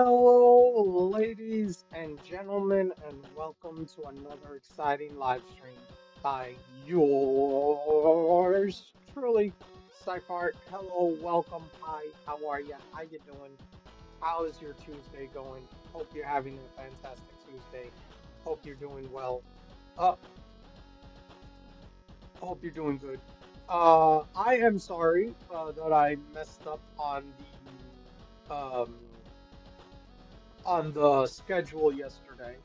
Hello, ladies and gentlemen, and welcome to another exciting live stream by yours truly, Cypart. Hello, welcome, hi, how are you? How you doing? How's your Tuesday going? Hope you're having a fantastic Tuesday. Hope you're doing well. Uh, Hope you're doing good. I am sorry that I messed up on the schedule yesterday.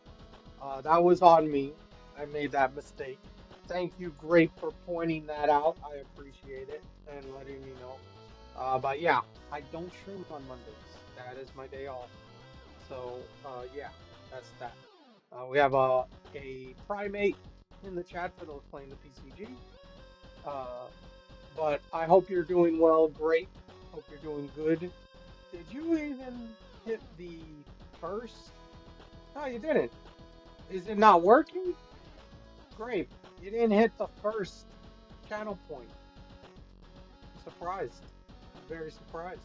That was on me. I made that mistake. Thank you, Grape, for pointing that out. I appreciate it and letting me know. But yeah, I don't stream on Mondays. That is my day off. So yeah, that's that. We have a primate in the chat for those playing the PCG. Uh, but I hope you're doing well. Grape. Hope you're doing good. Did you even hit the first? No, you didn't. Is it not working? Great. You didn't hit the first channel point. I'm surprised. I'm very surprised.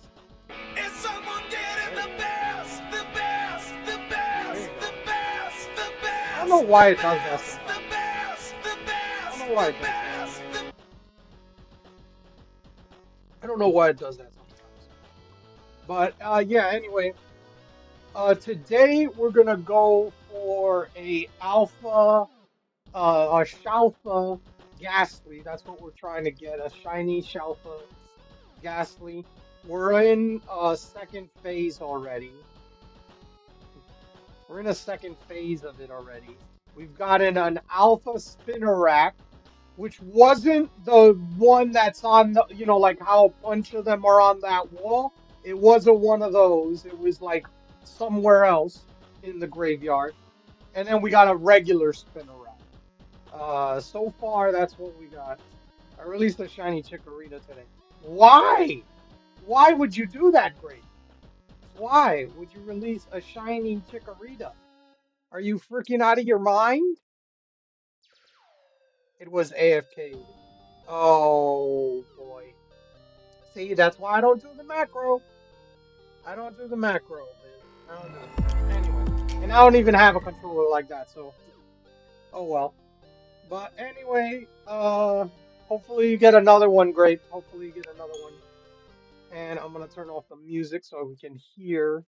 Is someone getting the best, the best, the best, the best, the best? I don't know why it does that The sometimes. best, the I best, don't know why it the does that. best. I don't know why it does that sometimes. But yeah, anyway, today we're gonna go for a alpha, a ShAlpha Gastly. That's what we're trying to get, a shiny ShAlpha Gastly. We're in second phase already. We're in a second phase of it already. We've gotten an alpha Spinnerack, which wasn't the one that's on the, like how a bunch of them are on that wall. It wasn't one of those. It was like somewhere else in the graveyard. And then we got a regular Spinnerack. So far, that's what we got. I released a shiny Chikorita today. Why? Why would you do that, Grape? Why would you release a shiny Chikorita? Are you freaking out of your mind? It was AFK. Oh boy. See, that's why I don't do the macro. I don't do the macro, man. I don't do it. Anyway, and I don't even have a controller like that, so oh well. But anyway, hopefully you get another one, Grape. Hopefully you get another one. And I'm gonna turn off the music so we can hear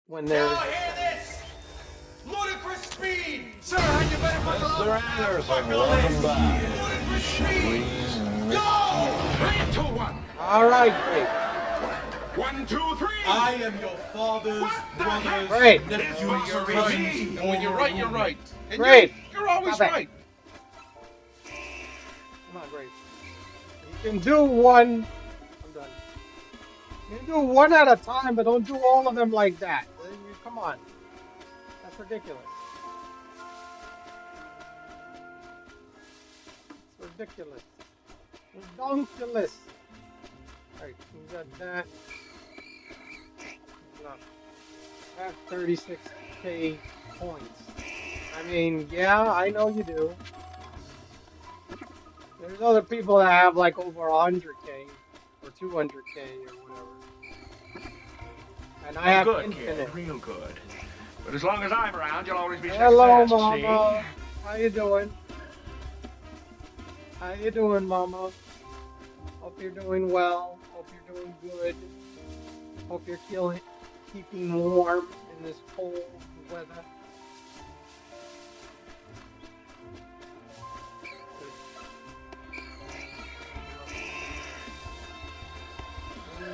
when there is Now a hear shiny. this! Ludicrous speed! Sir, had you better buckle up? Mr. Anderson, Buckle welcome in. back. Ludicrous speed! Go! 3, 2, 1. All right, Grape. 1, 2, 3. I am your father's What the brother's heck? Great. nephew. It's You're Buster right. G. And when you're right, you're right. And Great. you're always Stop it. right. Come on, Grape. You can do one. I'm done. You can do one at a time, but don't do all of them like that. Come on. That's ridiculous. It's ridiculous. Ridiculous. Alright, we got that. No. I have 36k points. I mean, yeah, I know you do. There's other people that have like over 100k or 200k or whatever. And I have Good, infinite. kid, real good. But as long as I'm around, you'll always be Hello, success, Mama. see? How you doing? How you doing, Mama? Hope you're doing well. Hope you're doing good. Hope you're keeping warm in this cold weather.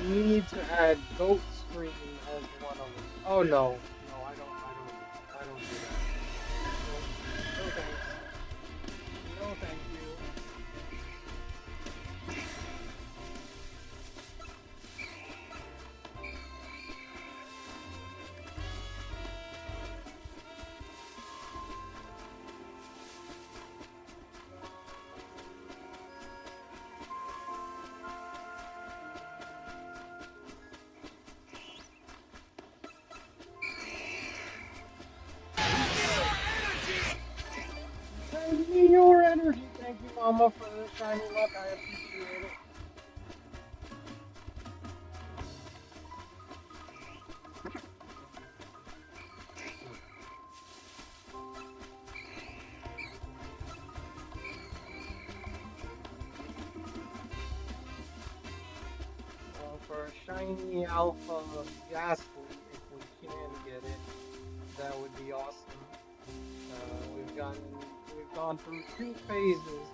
We need to add goat screaming as one of them. Oh no, no, I don't do that. No, no thanks. No, thank you. Send me your energy. Thank you, Mama, for the shiny luck. I appreciate it. shiny alpha Gastly if we can get it. That would be awesome. We've gone through 2 phases.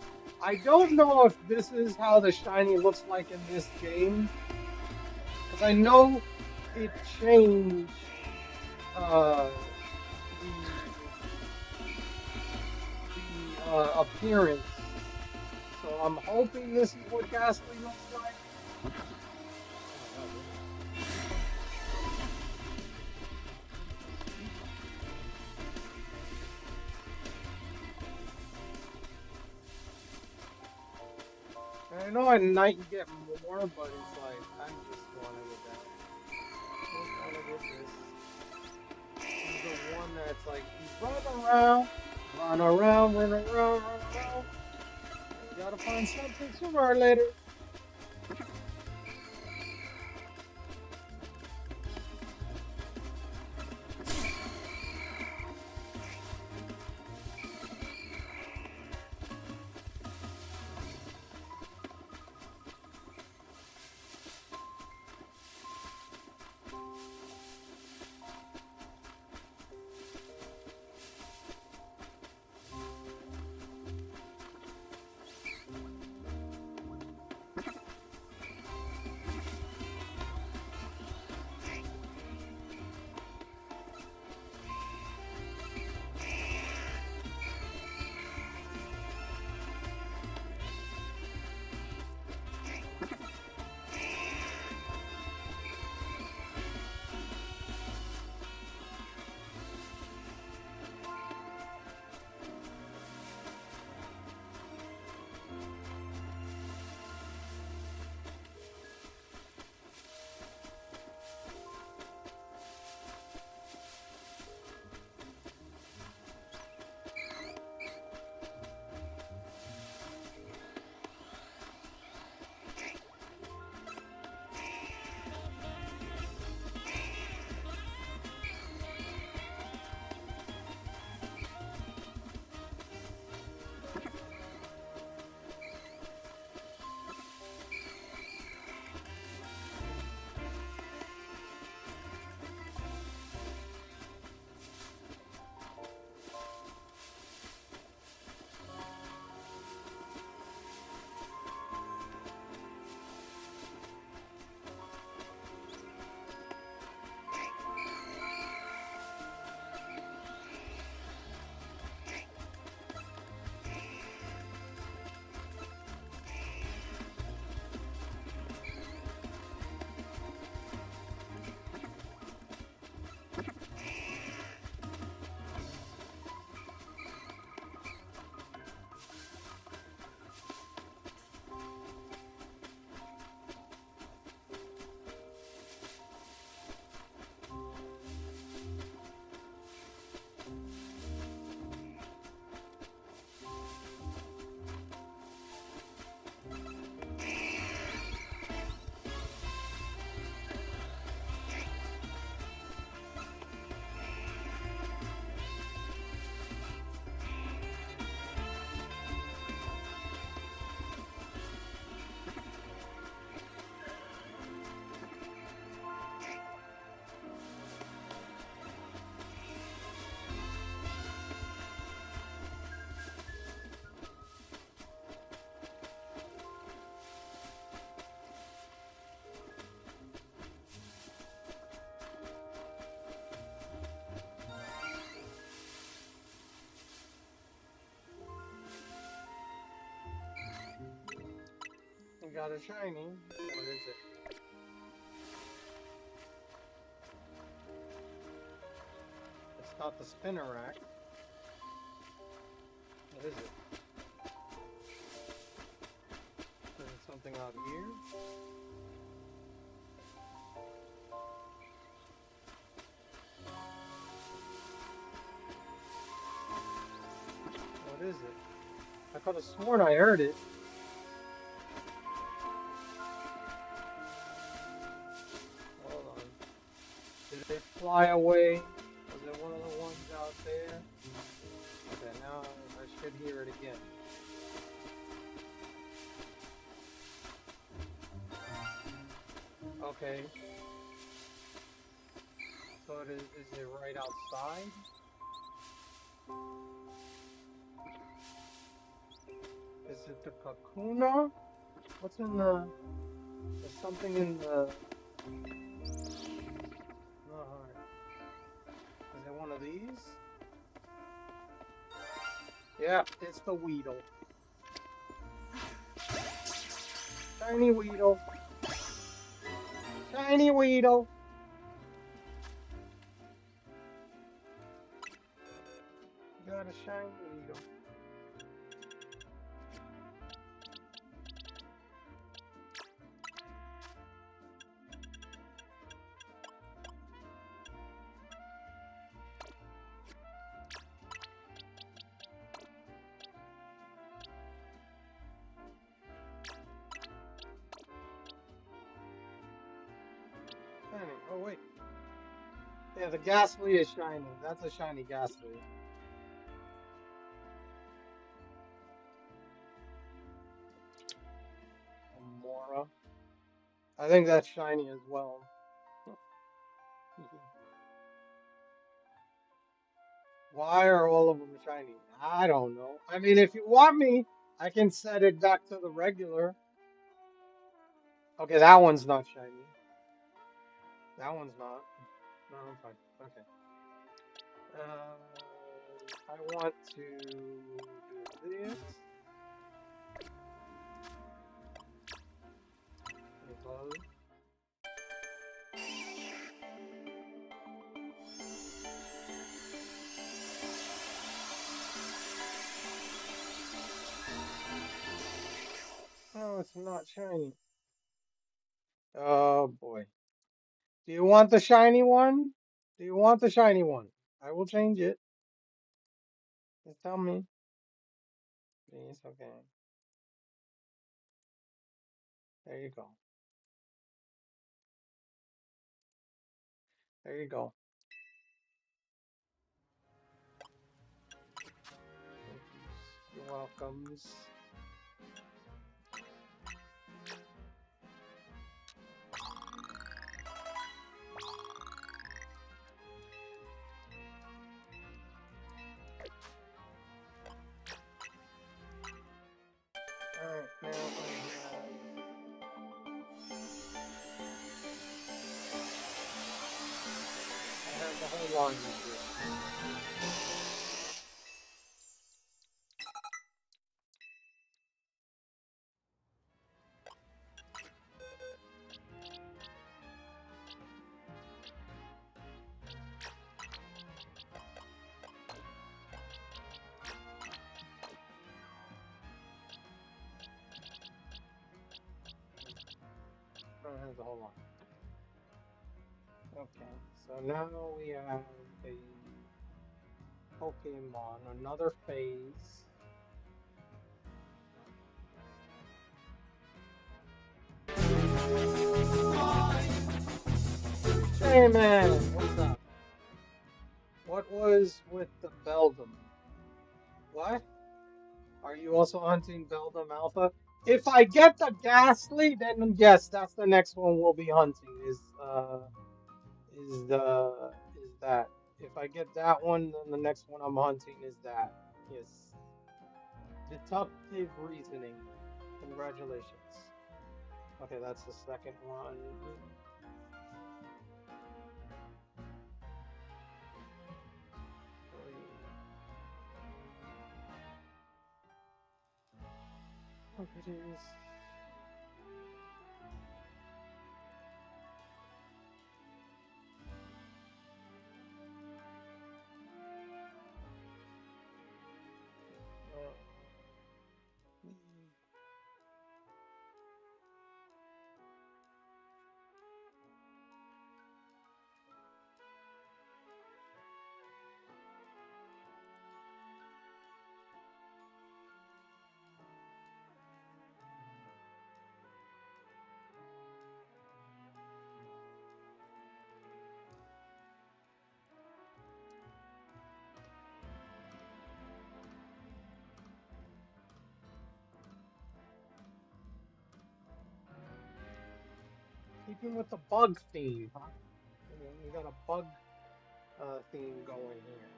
I don't know if this is how the shiny looks like in this game, because I know it changed uh, the appearance. So I'm hoping this is what Gastly looks like. And I know I might get more, but it's like I just want to get that. Just want to get this. This is the one that's like you run around, run around, run around, run around. You gotta find something sooner or later. You got a shiny. What is it? It's not the spinner rack. What is it? Is it something out here? What is it? I could have sworn I heard it. Hold on. Did it fly away? Was it one of the ones out there? Okay, now I should hear it again. Okay. So is it right outside? Is it the Kakuna? What's in the... There's something in the... Alright. Is it one of these? Yeah, it's the Weedle. Shiny Weedle. Shiny Weedle. Got a shiny Weedle. Shiny. Oh, wait. Yeah, the Gastly is shiny. That's a shiny Gastly. Mora. I think that's shiny as well. Why are all of them shiny? I don't know. I mean, if you want me, I can set it back to the regular. Okay, that one's not shiny. That one's not. No, I'm fine. Okay. I want to do this. Close. Oh, it's not shiny. Oh boy. Do you want the shiny one? Do you want the shiny one? I will change it. Just tell me. Please, okay. There you go. There you go. Thank you. You're welcomes. Alright, now I have the whole line of this. I have the whole line. Okay, so now we have a Pokemon, another phase. Hey man, what's up? What was with the Beldum? What? Are you also hunting Beldum Alpha? If I get the Gastly, then yes, that's the next one we'll be hunting. Is that? If I get that one, then the next one I'm hunting is that. Yes. Deductive reasoning. Congratulations. Okay, that's the second one. Properties. Keeping with the bug theme, huh? We got a bug theme going here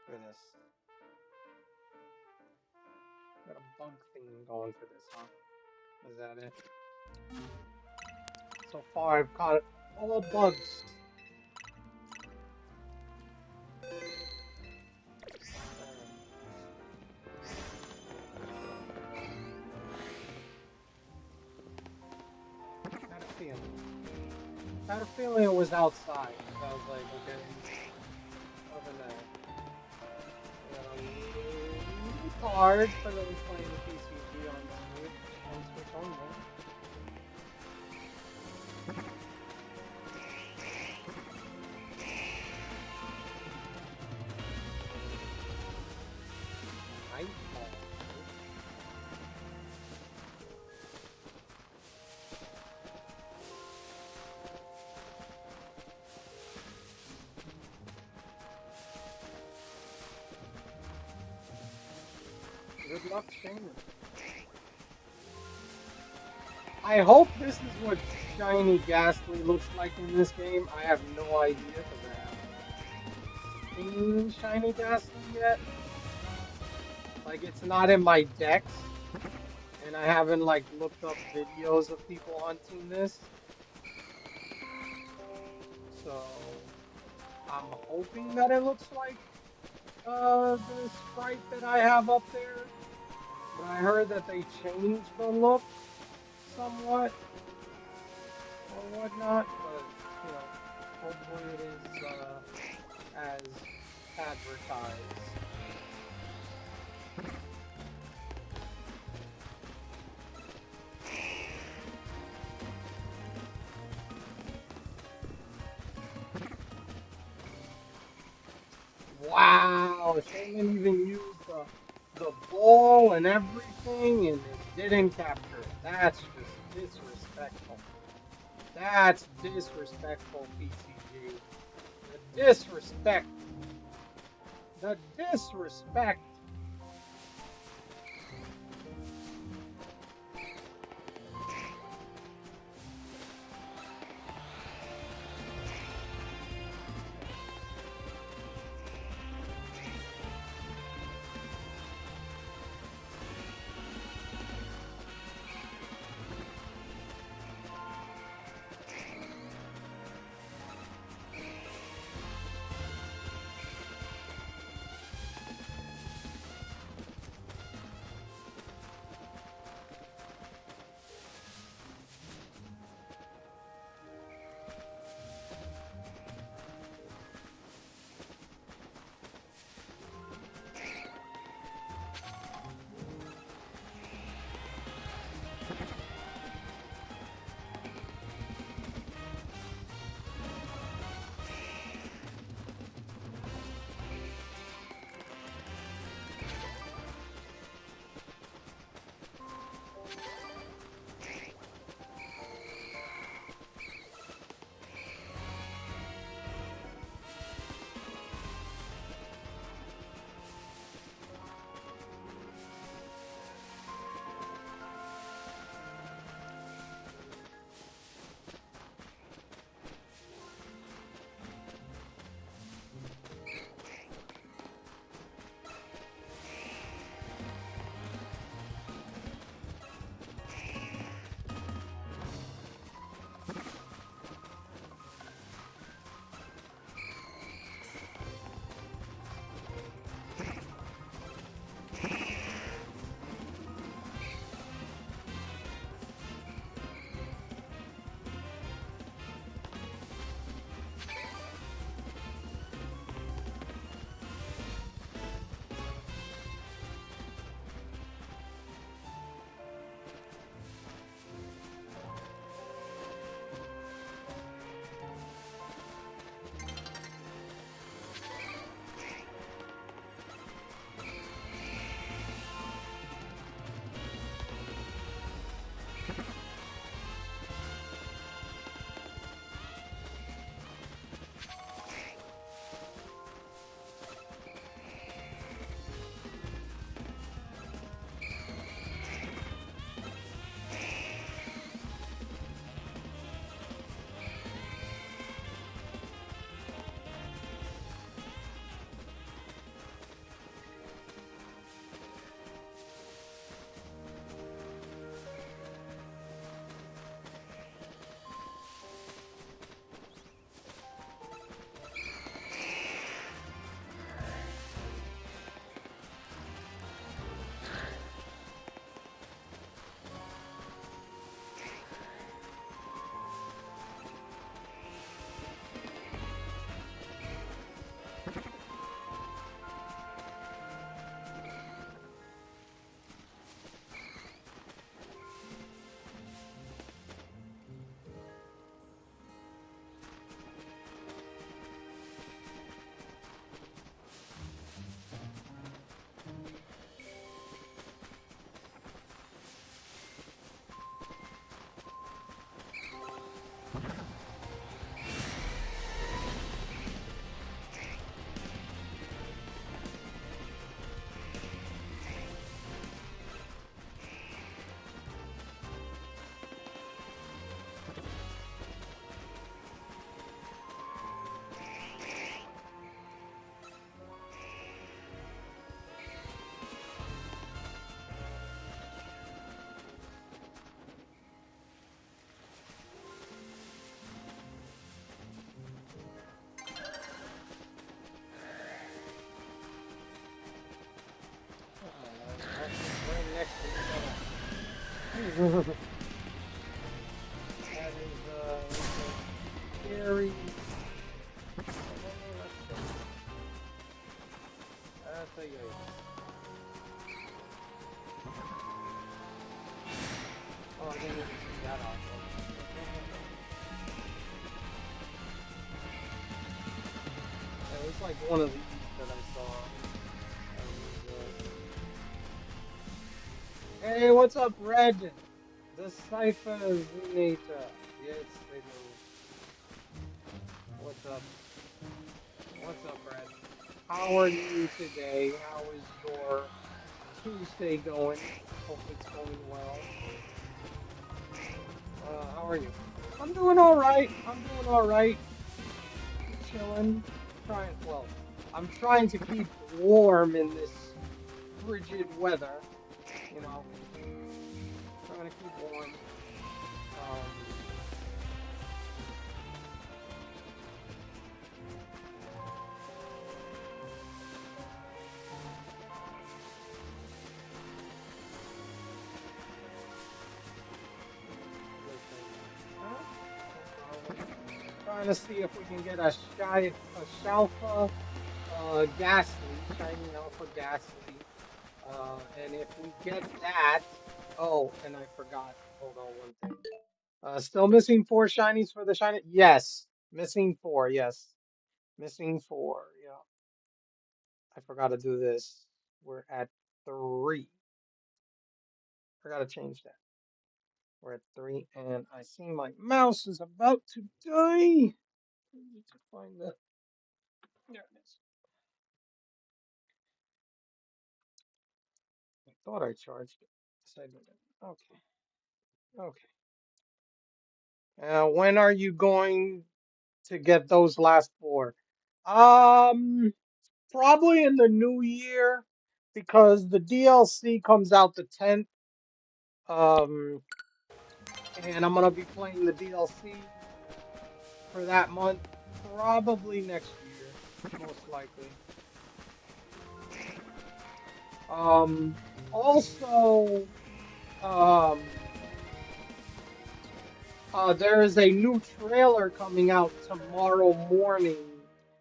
for this. Got a bug theme going for this, huh? Is that it? So far, I've caught all bugs. Had a feeling. Had a feeling it was outside. So I was like, okay. Other than that, hard for those playing the PCG on Switch only. Nightfall. Good luck, Shane. I hope this is what shiny Gastly looks like in this game. I have no idea because I haven't seen shiny Gastly yet. Like, it's not in my decks, and I haven't like looked up videos of people hunting this. So I'm hoping that it looks like the sprite that I have up there. But I heard that they changed the look somewhat or whatnot, but you know, hopefully it is as advertised. Wow, Shaman even used the ball and everything, and it didn't capture it. That's just disrespectful. That's disrespectful, PCG. The disrespect. The disrespect. That is a scary. Let's see. That's a Oh, I didn't even see that also. It was like one of these that I saw. Hey, what's up, Red? The Cypher Zunata. Yes, they do. What's up? What's up, Red? How are you today? How is your Tuesday going? Hope it's going well. How are you? I'm doing all right. I'm doing all right. Chilling. I'm trying to keep warm in this frigid weather. You know, trying to keep warm. Um, Trying to see if we can get a ShAlpha Gastly, shiny alpha Gastly. And if we get that, oh, and I forgot. Hold on one thing. Still missing 4 shinies for the shiny. Yes, missing 4. Yes, missing 4. Yeah, I forgot to do this. We're at 3. Forgot to change that. We're at 3, and I see my mouse is about to die. I need to find the. There it is. I thought I charged it. Yes, I didn't. Okay. Okay. When are you going to get those last 4? Um, Probably in the new year because the DLC comes out the 10th. Um, and I'm gonna be playing the DLC for that month probably next year, most likely. Um, Also, um, there is a new trailer coming out tomorrow morning.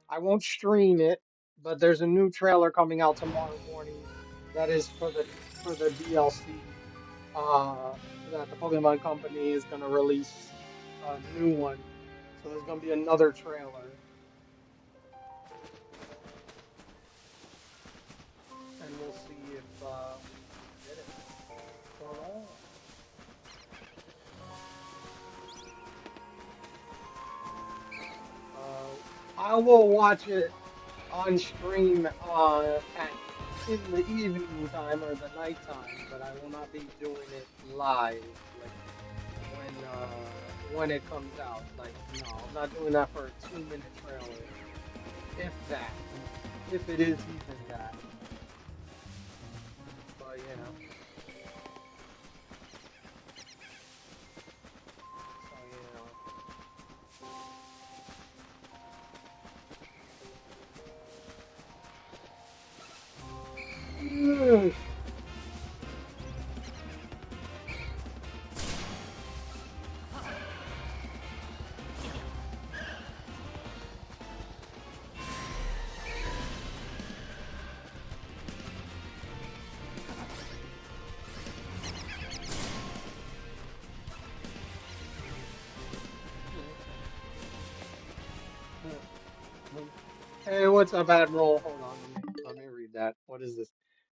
I won't stream it, but there's a new trailer coming out tomorrow morning that is for the DLC. Uh, that the Pokemon Company is gonna release a new one. So there's gonna be another trailer, and we'll see if we get it or not. Uh, I will watch it on stream at in the evening time or the night time, but I will not be doing it live like when it comes out. Like no, I'm not doing that for a 2-minute trailer, if that, if it is even that. But you know, so you know. Hey, what's up, Admiral? Hold on, let me read that. What is this?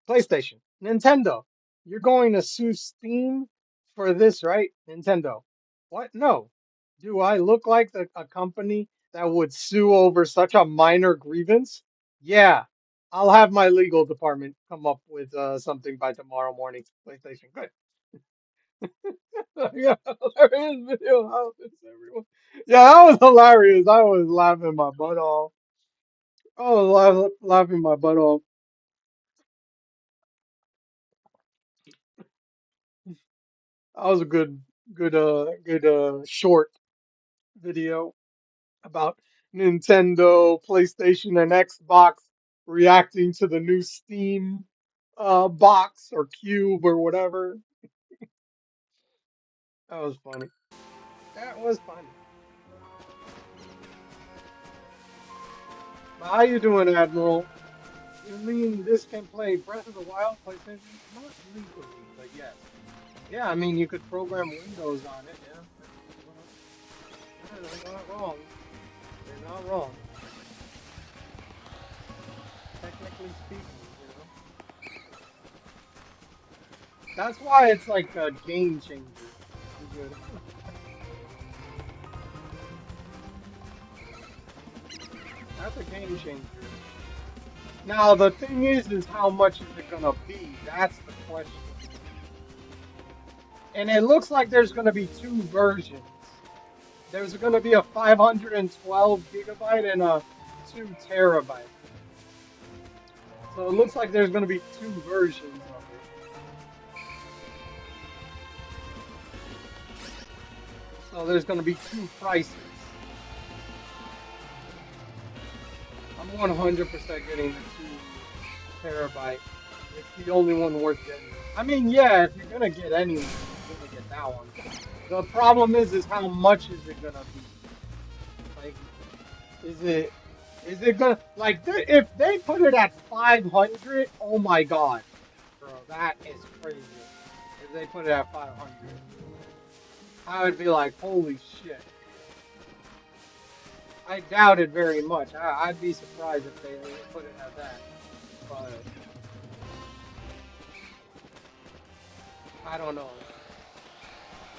PlayStation, Nintendo. You're going to sue Steam for this, right? Nintendo. What? No. Do I look like a company that would sue over such a minor grievance? Yeah. I'll have my legal department come up with something by tomorrow morning. PlayStation. Good. Yeah, hilarious video. How is everyone? Yeah, that was hilarious. I was laughing my butt off. I was laughing my butt off. That was a good short video about Nintendo, PlayStation, and Xbox reacting to the new Steam box or cube or whatever. That was funny. That was funny. But how you doing, Admiral? You mean this can play Breath of the Wild, PlayStation? Not legally, but yes. Yeah, I mean you could program Windows on it. Yeah, they're not wrong. They're not wrong. Technically speaking, you know. That's why it's like a game changer. You good? That's a game changer. Now the thing is how much is it gonna be? That's the question. And it looks like there's gonna be two versions. There's gonna be a 512 gigabyte and a 2 terabyte. So it looks like there's gonna be two versions of it. So there's gonna be two prices. I'm 100% getting the 2 terabyte. It's the only one worth getting. I mean, yeah, if you're gonna get anyone, you're gonna get that one. The problem is how much is it gonna be? Like, is it gonna like if they put it at 500? Oh my god, bro, that is crazy. If they put it at 500, I would be like, holy shit. I doubt it very much. I'd be surprised if they put it at that. But I don't know.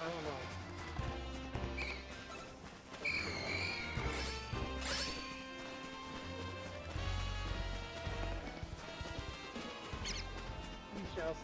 I don't know. We shall see.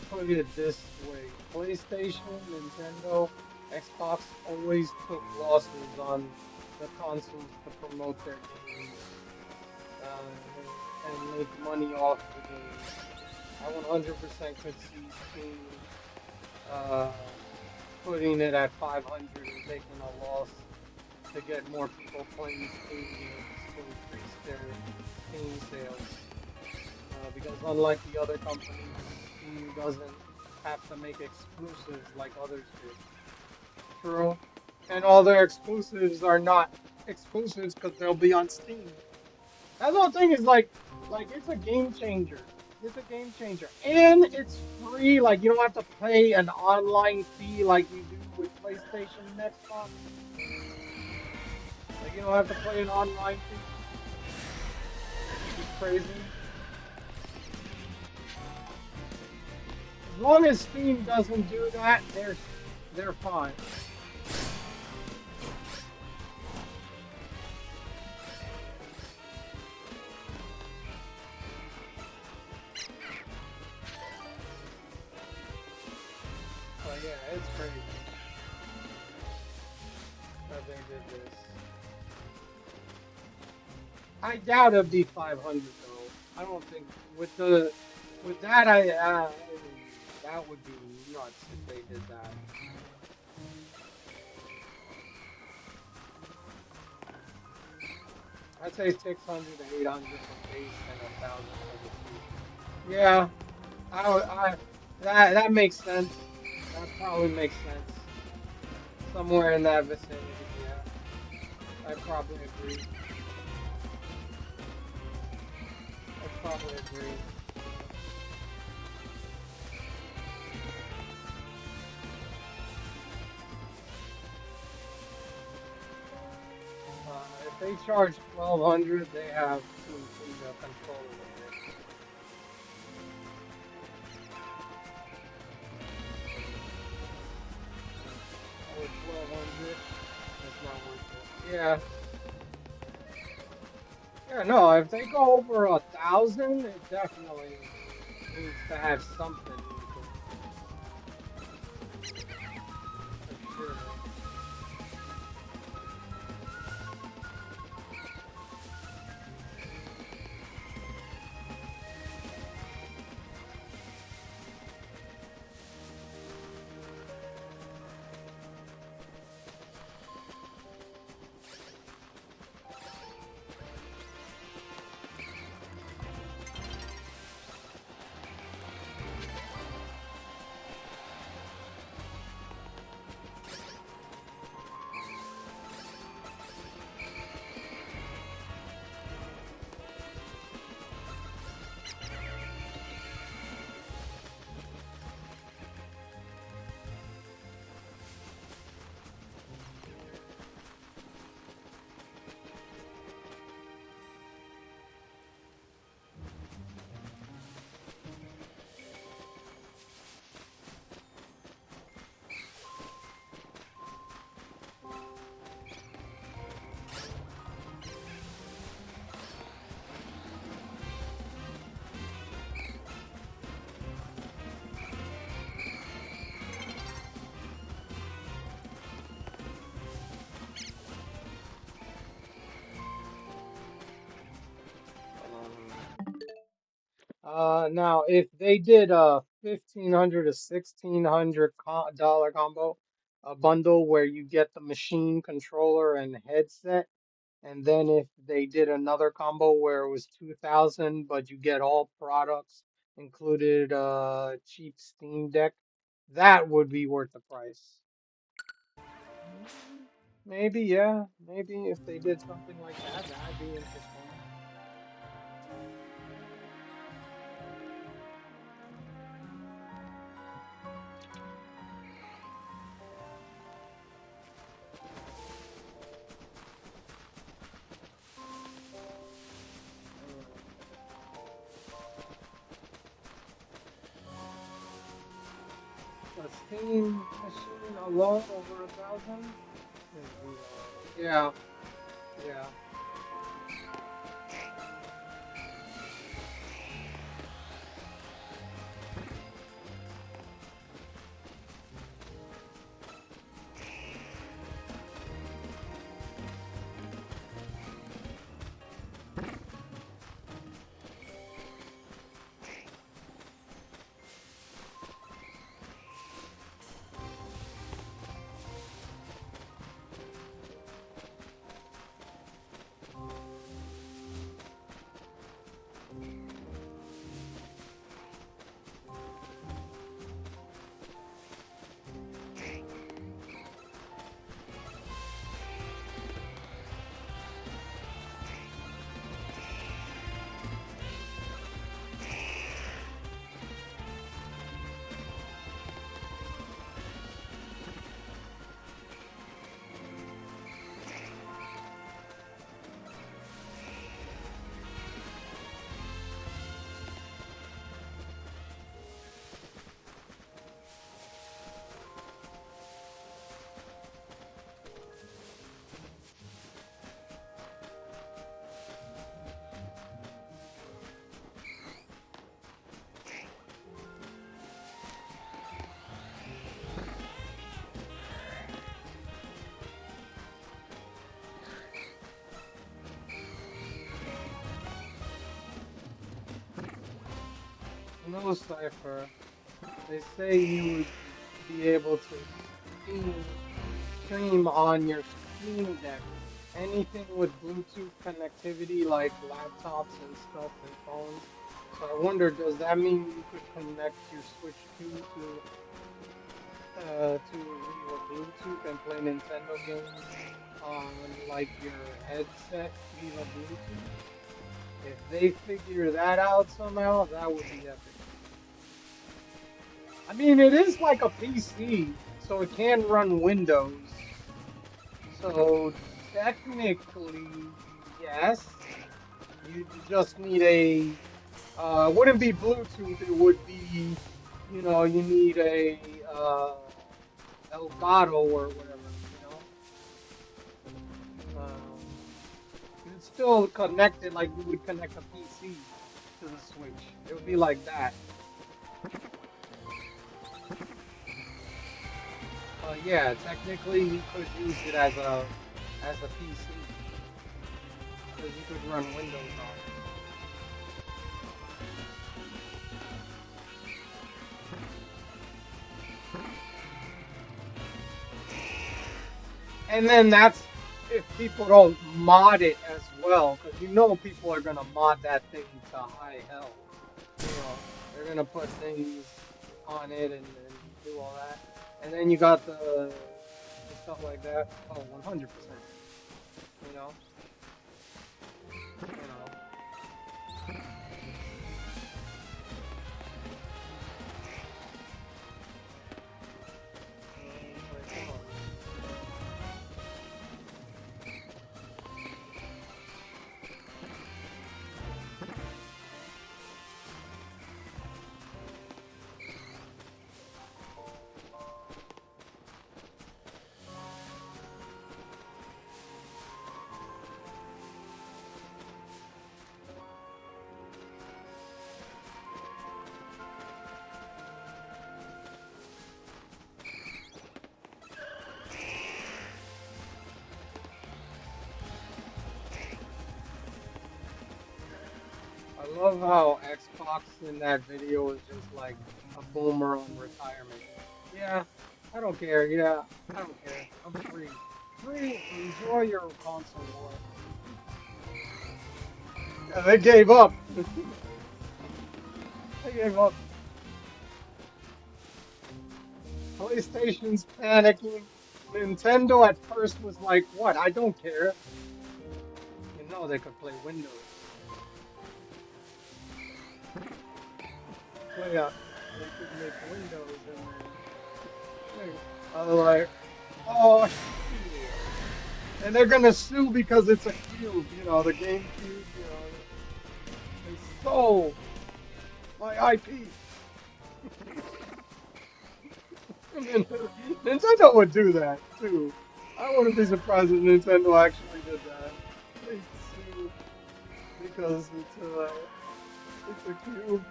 Put it this way: PlayStation, Nintendo, Xbox always took losses on the consoles to promote their games and make money off the games. I 100% could see Steam uh, putting it at 500 and taking a loss to get more people playing Steam games to increase their Steam sales. Because unlike the other companies, Steam doesn't have to make exclusives like others do. True. And all their exclusives are not exclusives because they'll be on Steam. That's the whole thing is like it's a game changer. It's a game changer. And it's free, like you don't have to pay an online fee like you do with PlayStation and Xbox. Like you don't have to pay an online fee. It's crazy. As long as Steam doesn't do that, they're fine. But yeah, it's crazy that they did this. I doubt it'll be 500 though. I don't think with that that would be nuts if they did that. I'd say 600 to 800 for base and 1,000 for the suit. Yeah, that makes sense. That probably makes sense. Somewhere in that vicinity, yeah. I probably agree. I probably agree. If they charge 1,200, they have to include the controller with it. 500. It's not worth it. Yeah. Yeah, no, if they go over 1,000, it definitely needs to have something with it, for sure. Now if they did a 1,500 to 1,600 dollar combo, a bundle where you get the machine controller and headset, and then if they did another combo where it was 2,000 but you get all products included, cheap Steam Deck, that would be worth the price. Maybe, yeah, maybe if they did something like that, that'd be interesting. Mm. A Steam machine alone over 1,000? Yeah, yeah. No cipher. They say you would be able to stream on your Steam Deck. Anything with Bluetooth connectivity like laptops and stuff and phones. So I wonder, does that mean you could connect your Switch 2 to your Bluetooth and play Nintendo games on like your headset via Bluetooth? If they figure that out somehow, that would be epic. I mean, it is like a PC, so it can run Windows. So technically, yes, you just need a, wouldn't be Bluetooth, it would be, you need a, Elgato or whatever, still connect it like you would connect a PC to the Switch. It would be like that. Yeah, technically you could use it as a PC because you could run Windows on it. And then that's if people don't mod it as well, because you know people are gonna mod that thing to high hell. You know, they're gonna put things on it and do all that. And then you got the stuff like that. Oh, 100%. You know, you know. Like, come on. I love how Xbox in that video is just like a boomer on retirement. Yeah, I don't care. Yeah, I don't care. I'm free. Free. Enjoy your console war. Yeah, they gave up. They gave up. PlayStation's panicking. Nintendo at first was like, what? I don't care. You know they could play Windows. Play up. They could make Windows and then I was like, oh shit. And they're gonna sue because it's a cube, you know, the GameCube, you know. They stole my IP. Nintendo would do that too. I wouldn't be surprised if Nintendo actually did that. They sue because it's a cube.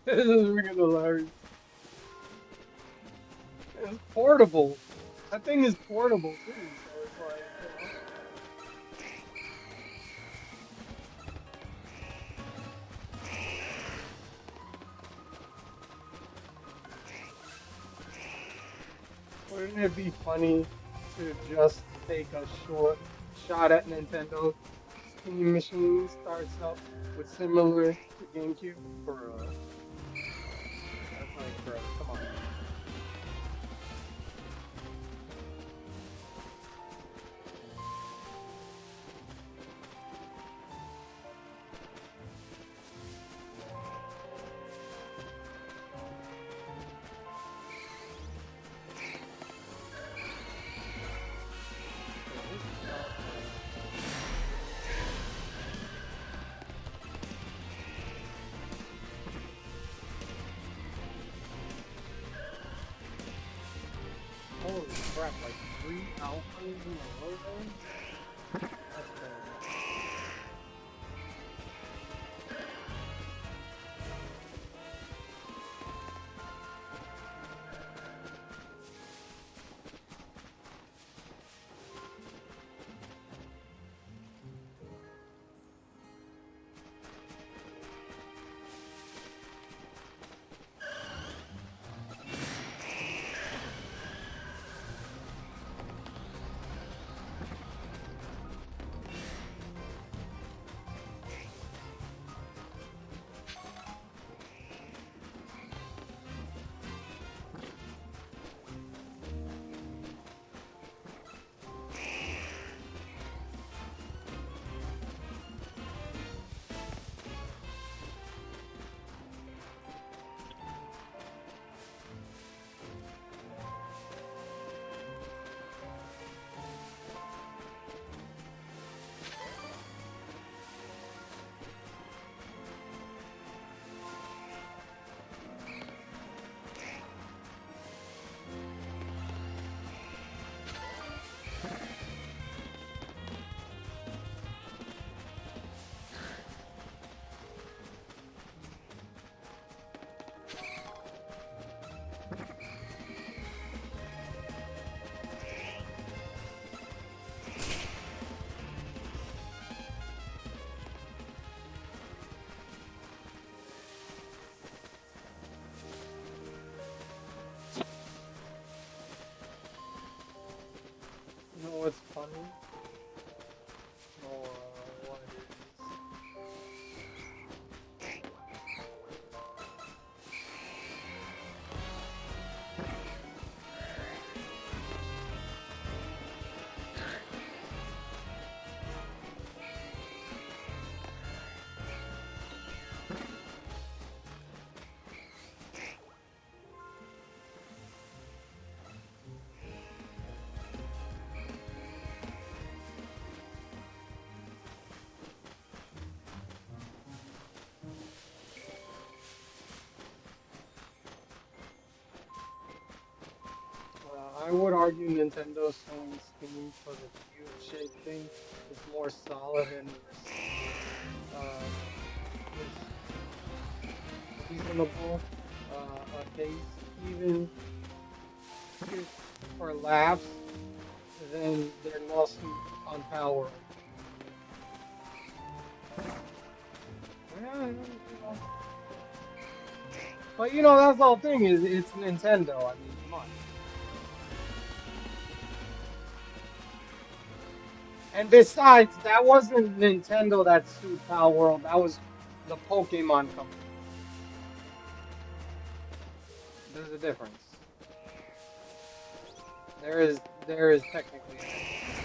This is freaking hilarious. It's portable. That thing is portable too, so it's like, you know. Wouldn't it be funny to just take a short shot at Nintendo? Steam machine starts up with similar to GameCube? Bruh. That's like, bro, come on. Holy crap, like 3 alphas in a row there? That's terrible. what's funny? Or what is? I would argue Nintendo selling Steam for the cube shape thing is more solid and is reasonable. A case even if for laughs than their lawsuit on Power. Yeah, but you know that's the whole thing is it's Nintendo. I mean, come on. And besides, that wasn't Nintendo that sued Power World. That was the Pokemon company. There's a difference. There is technically a difference.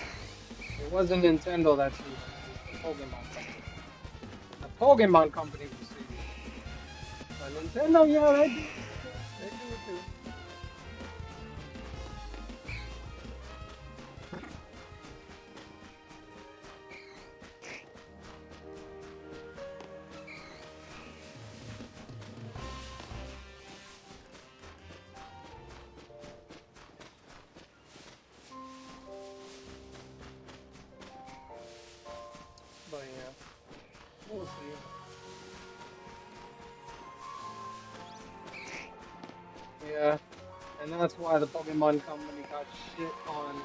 It wasn't Nintendo that sued them. It was the Pokemon company. The Pokemon company was sued. But Nintendo, yeah, they do. They do it too. But yeah, we'll see. Yeah, and that's why the Pokemon company got shit on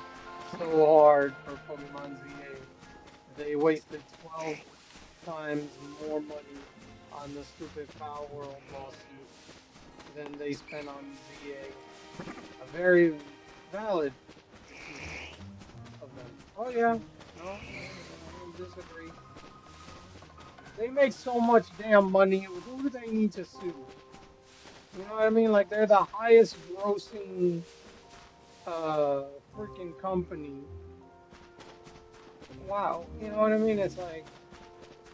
so hard for Pokemon ZA. They wasted 12 times more money on the stupid Power World lawsuit than they spent on ZA. A very valid excuse of them. Oh yeah, no, I don't disagree. They make so much damn money. Who do they need to sue? You know what I mean? Like they're the highest grossing uh freaking company. Wow, you know what I mean? It's like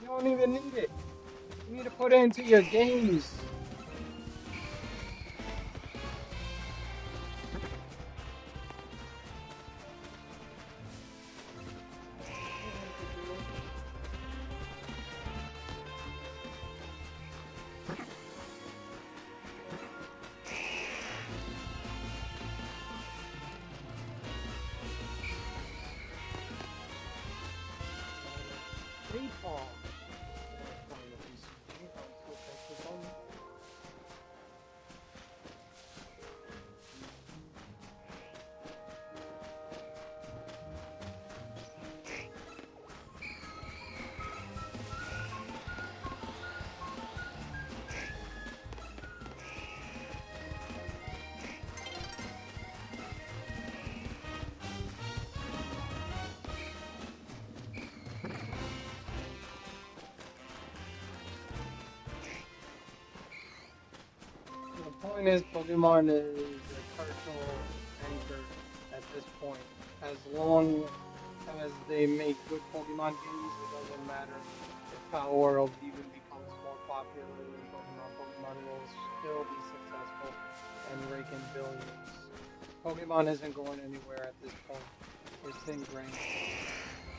you don't even need it. You need to put it into your games. Napalm. The point is, Pokemon is a cultural anchor at this point. As long as they make good Pokemon games, it doesn't matter if Power World even becomes more popular than Pokemon. Pokemon will still be successful and rake in billions. Pokemon isn't going anywhere at this point. It's ingrained.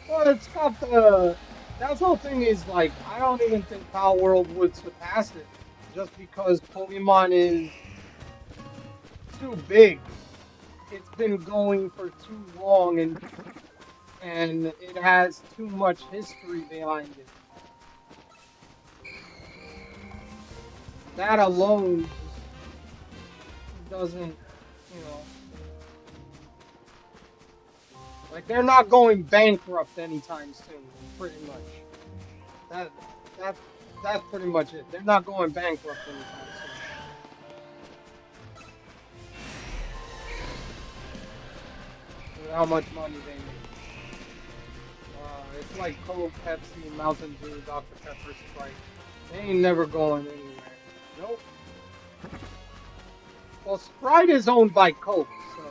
Well, it's got the. That whole thing is like, I don't even think Power World would surpass it just because Pokemon is too big. It's been going for too long and it has too much history behind it. That alone doesn't, you know, like they're not going bankrupt anytime soon, pretty much. That that that's pretty much it. They're not going bankrupt anytime soon. With how much money they make. It's like Coke, Pepsi, Mountain Dew, Dr. Pepper, Sprite. They ain't never going anywhere. Nope. Well, Sprite is owned by Coke, so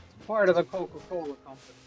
it's part of the Coca-Cola company.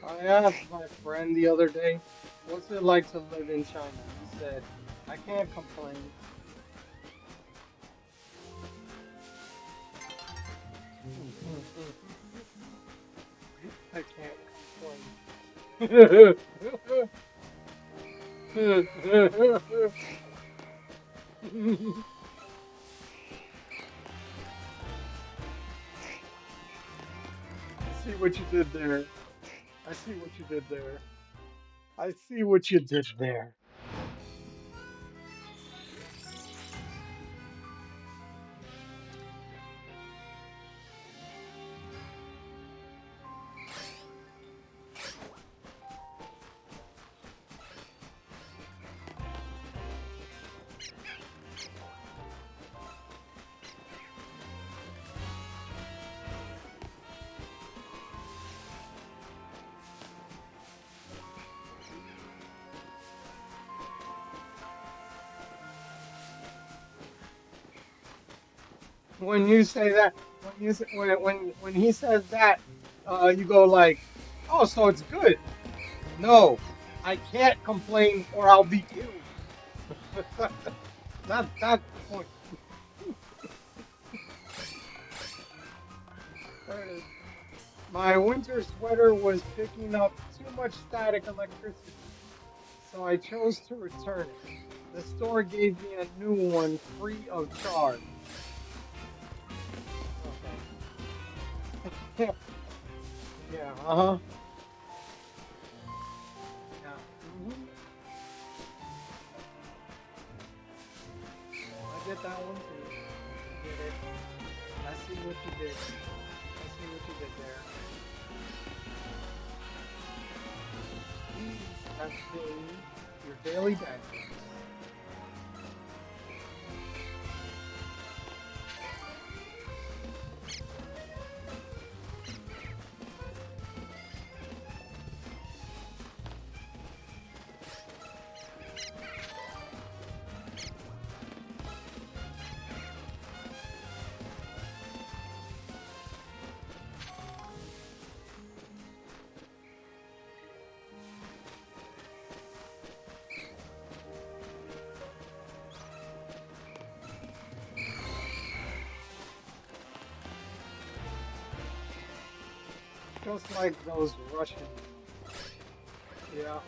I asked my friend the other day, what's it like to live in China? He said, I can't complain. I can't complain. See what you did there. I see what you did there. I see what you did there. When you say that, when he says that, you go like, oh, so it's good. No, I can't complain or I'll be killed. That's the point. Uh, My winter sweater was picking up too much static electricity, so I chose to return it. The store gave me a new one free of charge. Okay. Yeah, uh-huh. Yeah. I get that one too. I get it. I see what you did. I see what you did there. These have been your daily badges. Just like those Russians. Yeah.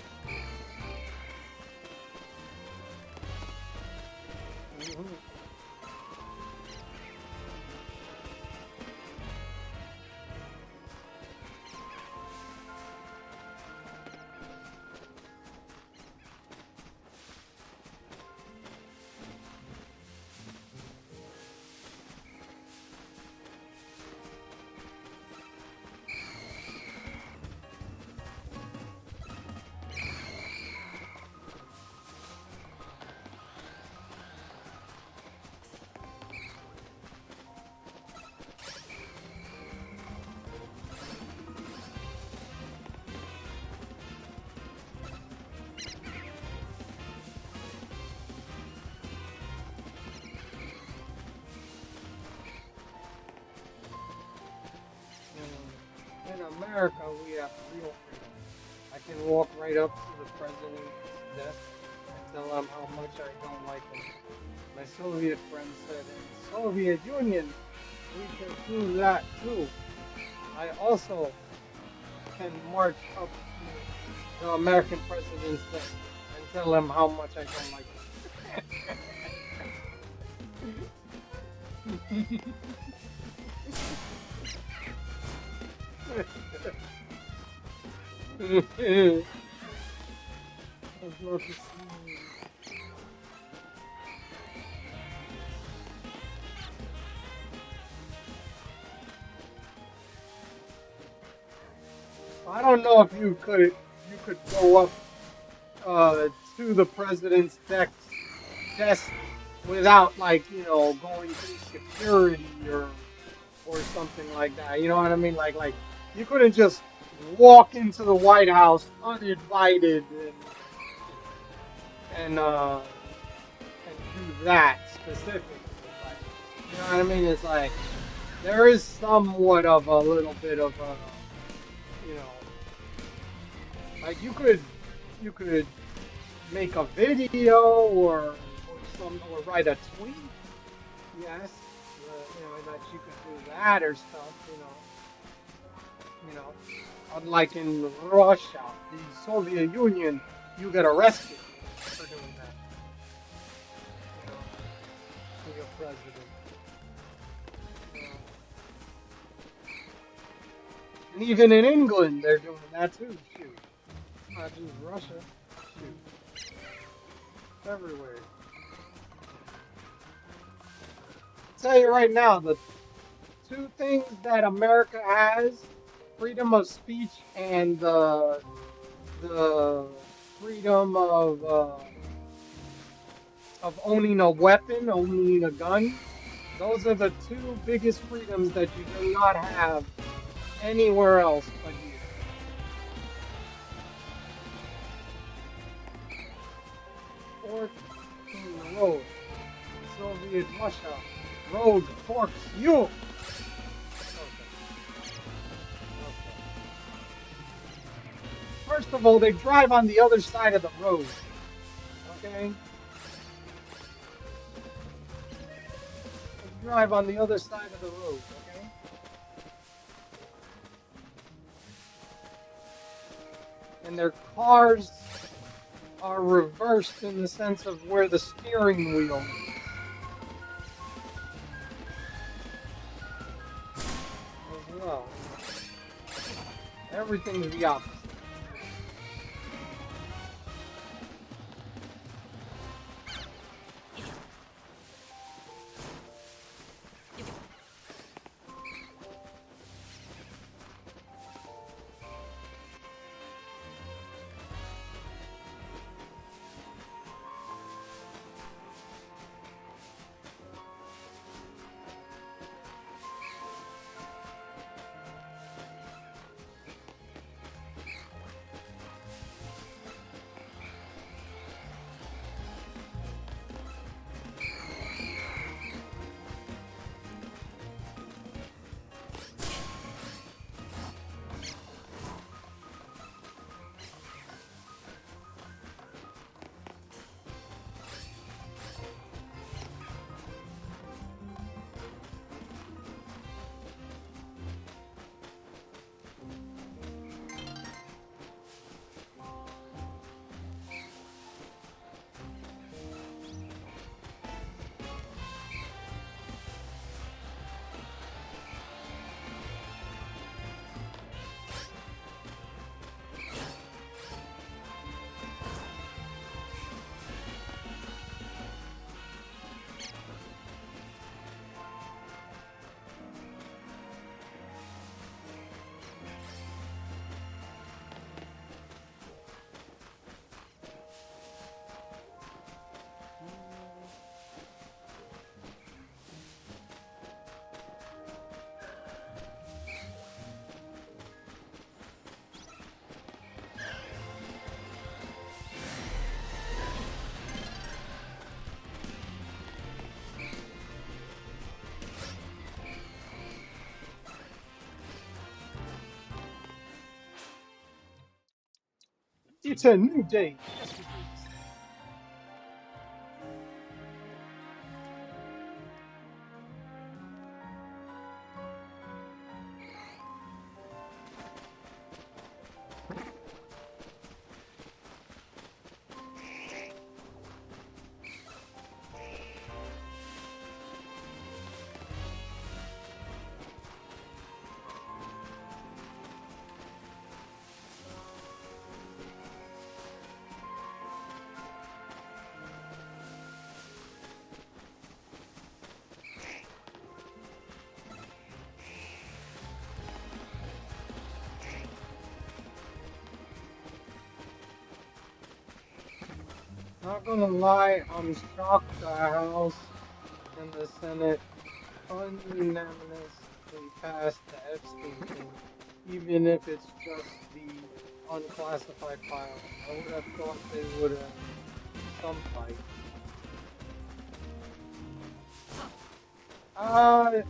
In America, we have real freedom. I can walk right up to the president's desk and tell him how much I don't like him. My Soviet friend said, in the Soviet Union, we can do that too. I also can march up to the American president's desk and tell him how much I don't like him. That's not the same. I don't know if you could go up to the president's desk without like going through security or something like that. You know what I mean? Like you couldn't just walk into the White House uninvited and and do that specifically. Like, you know what I mean? It's like there is somewhat of a little bit of a you know like you could make a video or write a tweet. Yes, that you could do that or stuff. Unlike in Russia, the Soviet Union, you get arrested for doing that. You know, to your president. You know. And even in England, they're doing that too. Shoot, it's not just Russia. Shoot, it's everywhere. Tell you right now, the two things that America has, freedom of speech and the freedom of owning a weapon, owning a gun. Those are the two biggest freedoms that you do not have anywhere else but here. Fourth in the road, Soviet Russia, road forks you. Okay. First of all, they drive on the other side of the road. Okay? They drive on the other side of the road, okay? And their cars are reversed in the sense of where the steering wheel is. As well. Everything's the opposite. It's a new day. Yes, it is. Not gonna lie, I'm shocked the House and the Senate unanimously passed the Epstein thing, even if it's just the unclassified files. I would have thought they would have some fight. Uh,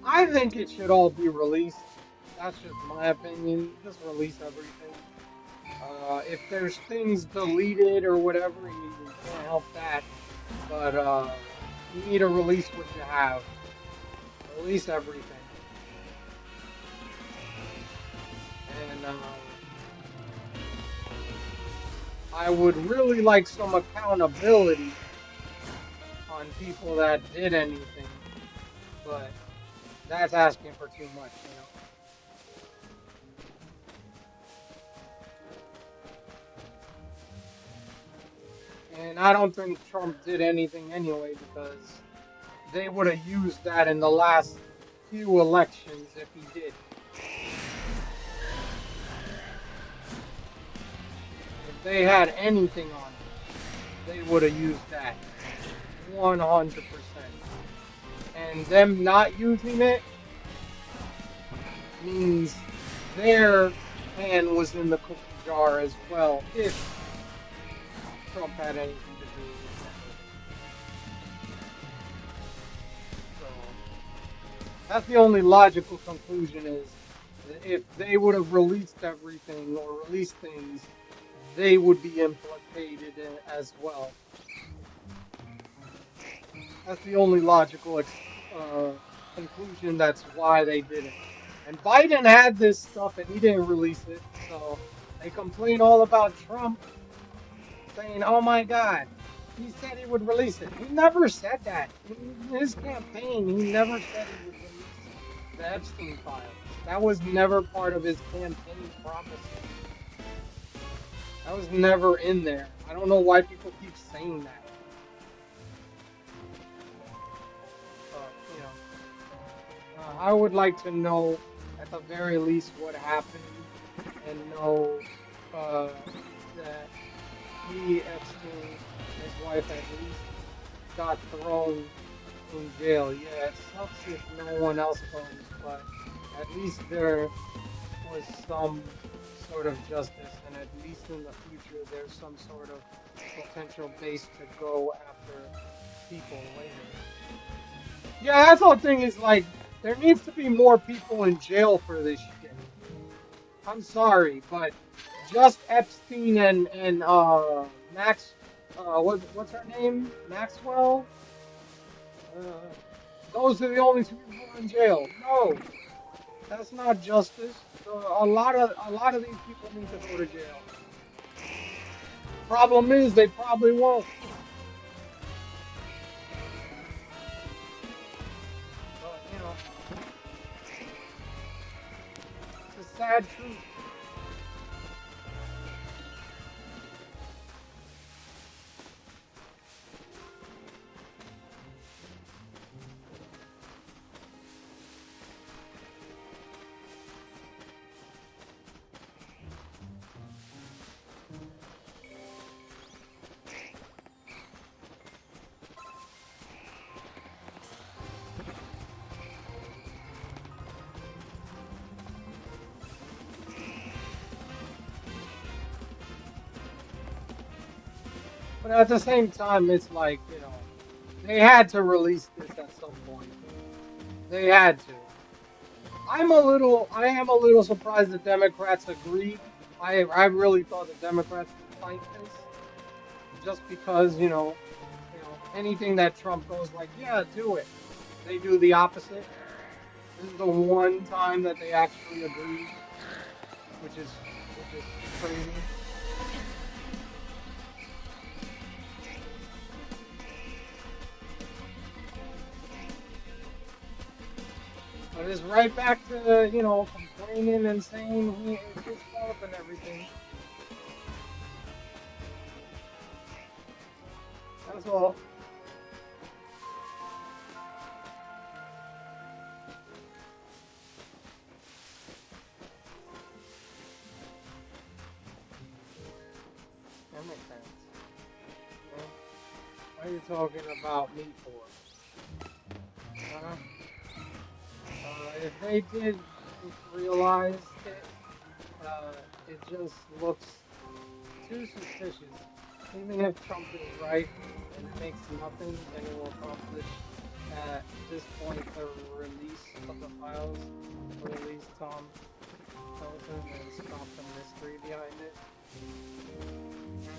I think it should all be released. That's just my opinion. Just release everything. If there's things deleted or whatever, you can't help that. But you need to release what you have. Release everything. And I would really like some accountability on people that did anything. But that's asking for too much, And I don't think Trump did anything anyway because they would have used that in the last few elections if he did. If they had anything on it, they would have used that 100%. And them not using it means their hand was in the cookie jar as well if Trump had anything to do with that. So that's the only logical conclusion is that if they would have released everything or released things, they would be implicated as well. That's the only logical conclusion. That's why they did it. And Biden had this stuff and he didn't release it. So they complain all about Trump saying, oh my God, he said he would release it. He never said that. In his campaign, he never said he would release the Epstein files. That was never part of his campaign promise. That was never in there. I don't know why people keep saying that. I would like to know, at the very least, what happened, and know that he, Epstein, his wife, at least got thrown in jail. Yeah, it sucks if no one else goes, but at least there was some sort of justice, and at least in the future, there's some sort of potential base to go after people later. Yeah, that's the whole thing is like, there needs to be more people in jail for this shit. I'm sorry, but just Epstein and Max, what's her name? Maxwell. Those are the only two people in jail. No, that's not justice. A lot of these people need to go to jail. Problem is, they probably won't. But it's a sad truth. But at the same time, it's like, they had to release this at some point. They had to. I am a little surprised the Democrats agreed. I really thought the Democrats would fight this, just because anything that Trump goes like, yeah, do it. They do the opposite. This is the one time that they actually agreed, which is crazy. But it's right back to complaining and saying it's his fault and everything. That's all. That makes sense. Yeah. What are you talking about me for? Huh? If they did realize it, it just looks too suspicious. Even if Trump is right and it makes nothing, and it will accomplish at this point the release of the files, release Tom Felton and stop the mystery behind it. Yeah.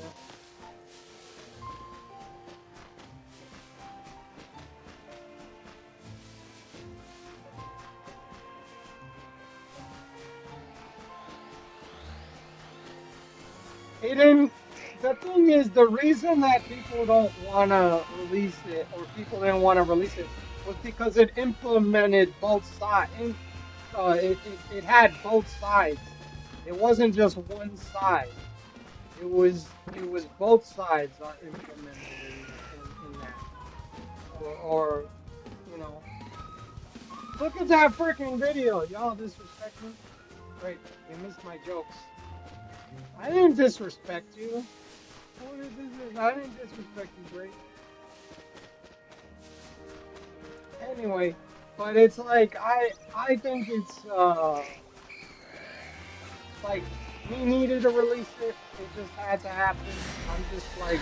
It didn't. The thing is, the reason that people don't want to release it, or people didn't want to release it, was because it implemented both sides. It had both sides. It wasn't just one side. It was both sides are implemented in that. Or you know, look at that freaking video. Y'all disrespect me. Great, you missed my jokes. I didn't disrespect you. What is this? I didn't disrespect you, Great. Anyway, but it's like I think it's like he needed to release it. It just had to happen. I'm just like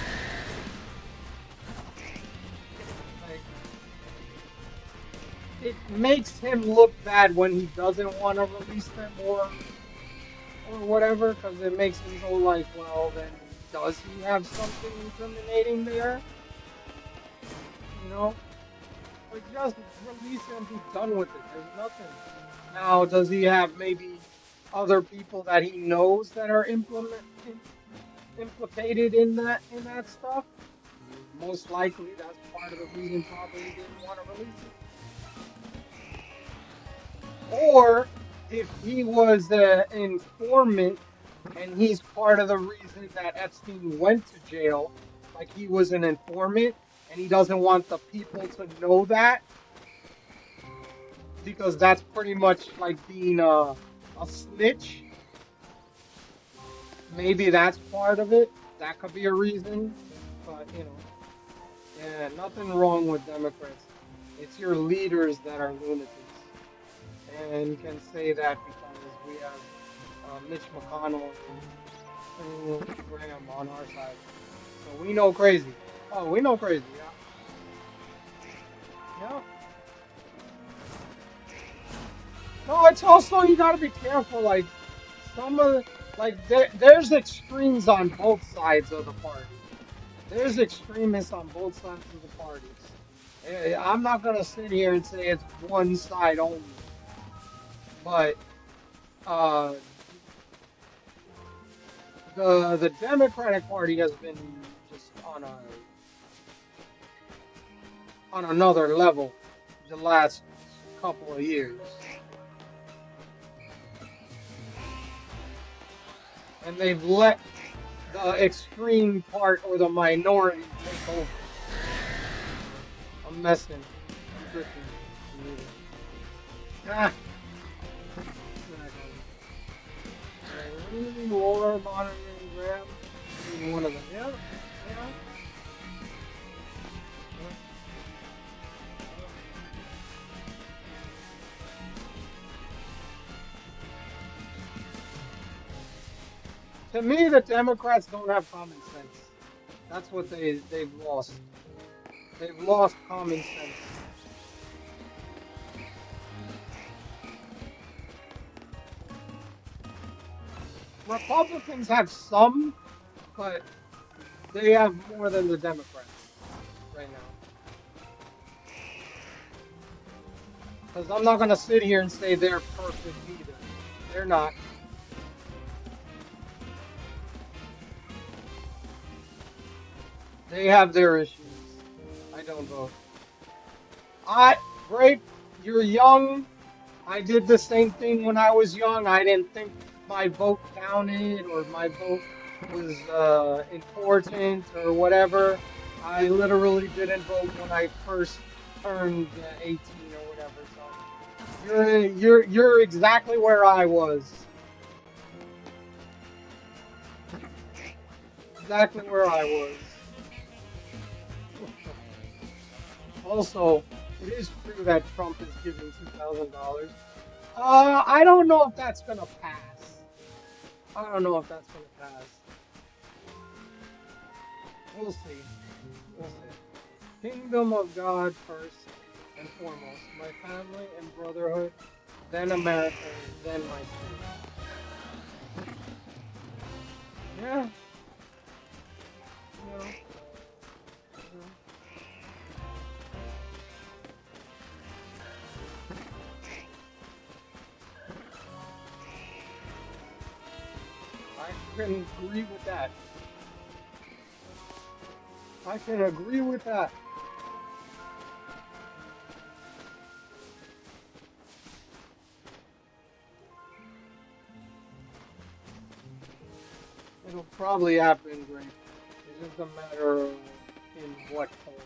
it makes him look bad when he doesn't want to release them or whatever, because it makes him go like, well, then does he have something incriminating there? You know, or just release it and be done with it. There's nothing. Now, does he have maybe other people that he knows that are implicated in that stuff? Most likely, that's part of the reason probably he didn't want to release it. Or if he was an informant and he's part of the reason that Epstein went to jail, like he was an informant and he doesn't want the people to know that, because that's pretty much like being a snitch. Maybe that's part of it. That could be a reason. But, yeah, nothing wrong with Democrats. It's your leaders that are lunatics. And you can say that because we have Mitch McConnell and Graham on our side. So we know crazy. Oh, we know crazy, yeah. Yeah. No, it's also, you gotta be careful. Like, some of, like, there's extremes on both sides of the party. There's extremists on both sides of the parties. I'm not gonna sit here and say it's one side only, but uh, the Democratic Party has been just on another level the last couple of years, and they've let the extreme part or the minority take over. I'm messing. I'm freaking. Ah. War monitoring Graham. One of them. Yeah. Yeah. To me, the Democrats don't have common sense. That's what they've lost. They've lost common sense. Republicans have some, but they have more than the Democrats right now. Because I'm not gonna sit here and say they're perfect either. They're not. They have their issues. I don't vote. Grape, you're young. I did the same thing when I was young. I didn't think my vote counted or my vote was important or whatever. I literally didn't vote when I first turned 18 or whatever. So you're exactly where I was. Exactly where I was. Also, it is true that Trump is giving $2,000. I don't know if that's gonna pass. I don't know if that's gonna pass. We'll see. We'll see. Kingdom of God first and foremost. My family and brotherhood, then America, then my state. Yeah. You know. I can agree with that. I can agree with that. It'll probably happen, Greg. It's just a matter of in what form.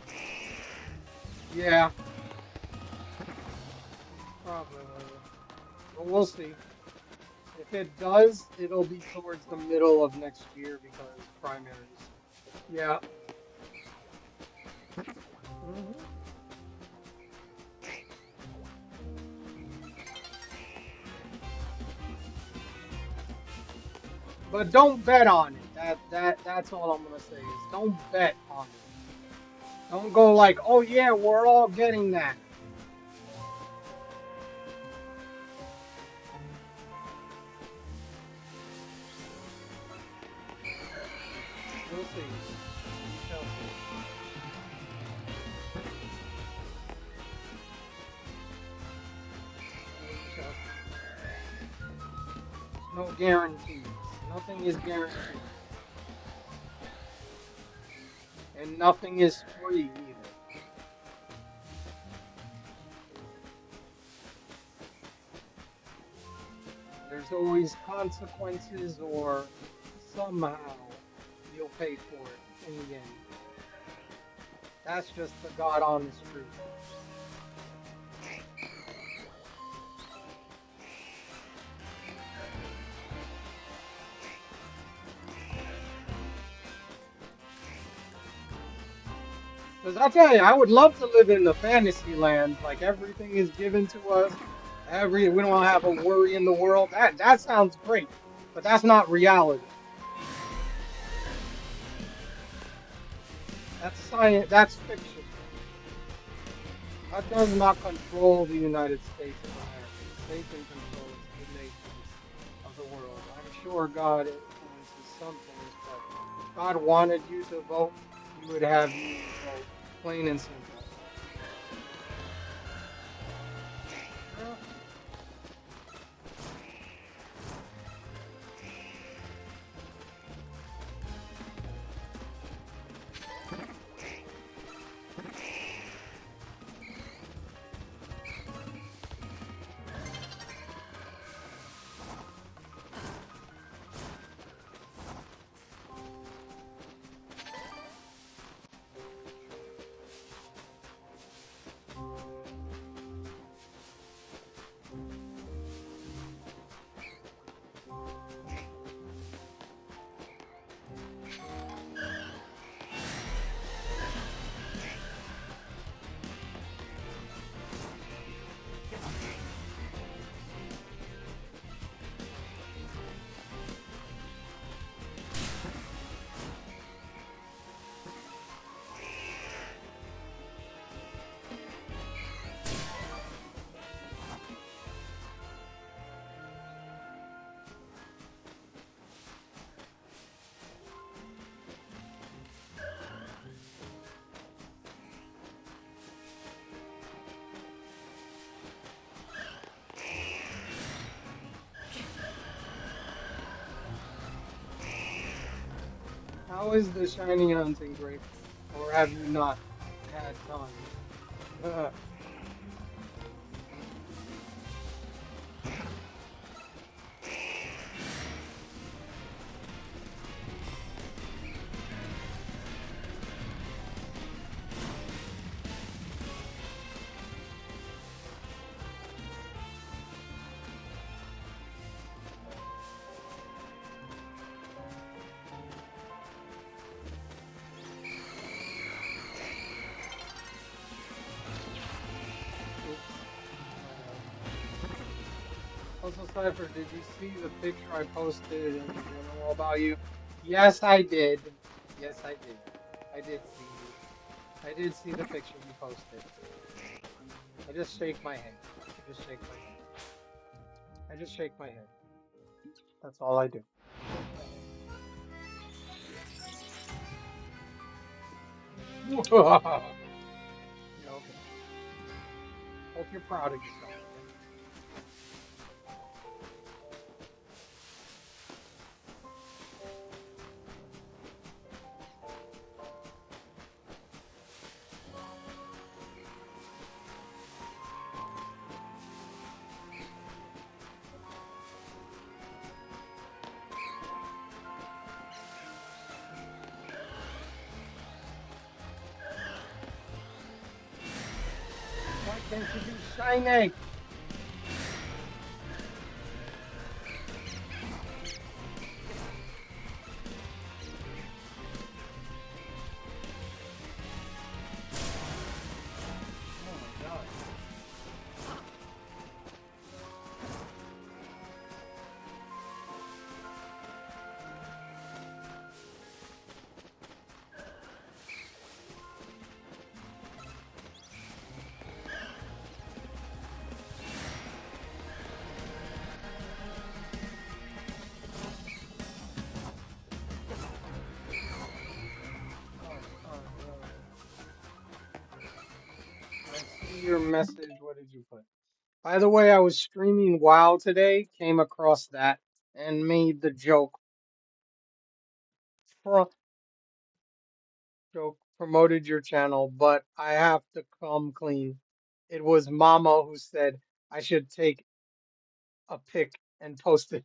Yeah, probably. But we'll see. If it does, it'll be towards the middle of next year because primaries. Yeah. hmm But don't bet on it. That's all I'm gonna say is don't bet on it. Don't go like, oh yeah, we're all getting that. We'll see. We shall see. We shall see. No guarantees. Nothing is guaranteed. And nothing is free either. There's always consequences or somehow you'll pay for it in the end. That's just the God honest truth. Because I tell you, I would love to live in the fantasy land, like everything is given to us. We don't have a worry in the world. That sounds great, but that's not reality. That's science. That's fiction. That does not control the United States of America. Satan controls the nations of the world. I'm sure God influences some things, but if God wanted you to vote, He would have you vote, plain and simple. How is the shiny hunting grape? Or have you not had time? Oops. Also, Cypher, did you see the picture I posted in general about you? Yes, I did. Yes, I did. I did see you. I did see the picture you posted. I just shake my head. I just shake my head. I just shake my head. That's all I do. Yeah, okay. Hope you're proud of yourself, okay? Why can't you be shiny? Oh my god. Oh, no. I see your message. What did you put? By the way, I was streaming WoW today, came across that, and made the pro joke, promoted your channel, but I have to come clean. It was Mama who said I should take a pic and post it.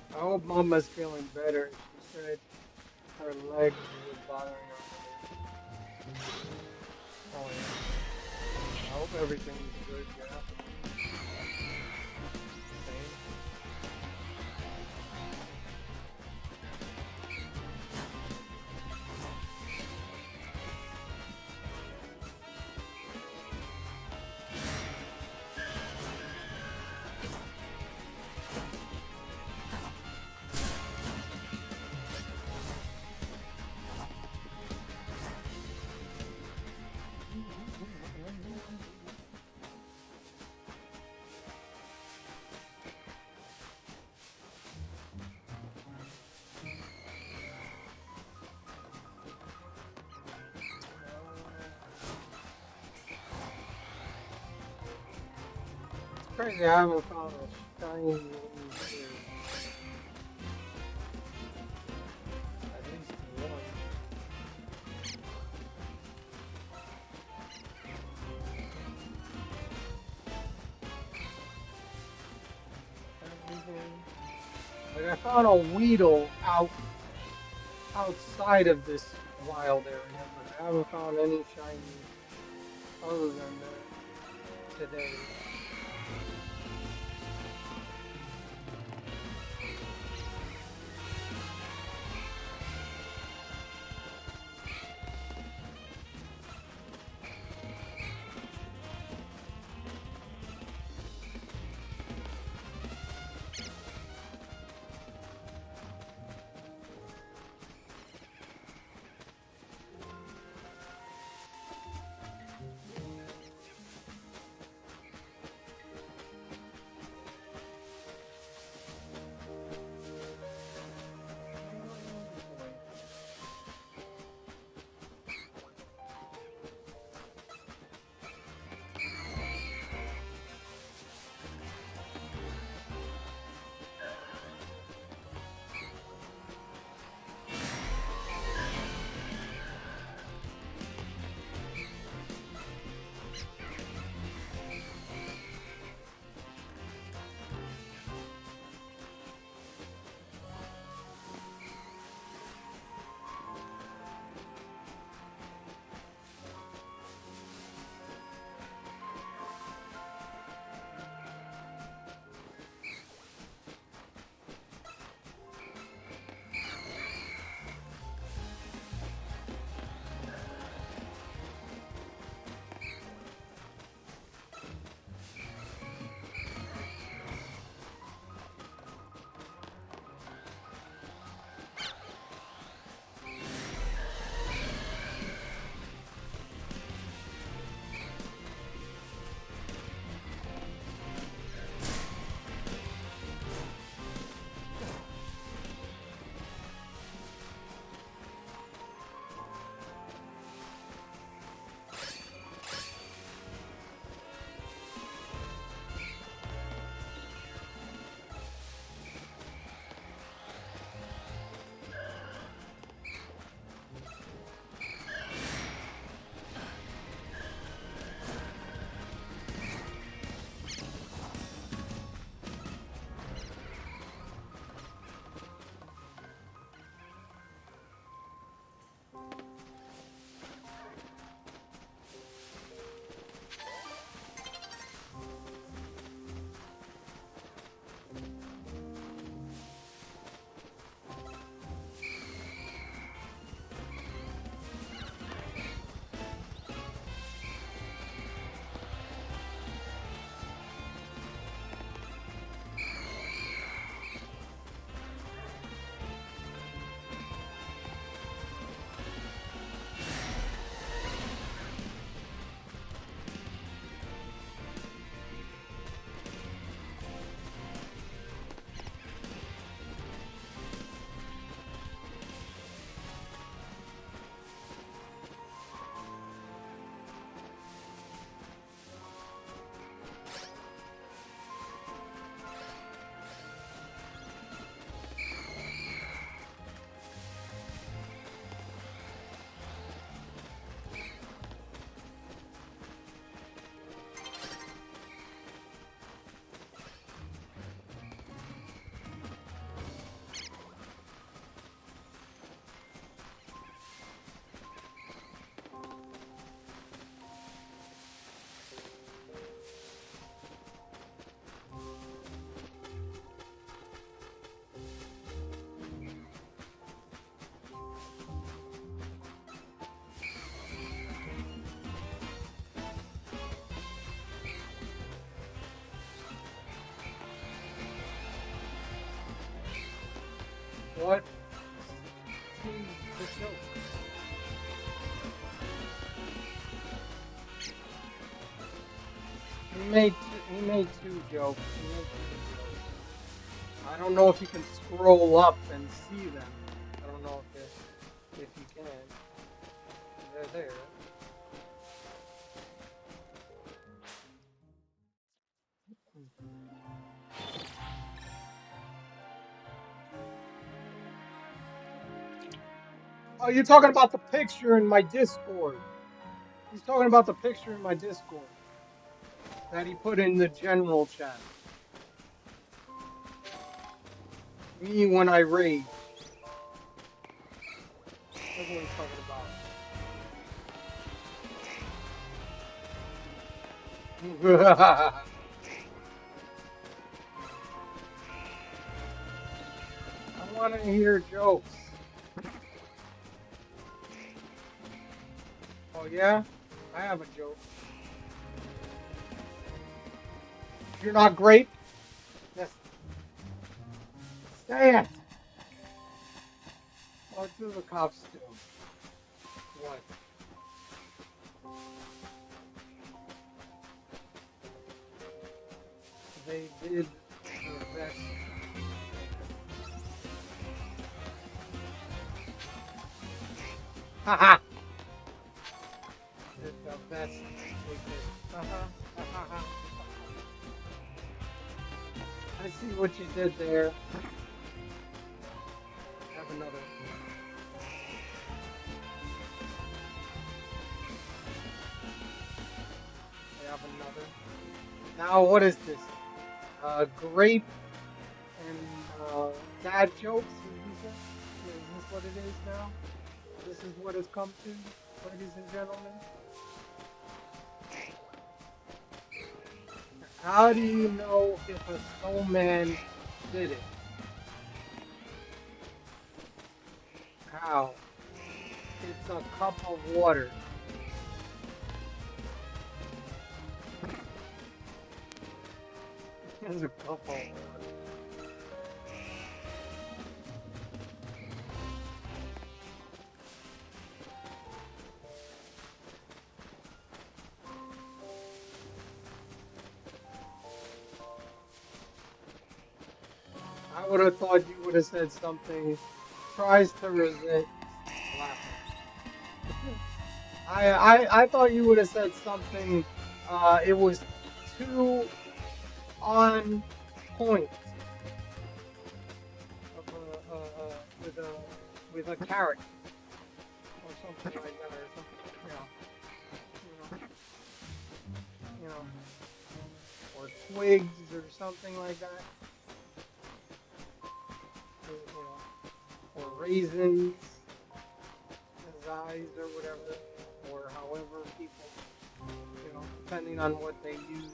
I hope Mama's feeling better. She said her leg was bothering her a little. Oh yeah. I hope everything's good. Yeah. Same. It's crazy. I haven't found a shiny here. At least one. Like I found a Weedle outside of this wild area, but I haven't found any shiny other than that today. What? Seems the joke. He made two jokes. He made two jokes. I don't know if you can scroll up and see them. I don't know if you can. They're there. Oh, you're talking about the picture in my Discord. He's talking about the picture in my Discord that he put in the general chat. Me when I rage. That's what he's talking about. want to hear jokes. Oh yeah? I have a joke. You're not grape? Yes. Say it! What do the cops do? What? They did their best. Haha! Did the best they could. Haha. I see what you did there. Have another. I have another. Now what is this? Grape and dad jokes? Is this what it is now? This is what it's come to, ladies and gentlemen. How do you know if a snowman did it? How? It's a cup of water. It's a cup of water. I would have thought you would have said something. Tries to resist laughing. I thought you would have said something. It was too on point of with a carrot or something like that, or something, you know, or twigs or something like that, or raisins as eyes or whatever, or however people, depending on what they use.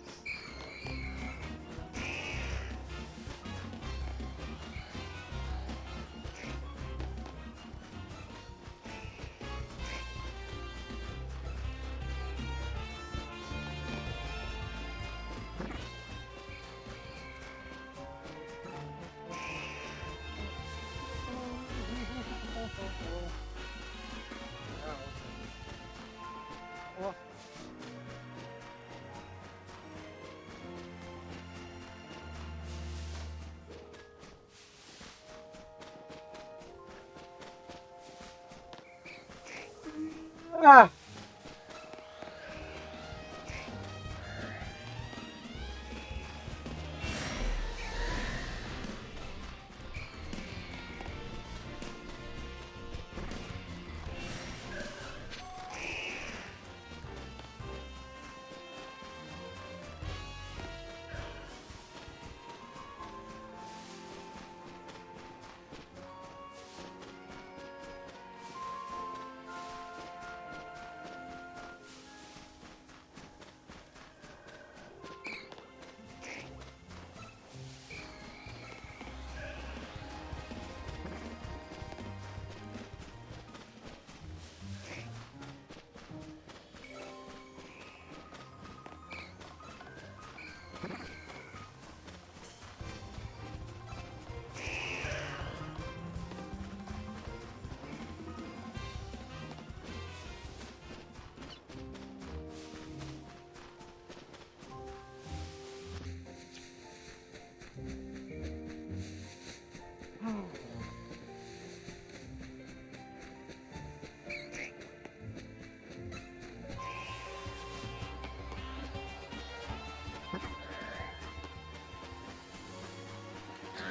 Ah!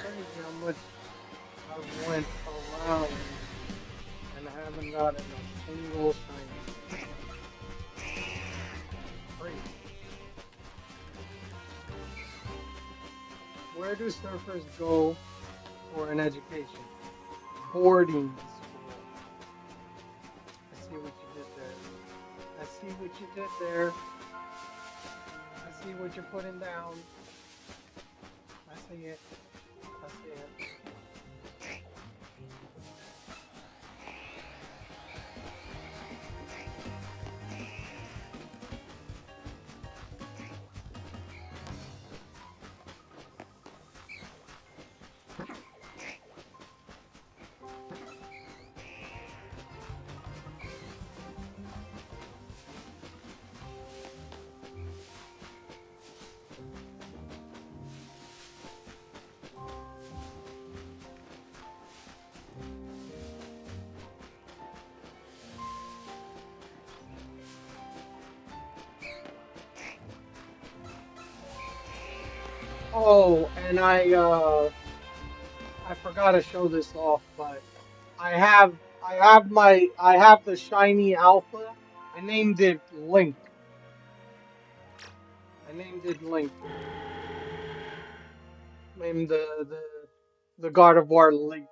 Crazy how much I've went around and haven't gotten a single shiny. Crazy. Where do surfers go for an education? Boarding school. I see what you did there. I see what you did there. I see what you're putting down. I see it. I see it. Oh, and I forgot to show this off, but I have the shiny alpha. I named it Link. I named it Link. Named the Gardevoir Link.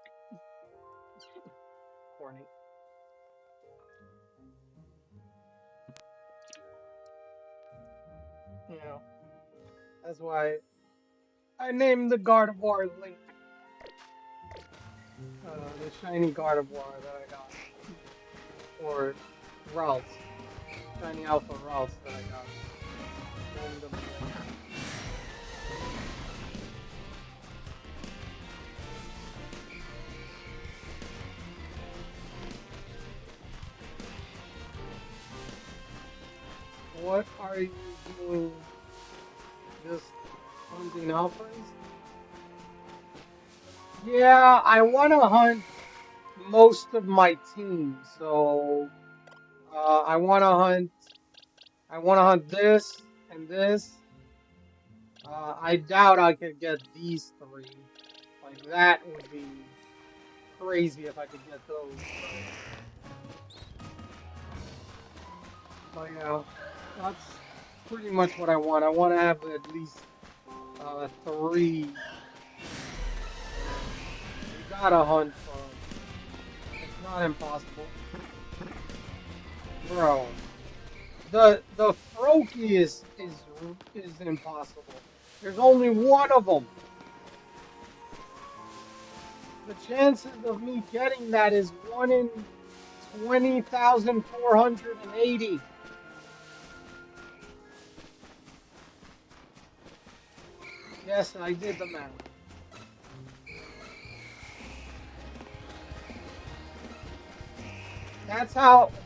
Corny. You know, that's why I named the Gardevoir Link. The shiny Gardevoir that I got. Or Ralts. Shiny Alpha Ralts that I got. Named them Link. What are you doing? Just hunting alphas? Yeah, I want to hunt most of my team, so I want to hunt. I want to hunt this and this. I doubt I could get these three. Like that would be crazy if I could get those. But yeah, that's pretty much what I want. I want to have at least three. You gotta hunt for 'em. It's not impossible, bro. The Froakie is impossible. There's only one of them. The chances of me getting that is 1 in 20,480. Yes, I did the math.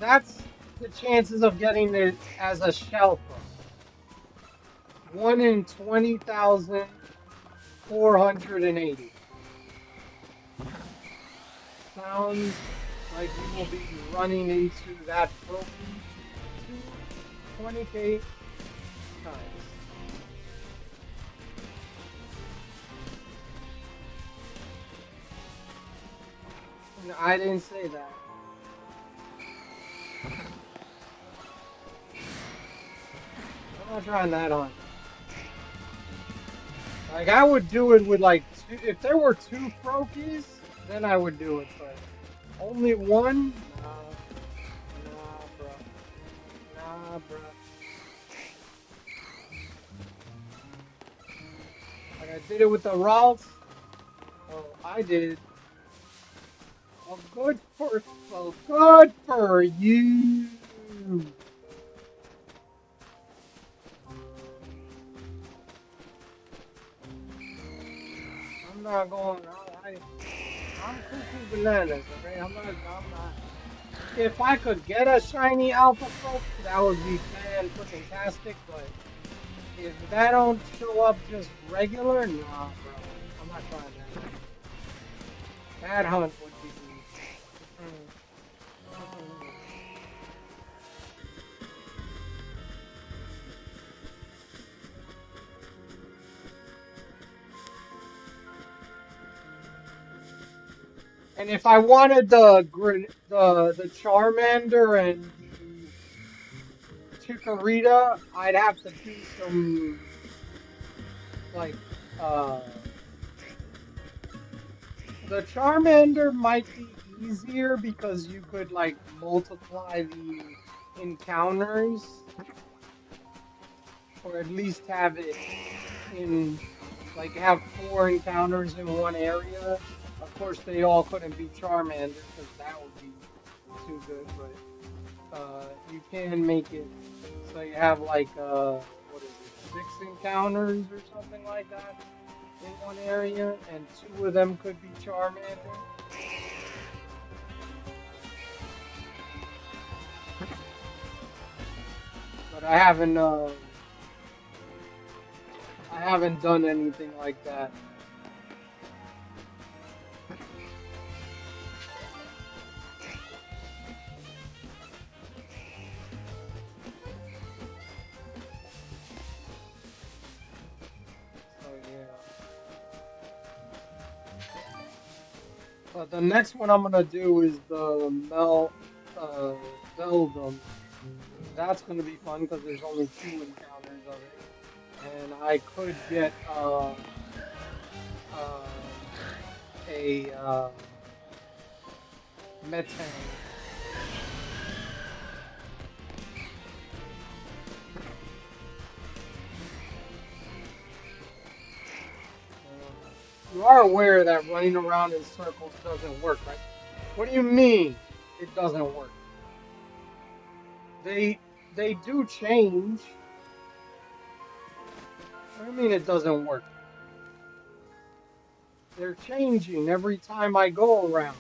That's the chances of getting it as a ShAlpha. 1 in 20,480. Sounds like you will be running into that Froakie 20k times. No, I didn't say that. I'm not trying that on. Like, I would do it with like two, if there were two Froakies, then I would do it, but only one? Nah, bro. Nah, bro. Like, I did it with the Ralts. Oh, I did. Well, good for you. I'm not going. I'm cuckoo bananas, okay? I'm not. If I could get a shiny Alpha Froak, that would be fan-freaking-tastic, but if that don't show up just regular, nah, bro. I'm not trying that. That hunt would be. And if I wanted the Charmander and the Chikorita, I'd have to do some like the Charmander might be easier because you could like multiply the encounters or at least have it in like have 4 encounters in one area. Of course, they all couldn't be Charmander because that would be too good, but you can make it so you have like what is it, 6 encounters or something like that in one area, and 2 of them could be Charmander. But I haven't done anything like that. So yeah. But the next one I'm gonna do is the uh, Meldum. That's gonna be fun because there's only 2 encounters of it, and I could get a Metang. You are aware that running around in circles doesn't work, right? What do you mean it doesn't work? They do change. What do you mean it doesn't work? They're changing every time I go around.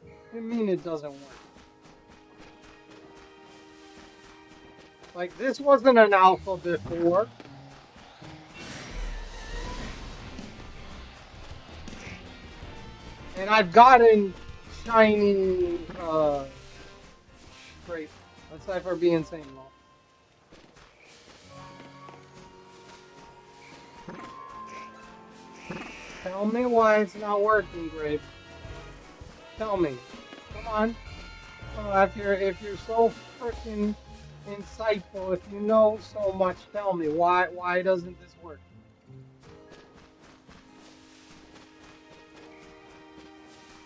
What do you mean it doesn't work? Like, this wasn't an alpha before. And I've gotten shiny, great. Let's say for being insane, though. Tell me why it's not working, Grape. Tell me. Come on. Oh, if you're so freaking insightful, if you know so much, tell me why doesn't this work?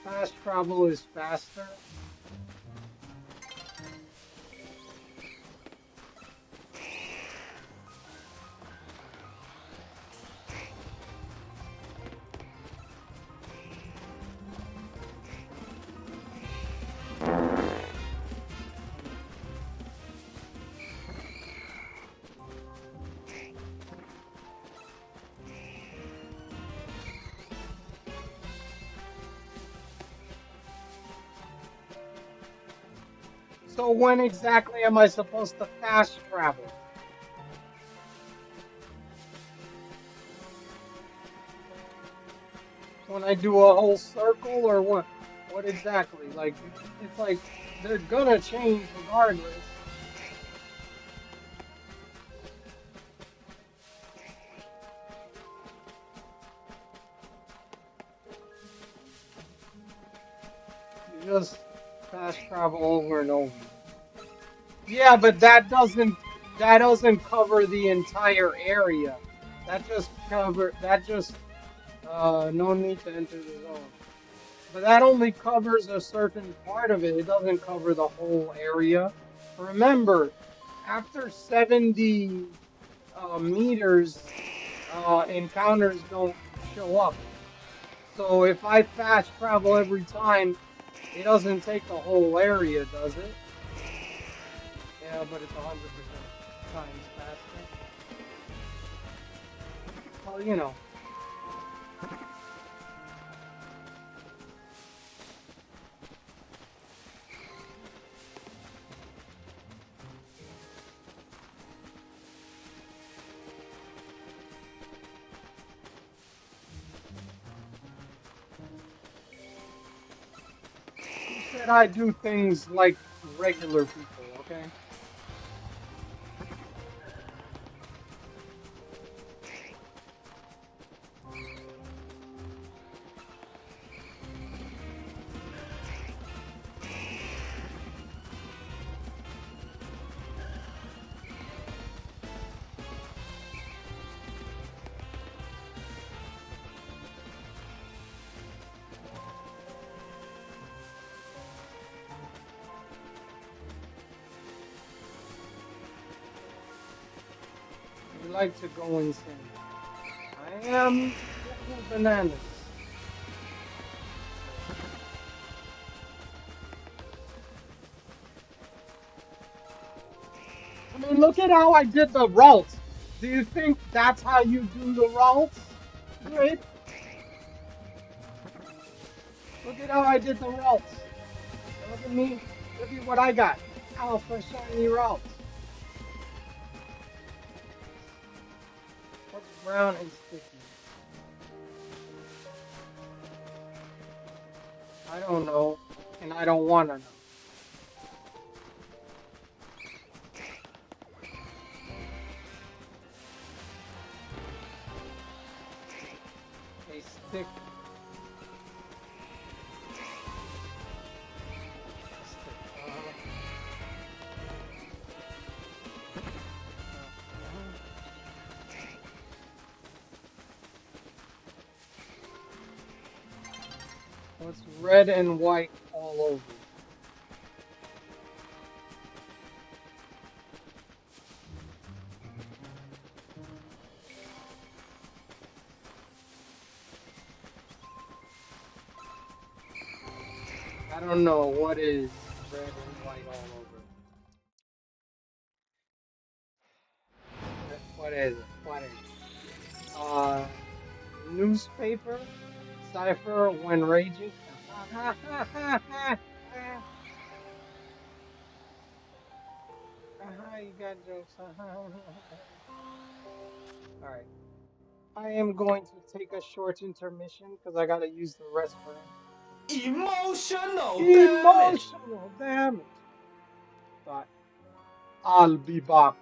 Fast travel is faster. So when exactly am I supposed to fast travel? When I do a whole circle or what? What exactly? Like, it's like they're gonna change regardless. You just fast travel over and over. Yeah, but that doesn't cover the entire area. That just no need to enter the zone. But that only covers a certain part of it. It doesn't cover the whole area. Remember, after 70 meters, encounters don't show up. So if I fast travel every time, it doesn't take the whole area, does it? Yeah, but it's 100% times faster. Well, you know. Who said I do things like regular people, okay? You like to go insane. I am bananas. I mean, look at how I did the routes. Do you think that's how you do the routes? Great. Look at how I did the routes. Look at me. Look at what I got. Alpha shiny routes. What's brown and sticky? I don't know, and I don't want to know. A stick It's red and white all over. I don't know what is red and white all over. What is it? What is it? Newspaper, cipher when raging. You got jokes. All right. I am going to take a short intermission because I gotta use the restroom. Emotional damage. Emotional damage. But I'll be back.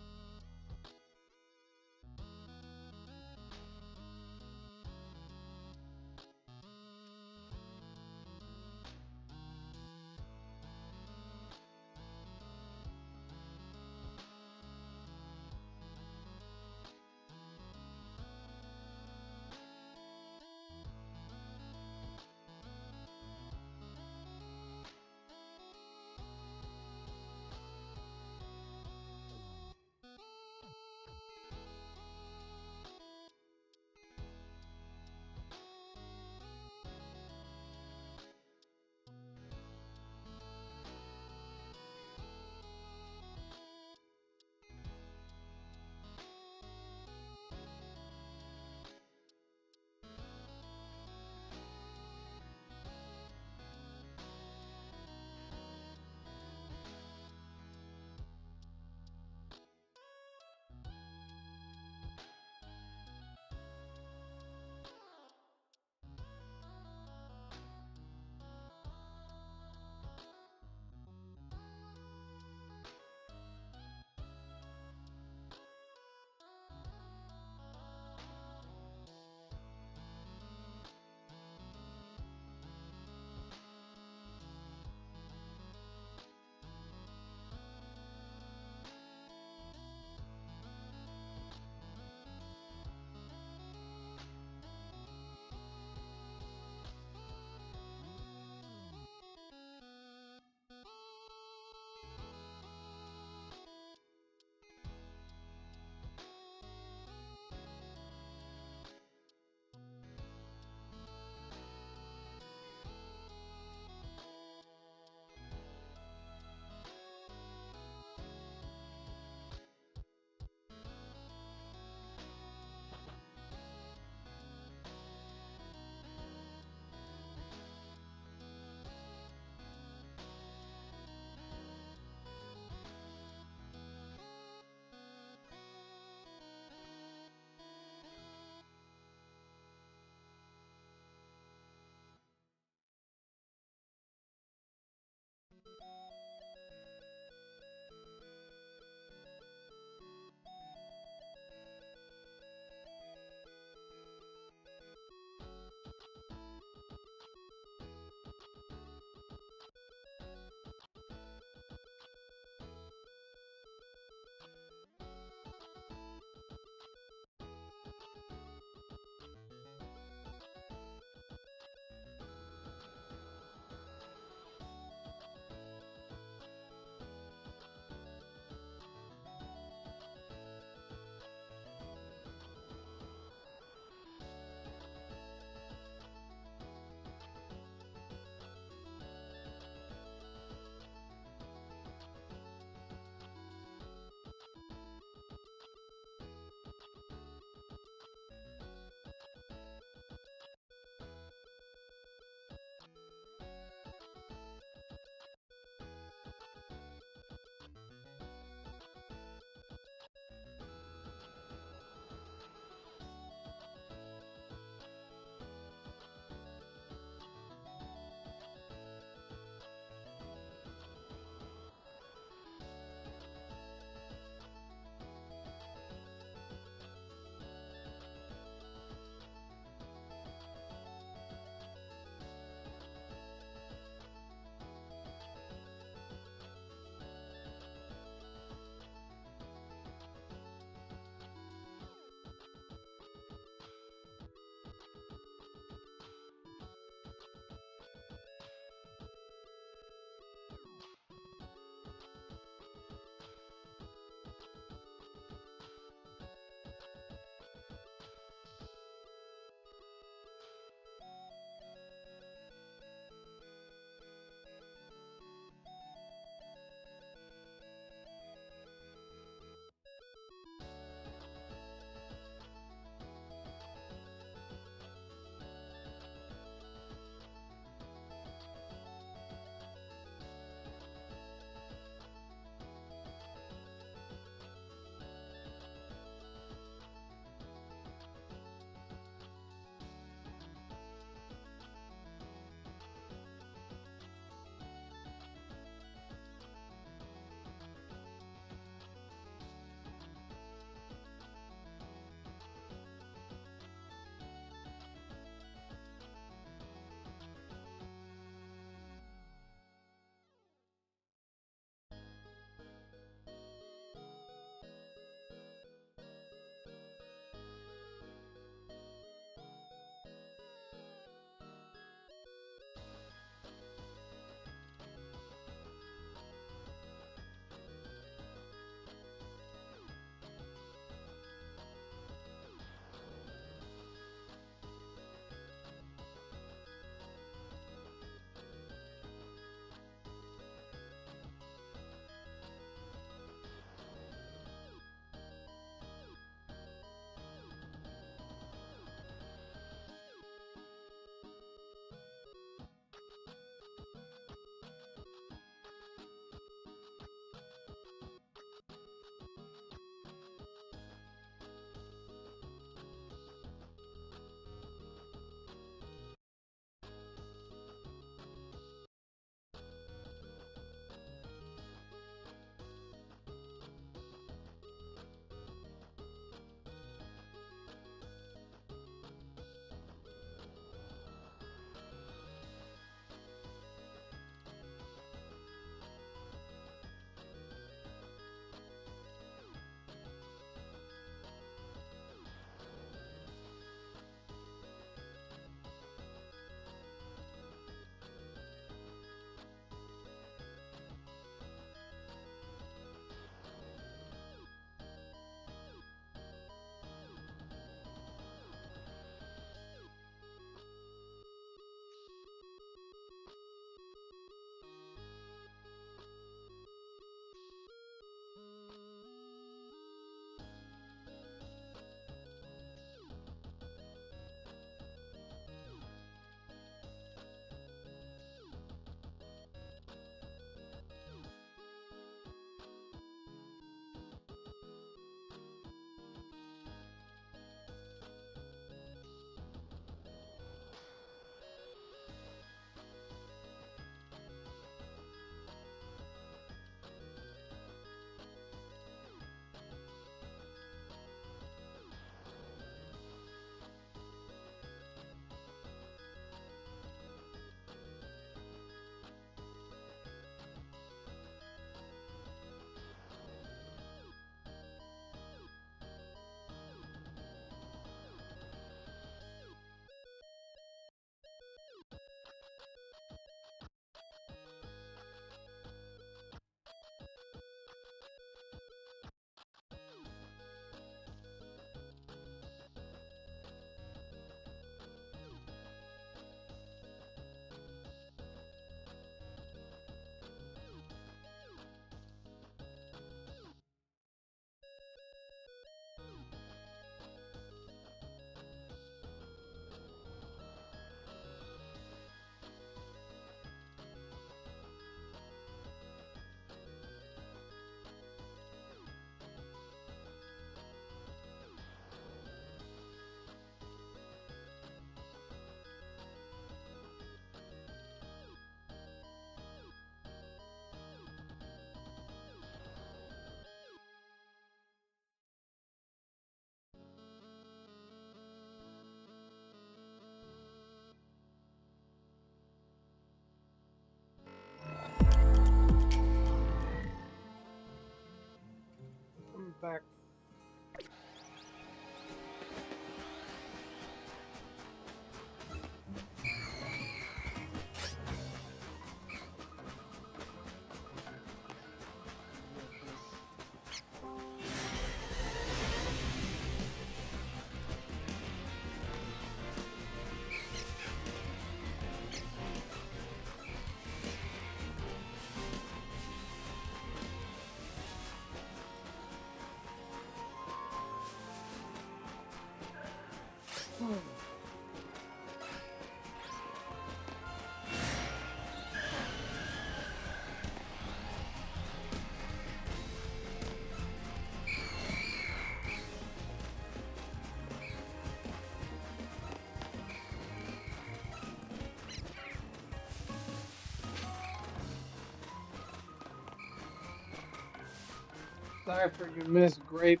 Cypher, you missed Grape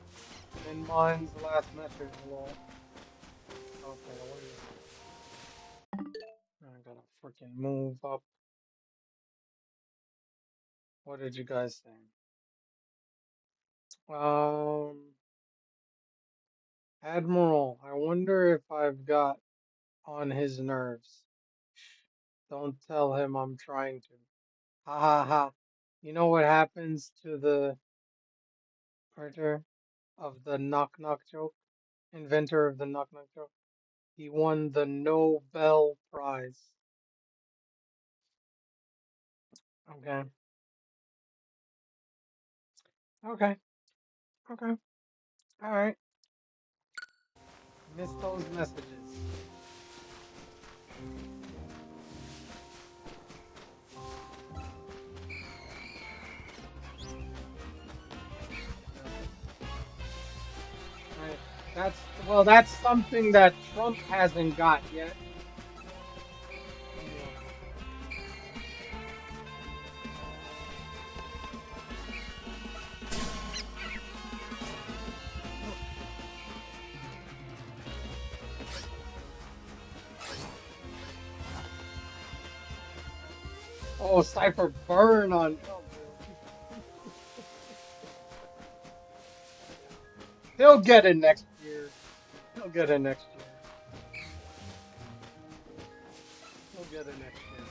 and mine's last message, lol. Okay, what is I gotta freaking move up. What did you guys think? Admiral, I wonder if I've got on his nerves. Don't tell him I'm trying to. Ha ha ha. You know what happens to the printer of the knock knock joke? Inventor of the knock knock joke? He won the Nobel Prize. Okay. Okay. Okay. All right. Missed those messages. Right. That's something that Trump hasn't got yet. Oh, Cypher burn on. Oh, he'll get it next year. He'll get it next year. He'll get it next year.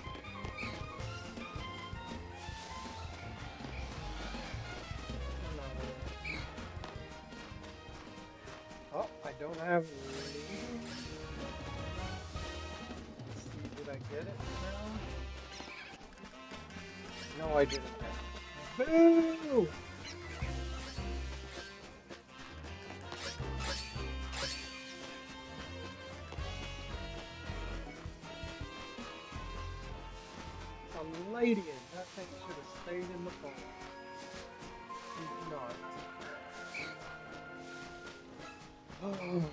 I'm not worried. Oh, I don't have leading. Let's see, did I get it now? No, I didn't get it. Boo! A lady, that thing should have stayed in the bowl. He's not. Oh.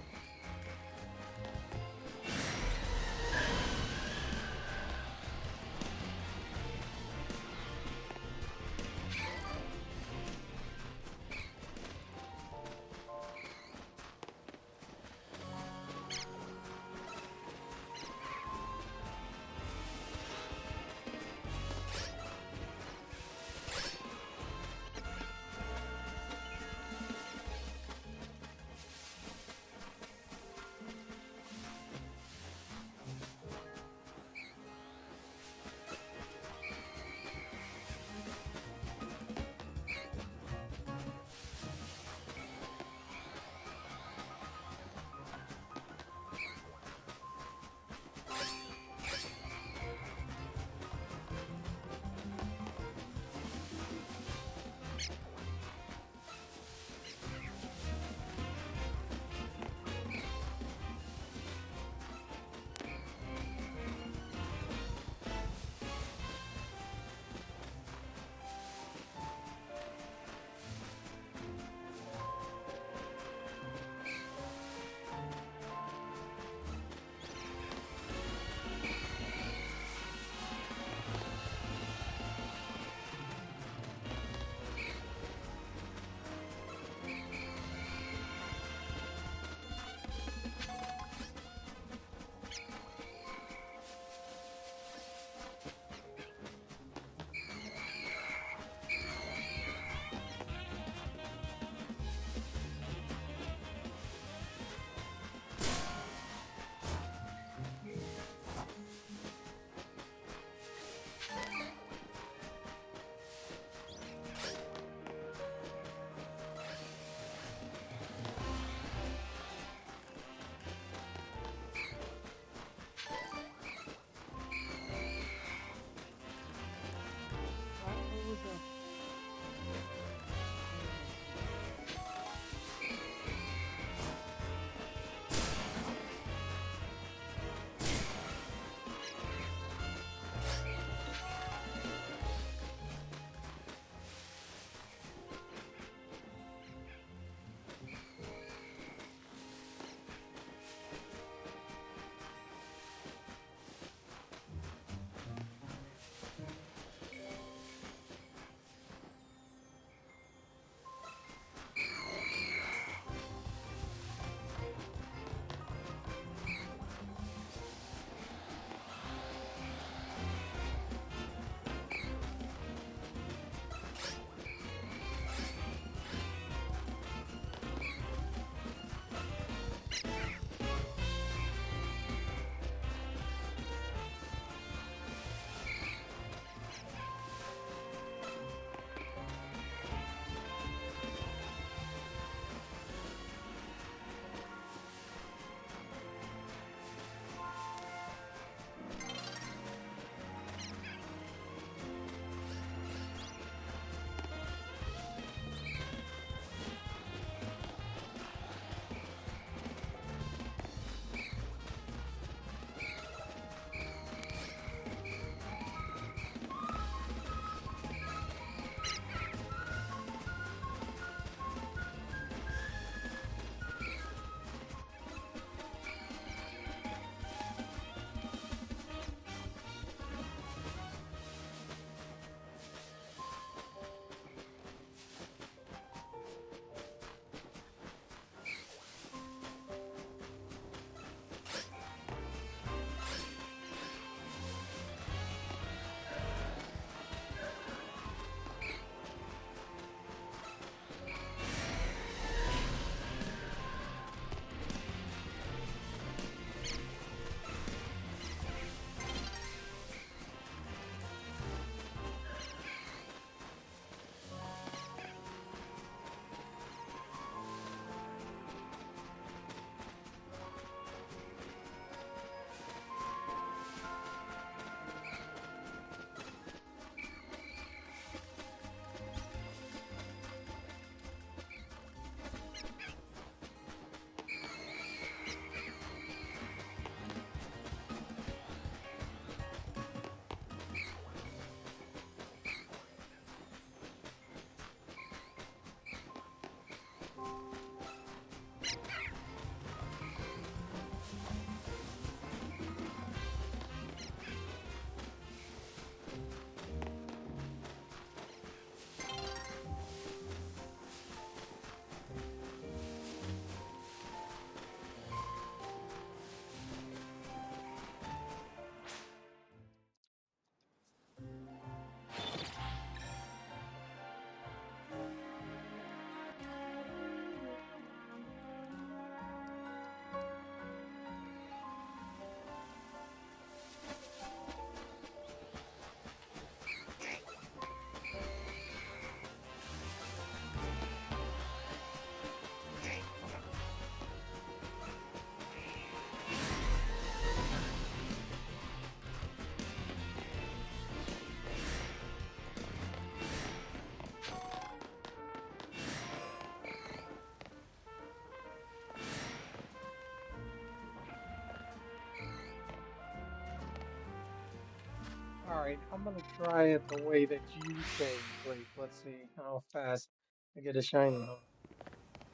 Alright, I'm gonna try it the way that you say, Grape. Let's see how fast I get a shiny, huh?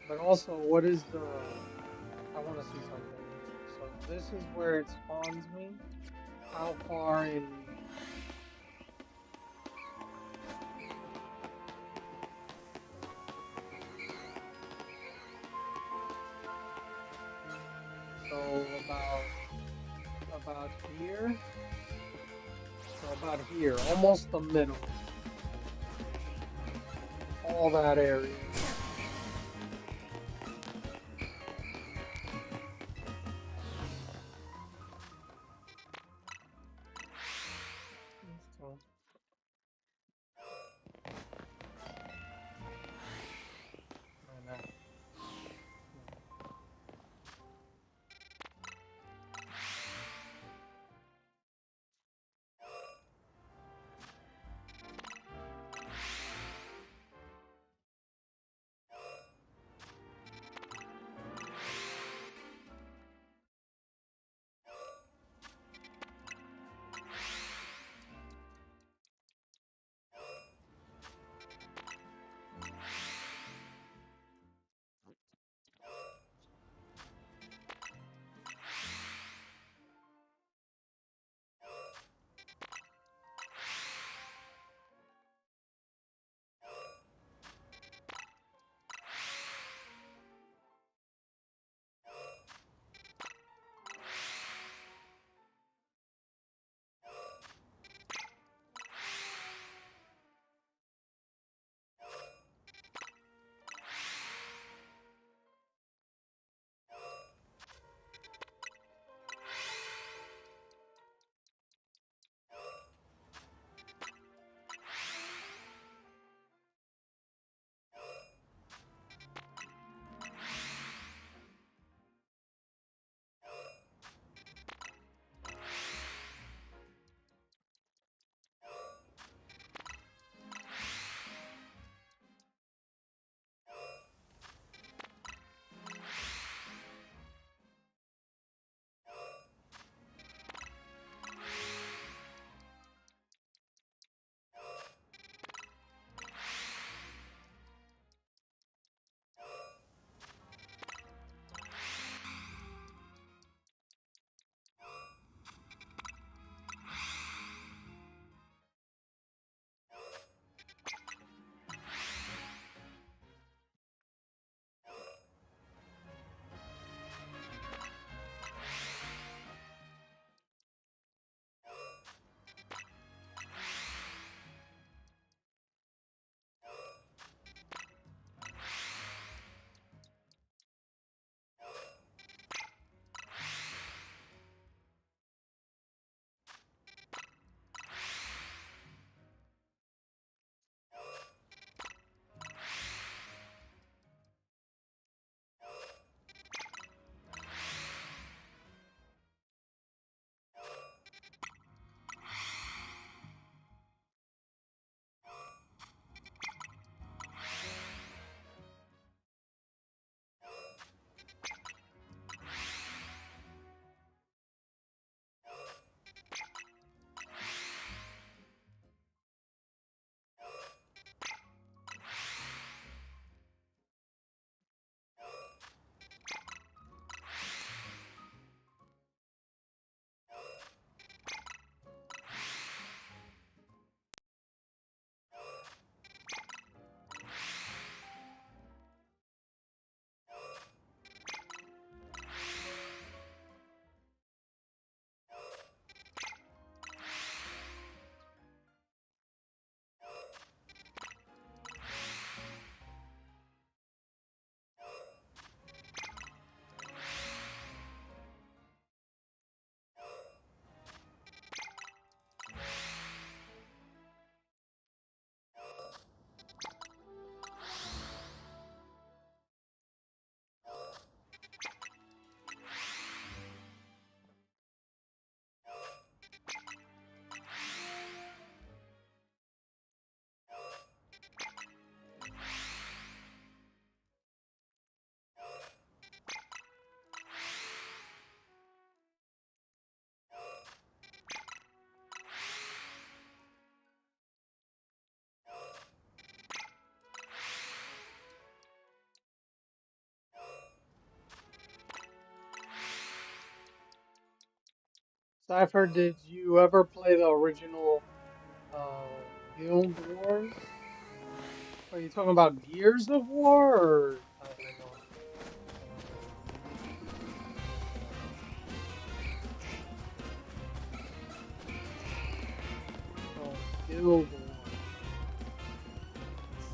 But also, what is the... I want to see something here. So this is where it spawns me. How far in... So about here. So about here, almost the middle. All that area. So, and that. Cypher, did you ever play the original Guild Wars? Are you talking about Gears of War or I don't. Oh, Guild Wars.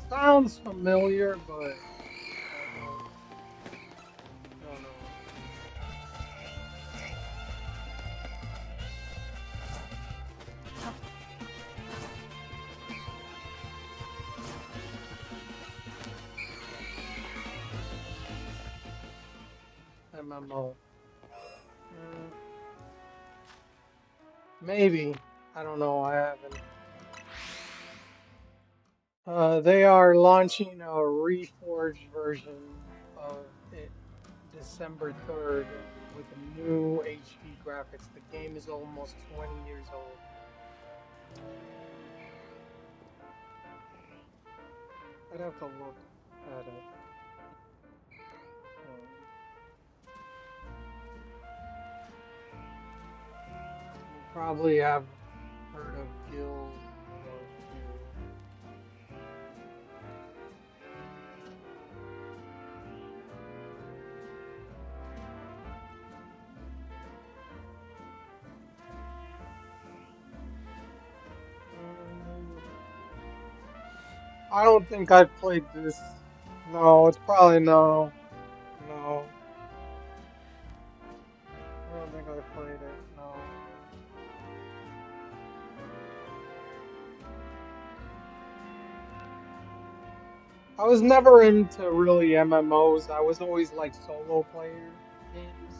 Sounds familiar, but I don't know. MMO. Maybe. I don't know. I haven't. They are launching a reforged version of it December 3rd with new HD graphics. The game is almost 20 years old. I'd have to look at it. Um, you probably have heard of Guild Wars 2. I don't think I've played this. No, it's probably no. No, I don't think I've played it. No. I was never into really MMOs. I was always like solo player games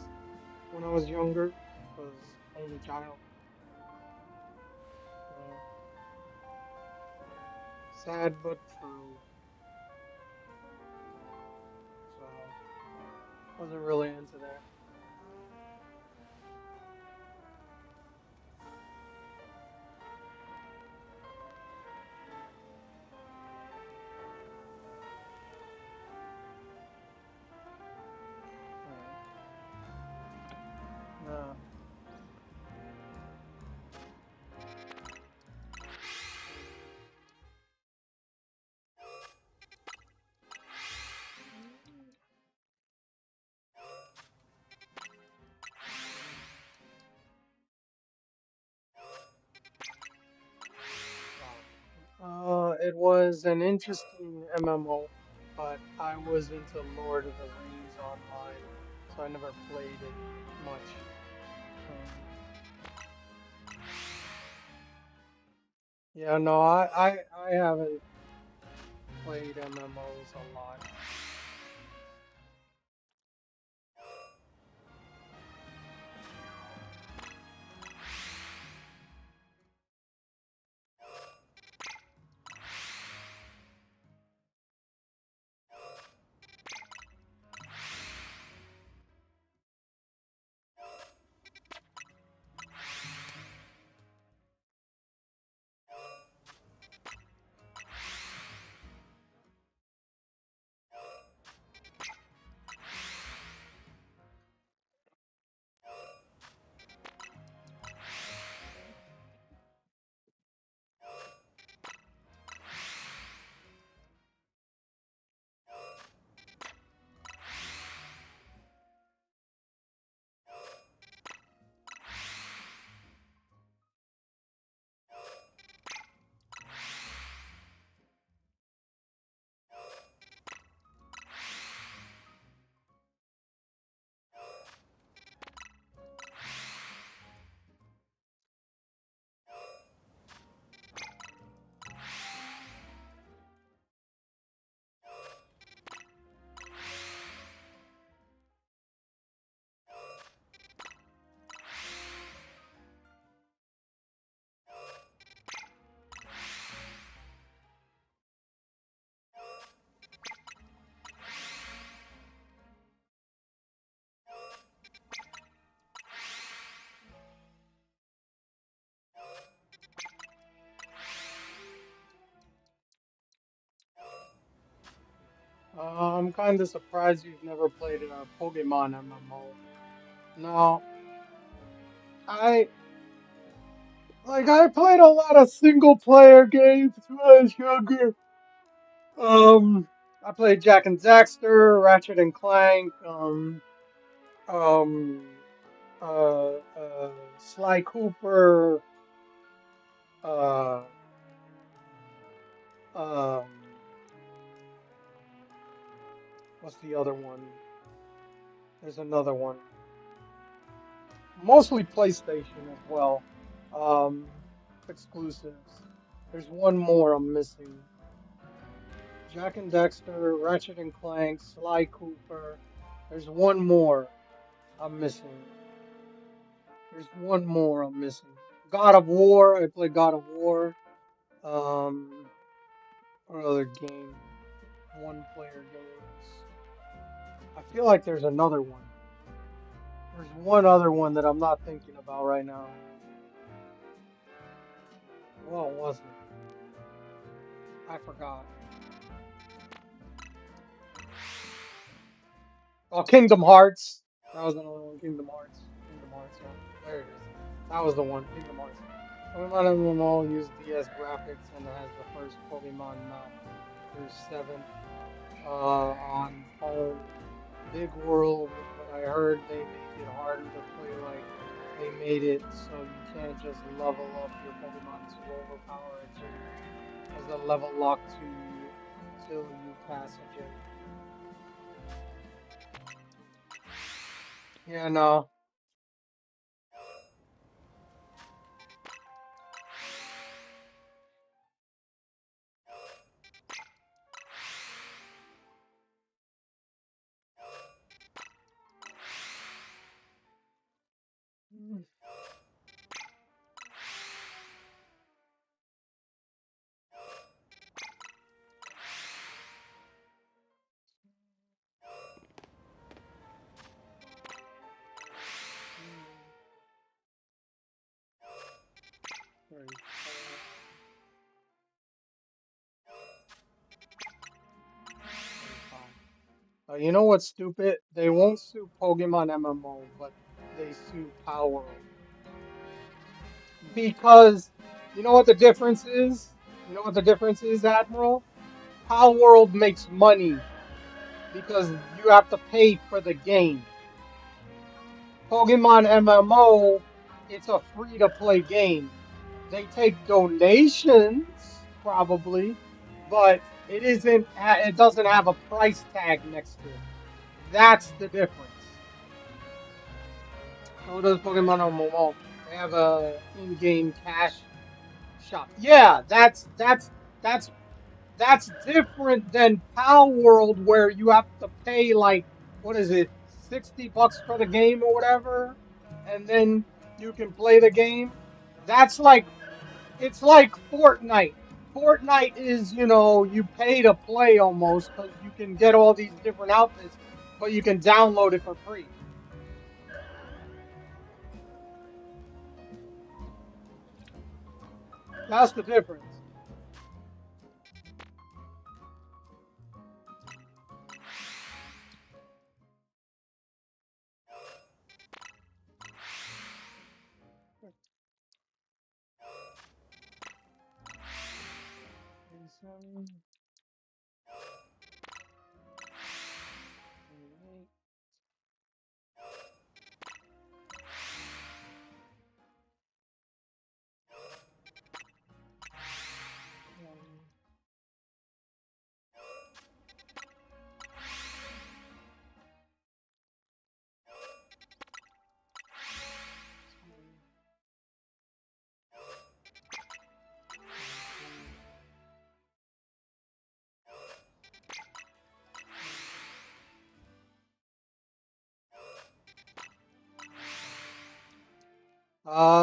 when I was younger. Was only child. Yeah. Sad but true. So wasn't really into that. No. It was an interesting MMO, but I was into Lord of the Rings online, so I never played it much. Um, yeah, no, I haven't played MMOs a lot. I'm kind of surprised you've never played a Pokemon MMO. No, I Like I played a lot of single player games when I was younger. I played Jack and Daxter, Ratchet and Clank, um, Sly Cooper, uh, um, what's the other one? There's another one. Mostly PlayStation as well. Um, exclusives. There's one more I'm missing. Jack and Dexter, Ratchet and Clank, Sly Cooper. There's one more I'm missing. There's one more I'm missing. God of War. I play God of War. Um, what other game? One player games. I feel like there's another one. There's one other one that I'm not thinking about right now. What was it? I forgot. Oh, Kingdom Hearts. That was another one. Kingdom Hearts. Kingdom Hearts. Yeah, there it is. That was the one. Kingdom Hearts. Pokemon MMO use DS graphics and it has the first Pokemon map through 7 on phone. Big World, but I heard they make it harder to play. Like they made it so you can't just level up your Pokemon to overpower a gym as a level lock to till you pass a gym. Yeah, no. Very you know what's stupid? They won't sue Pokemon MMO, but they sue Power World. Because you know what the difference is? You know what the difference is, Admiral? Power World makes money because you have to pay for the game. Pokemon MMO, it's a free to play game. They take donations, probably, but it doesn't have a price tag next to it. That's the difference. So does Pokemon MMO. They have a in-game cash shop. Yeah, that's that's different than Pal World where you have to pay like what is it, $60 for the game or whatever, and then you can play the game. That's like it's like Fortnite. Fortnite is, you pay to play almost because you can get all these different outfits, but you can download it for free. That's the difference.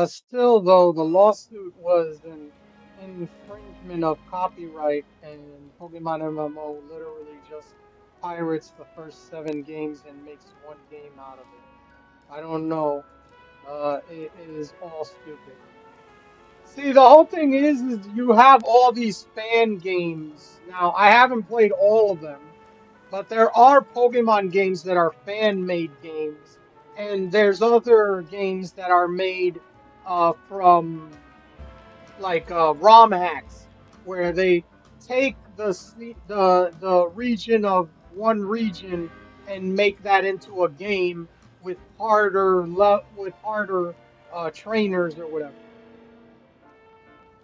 Still though, the lawsuit was an infringement of copyright, and Pokemon MMO literally just pirates the first 7 games and makes one game out of it. I don't know. It is all stupid. See, the whole thing is you have all these fan games. Now, I haven't played all of them, but there are Pokemon games that are fan-made games, and there's other games that are made from. like ROM hacks where they take the region of one region and make that into a game with harder trainers or whatever.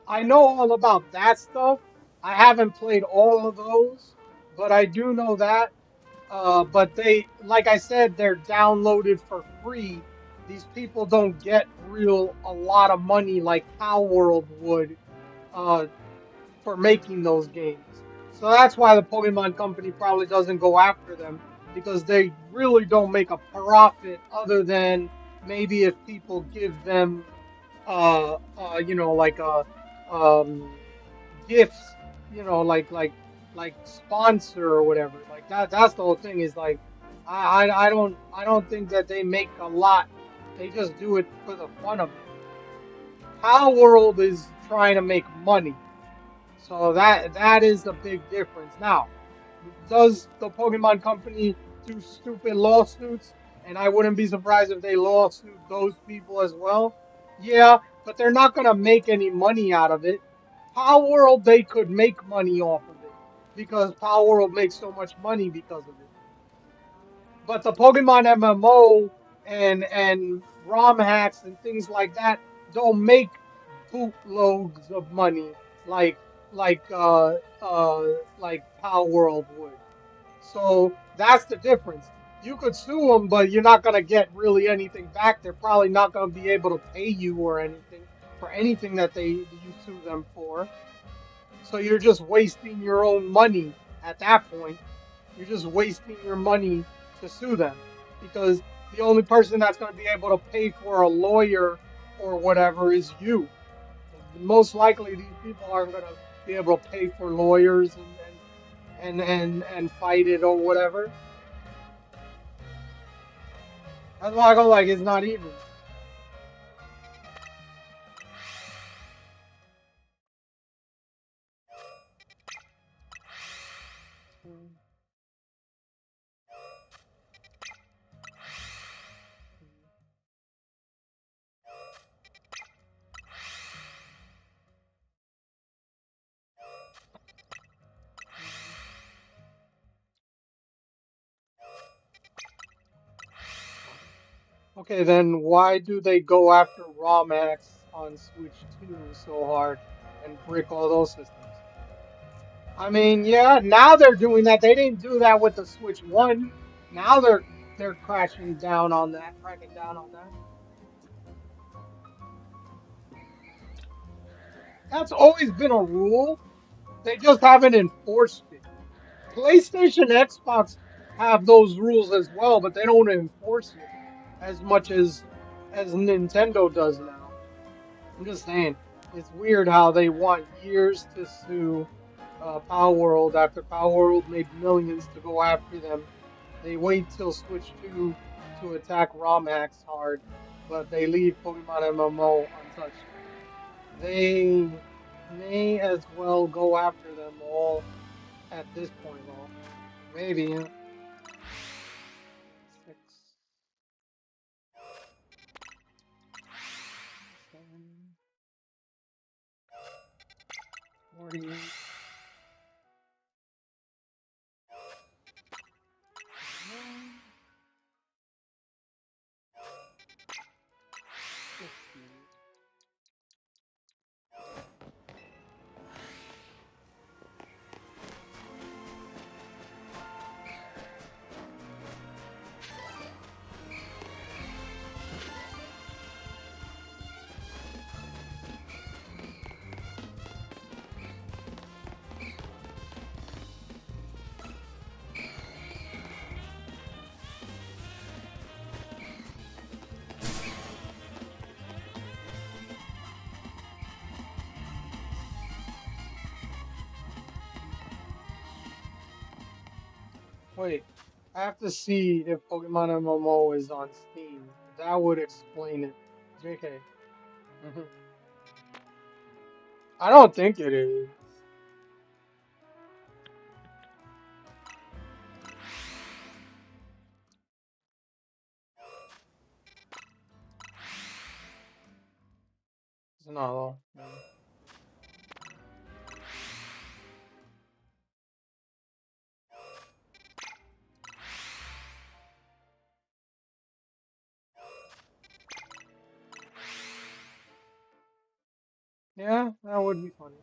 I know all about that stuff. I haven't played all of those, but I do know that. But they, like I said, they're downloaded for free. These people don't get a lot of money like Power World would uh, for making those games. So that's why the Pokemon Company probably doesn't go after them because they really don't make a profit other than maybe if people give them like um gifts, like sponsor or whatever. Like that's the whole thing is like I don't think that they make a lot. They just do it for the fun of it. Power World is trying to make money. So that is the big difference. Now, does the Pokemon Company do stupid lawsuits? And I wouldn't be surprised if they lawsuit those people as well. Yeah, but they're not gonna make any money out of it. Power World, they could make money off of it because Power World makes so much money because of it. But the Pokemon MMO and ROM hacks and things like that don't make bootloads of money like like uh like Power World would. So that's the difference. You could sue them, but you're not gonna get really anything back. They're probably not gonna be able to pay you or anything for anything that you sue them for. So you're just wasting your own money at that point. You're just wasting your money to sue them because the only person that's going to be able to pay for a lawyer or whatever is you. Most likely, these people aren't going to be able to pay for lawyers and fight it or whatever. That's why I go like it's not even. Okay, then why do they go after ROMAX on Switch 2 so hard and brick all those systems? I mean, yeah, now they're doing that. They didn't do that with the Switch 1. Now they're cracking down on that. That's always been a rule. They just haven't enforced it. PlayStation, Xbox have those rules as well, but they don't enforce it as much as Nintendo does now. I'm just saying, it's weird how they want years to sue Power World after Power World made millions to go after them. They wait till Switch 2 to attack ROM hacks hard, but they leave Pokemon MMO untouched. They may as well go after them all at this point, though. Maybe, yeah. 6, 7, 48, 50. Wait, I have to see if Pokemon MMO is on Steam. That would explain it. JK. Mhm. I don't think it is. It's not though. No. That would be funny.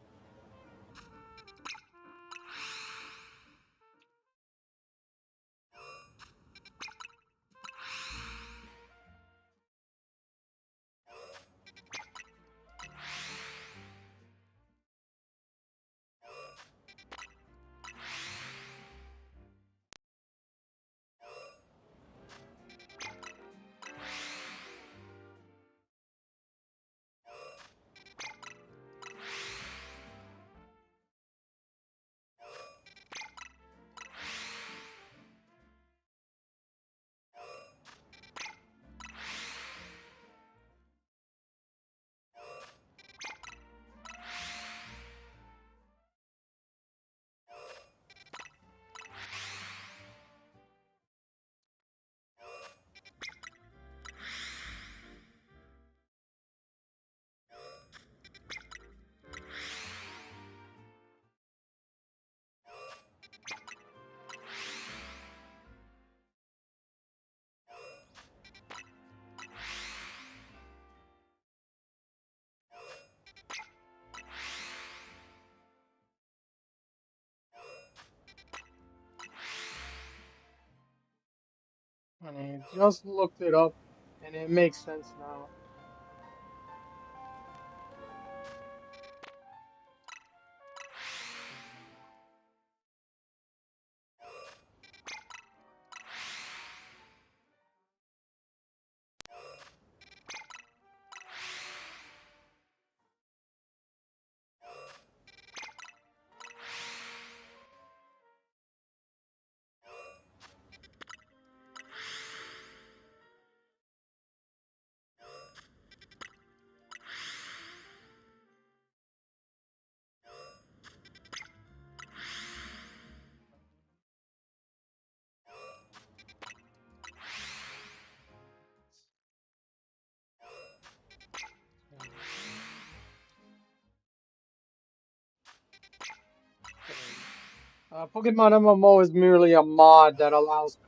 And I just looked it up, and it makes sense now. Pokemon MMO is merely a mod that allows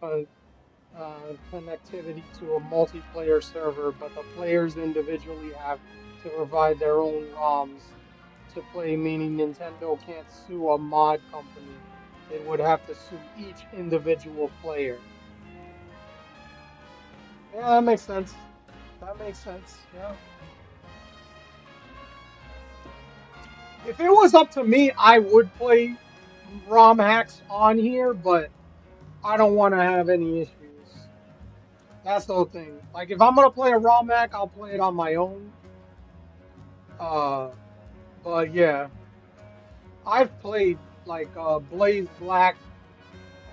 connectivity to a multiplayer server, but the players individually have to provide their own ROMs to play, meaning Nintendo can't sue a mod company. It would have to sue each individual player. Yeah, that makes sense. That makes sense. Yeah. If it was up to me, I would play ROM hacks on here, but I don't want to have any issues. That's the whole thing. Like, if I'm gonna play a ROM hack, I'll play it on my own. Uh, but yeah, I've played like Blaze Black,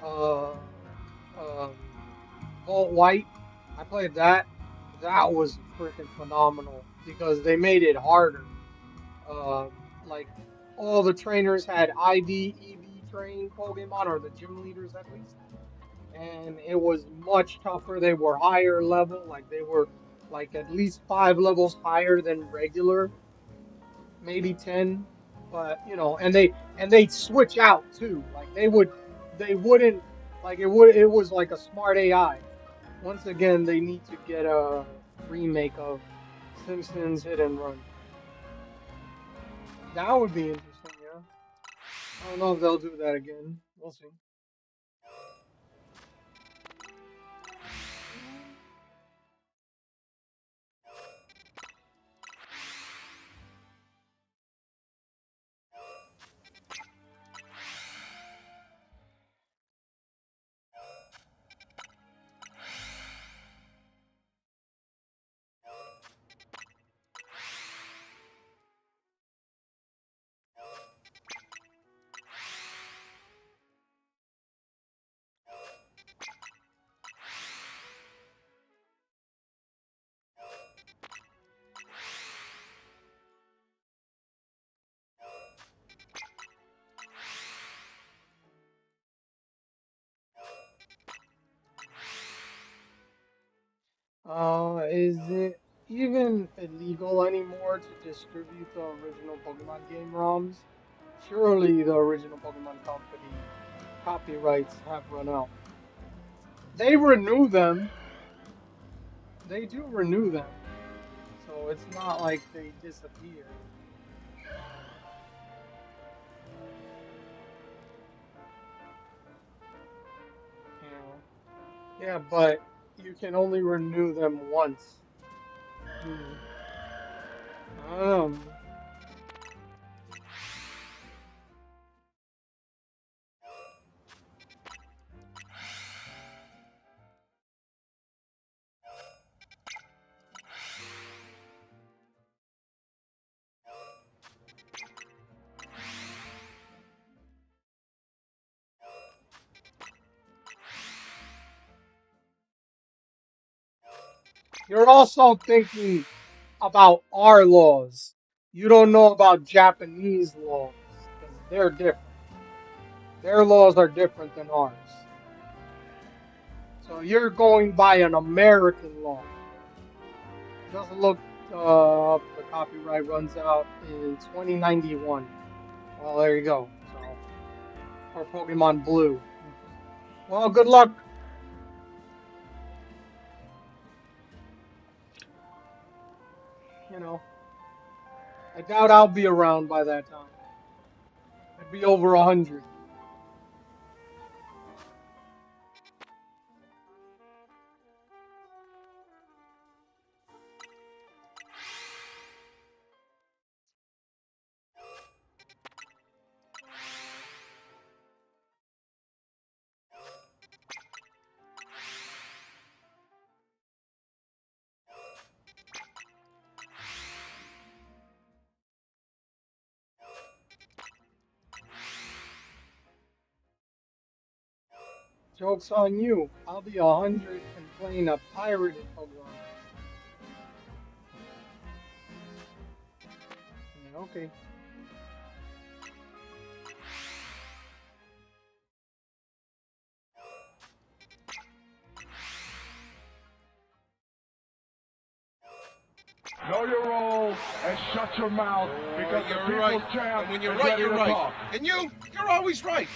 uh, um, Vault White. I played that. That was freaking phenomenal because they made it harder. Like all the trainers had ID, EV trained Pokemon, or the gym leaders at least, and it was much tougher. They were higher level, like they were like at least 5 levels higher than regular, maybe 10. But and they'd switch out too. Like they wouldn't like it was like a smart AI. Once again, they need to get a remake of Simpsons Hit and Run. That would be interesting, yeah. I don't know if they'll do that again. We'll see. Is it even illegal anymore to distribute the original Pokemon game ROMs? Surely the original Pokemon company copyrights have run out. They renew them. They do renew them. So it's not like they disappear. Yeah, but you can only renew them once. Hmm. I don't know. You're also thinking about our laws. You don't know about Japanese laws because they're different. Their laws are different than ours. So you're going by an American law. Just look up, the copyright runs out in 2091. Well, there you go. So for Pokemon Blue. Well, good luck. You know, I doubt I'll be around by that time. I'd be over 100. Joke's on you. I'll be 100 and playing a pirated Pokemon. Yeah, okay. Know your role and shut your mouth because the You're people's right. champ And when you're is right, ready you're to right. talk. And you're always right.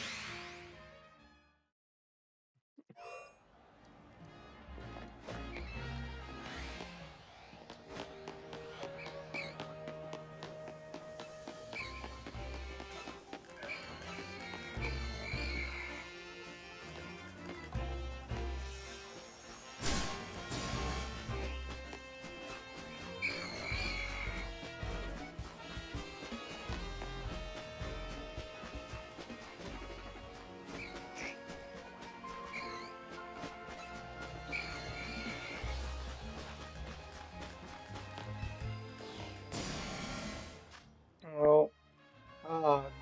Well,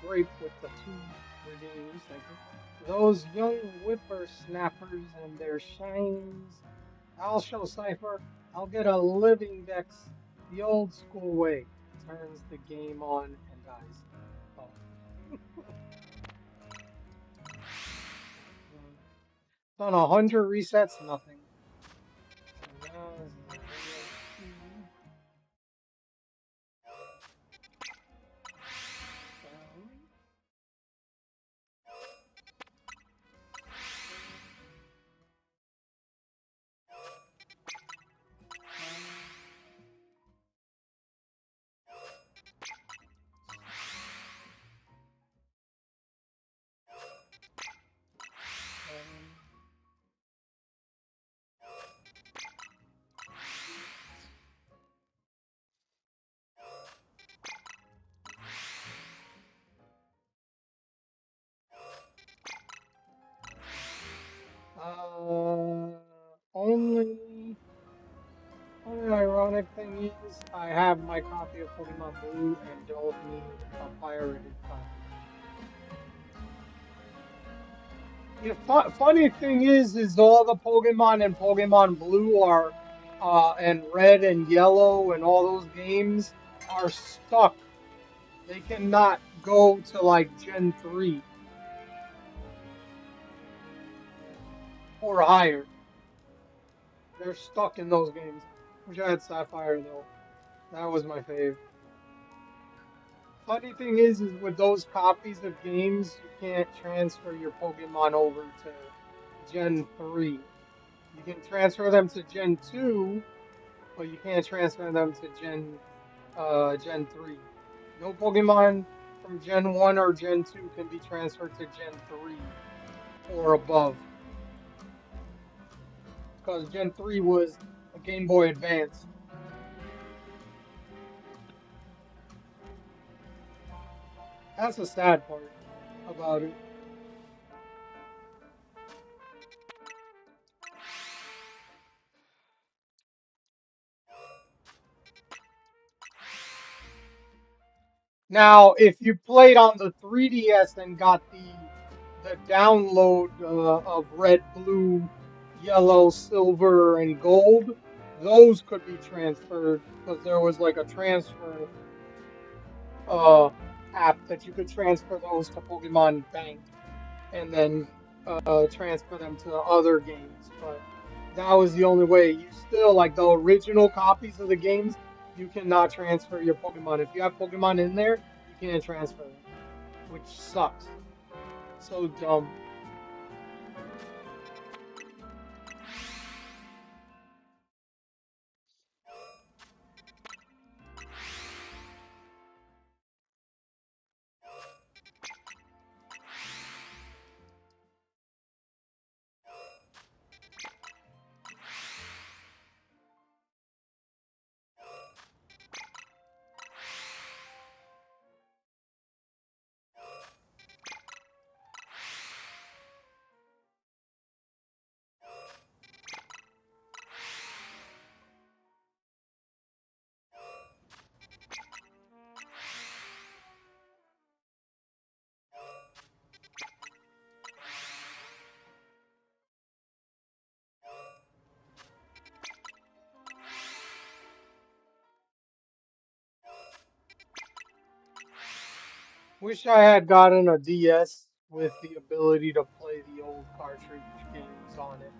grape with the two redeems, thank you. Those young whippersnappers and their shines. I'll show Cypher. I'll get a living dex the old school way. Turns the game on and dies. Oh. Done 100 resets, nothing. So now is the regular key. Only ironic thing is I have my copy of Pokemon Blue and don't need a pirated copy. The funny thing is all the Pokemon in Pokemon Blue are, and Red and Yellow and all those games are stuck. They cannot go to like Gen 3 or higher. They're stuck in those games. Wish I had Sapphire though. That was my fave. Funny thing is with those copies of games, you can't transfer your Pokemon over to Gen 3. You can transfer them to Gen 2, but you can't transfer them to Gen 3. No Pokemon from Gen 1 or Gen 2 can be transferred to Gen 3 or above. because Gen 3 was a Game Boy Advance. That's the sad part about it. Now, if you played on the 3DS and got the download of red, blue, yellow, silver, and gold, those could be transferred because there was like a transfer uh app that you could transfer those to Pokemon Bank and then transfer them to other games. But that was the only way. You still like the original copies of the games, you cannot transfer your Pokemon. If you have Pokemon in there, you can't transfer them, which sucks. So dumb. Wish I had gotten a DS with the ability to play the old cartridge games on it.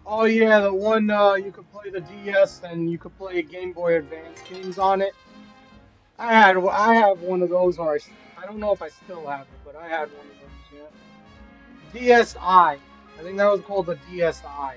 Oh yeah, the one you could play the DS and you could play Game Boy Advance games on it. I have one of those, or I don't know if I still have it, but I had one of those. Yeah, DSi. I think that was called the DSi.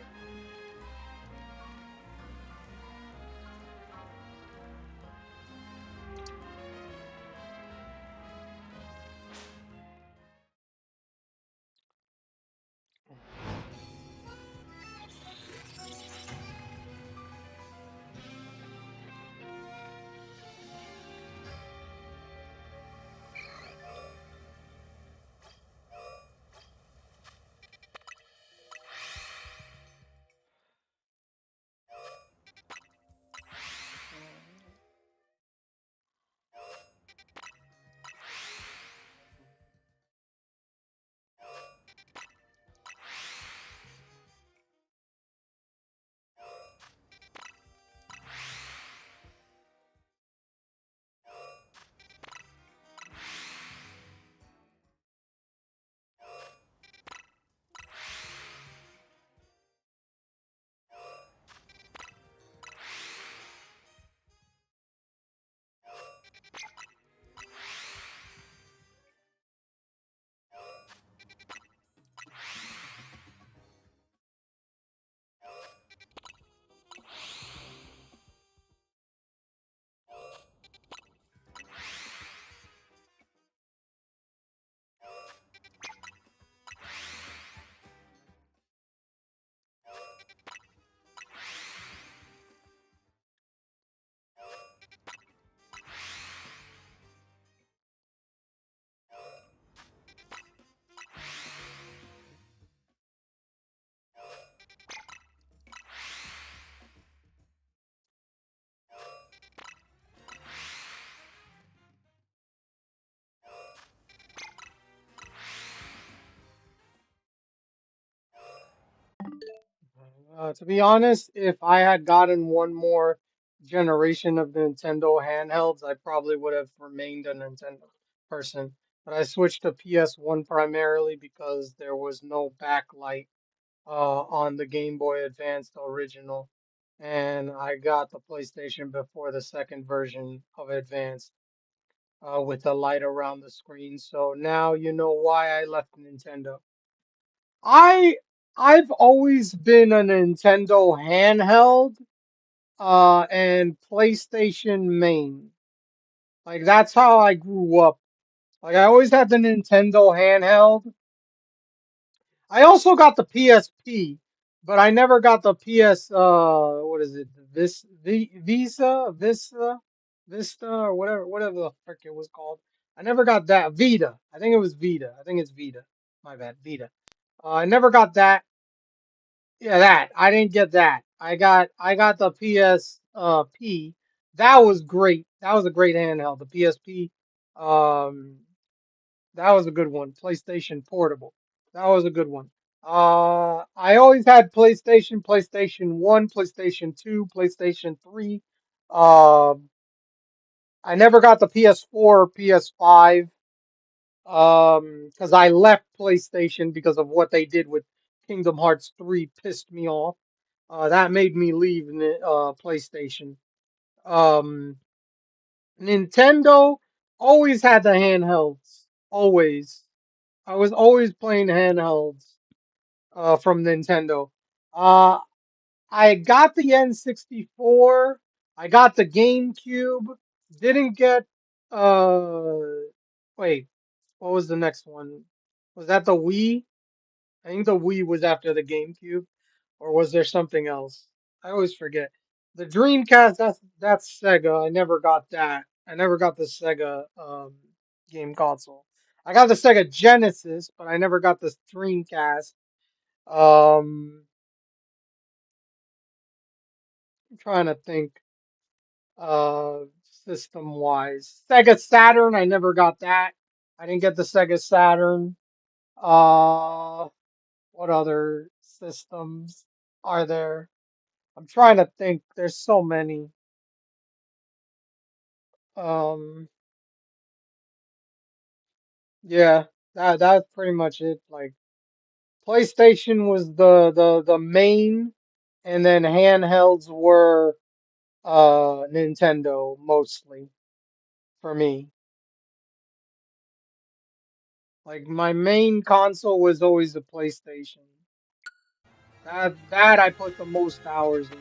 To be honest, if I had gotten one more generation of Nintendo handhelds, I probably would have remained a Nintendo person. But I switched to PS1 primarily because there was no backlight on the Game Boy Advance original, and I got the PlayStation before the second version of Advance with a light around the screen. So now you know why I left Nintendo. I I've always been a Nintendo handheld and PlayStation main. Like that's how I grew up. Like I always had the Nintendo handheld. I also got the PSP, but I never got the PS. What is it? Vista, or whatever the frick it was called. I never got that Vita. I think it was Vita. I think it's Vita. My bad, Vita. I never got that. Yeah, that. I didn't get that. I got the PS P. That was great. That was a great handheld. The PSP. Um, that was a good one. PlayStation Portable. That was a good one. I always had PlayStation 1, PlayStation 2, PlayStation 3. Um, I never got the PS4 or PS5. Because I left PlayStation because of what they did with Kingdom Hearts 3 pissed me off. That made me leave PlayStation. Um, Nintendo always had the handhelds. Always. I was always playing handhelds from Nintendo. Uh, I got the N64. I got the GameCube. Didn't get uh wait, what was the next one? Was that the Wii? I think the Wii was after the GameCube, or was there something else? I always forget. The Dreamcast, that's Sega. I never got that. I never got the Sega game console. I got the Sega Genesis, but I never got the Dreamcast. Um, I'm trying to think uh system wise. Sega Saturn, I never got that. I didn't get the Sega Saturn. Uh, what other systems are there? I'm trying to think. There's so many. Um, yeah, that's pretty much it. Like PlayStation was the main, and then handhelds were Nintendo mostly for me. Like my main console was always the PlayStation. That I put the most hours in.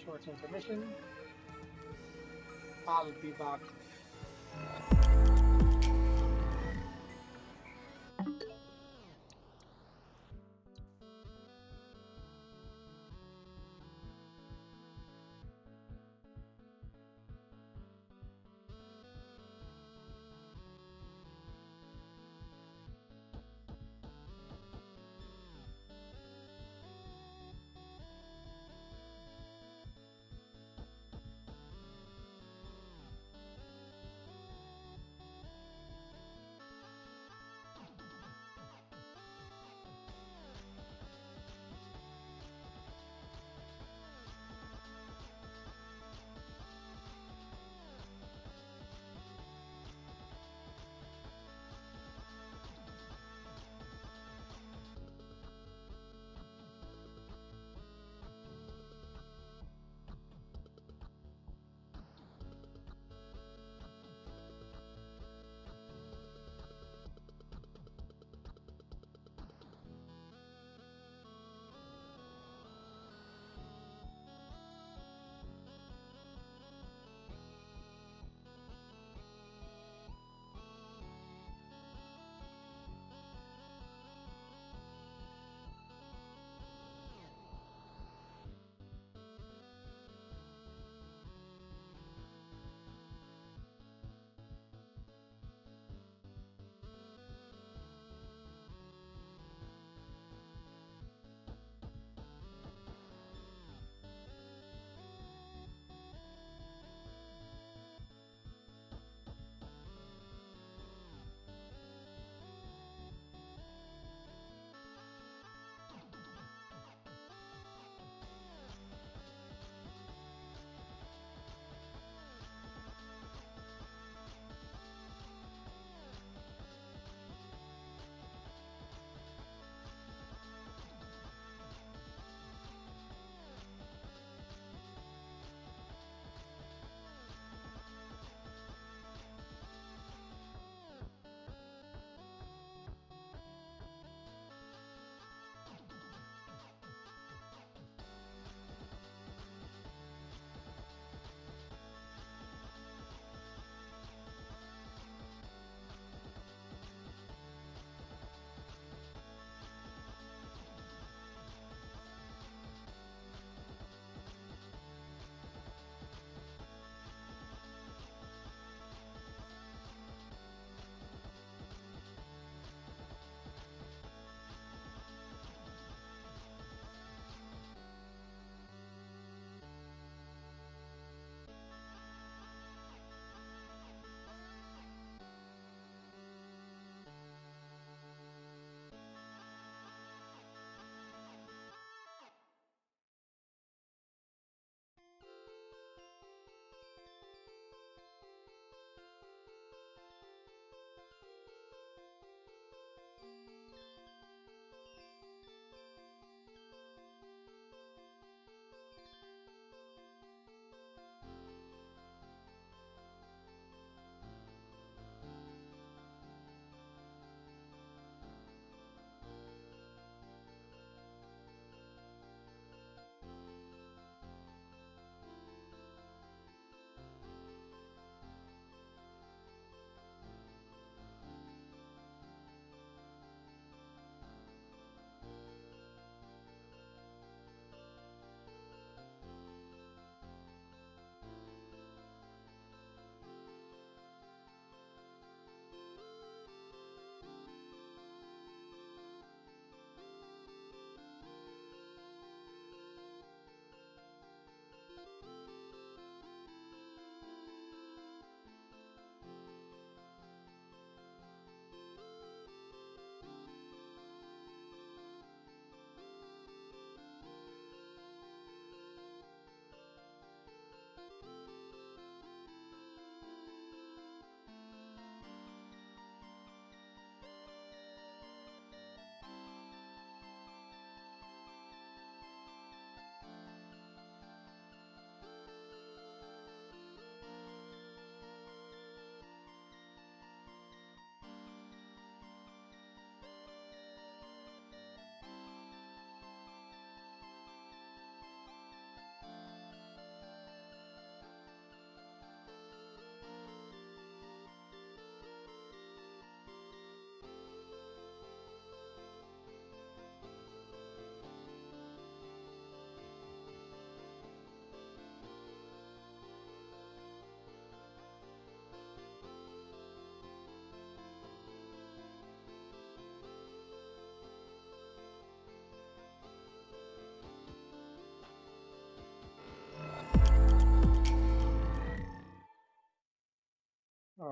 short intermission. I'll be back.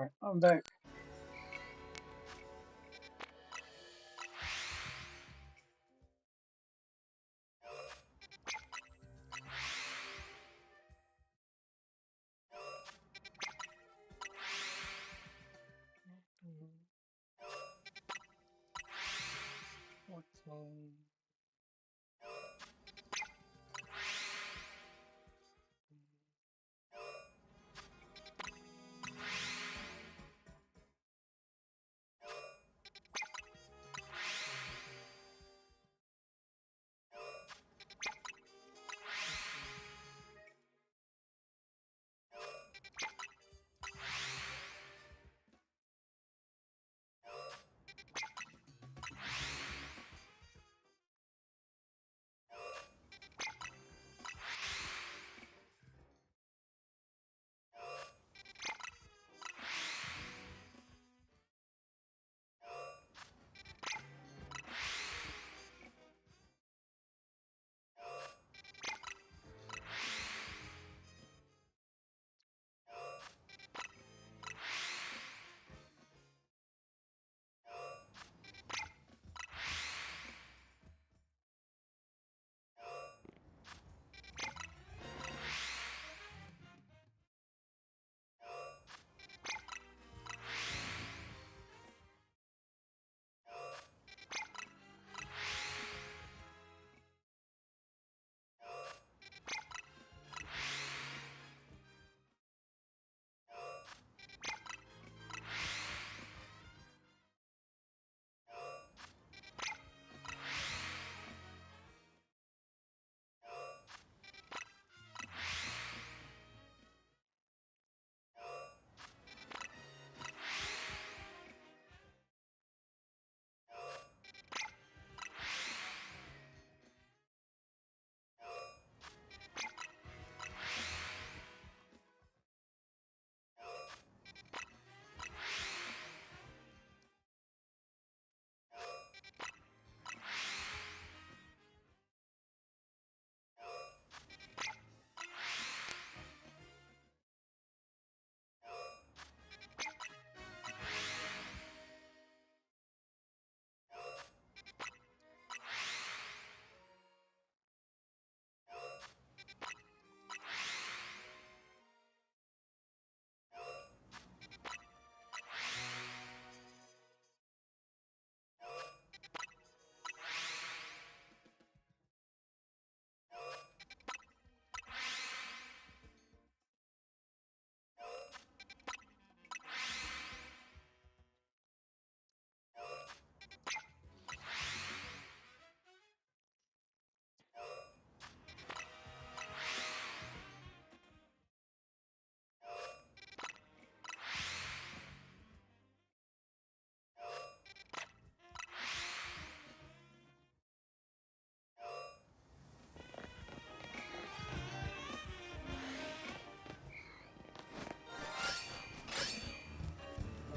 Alright, I'm back.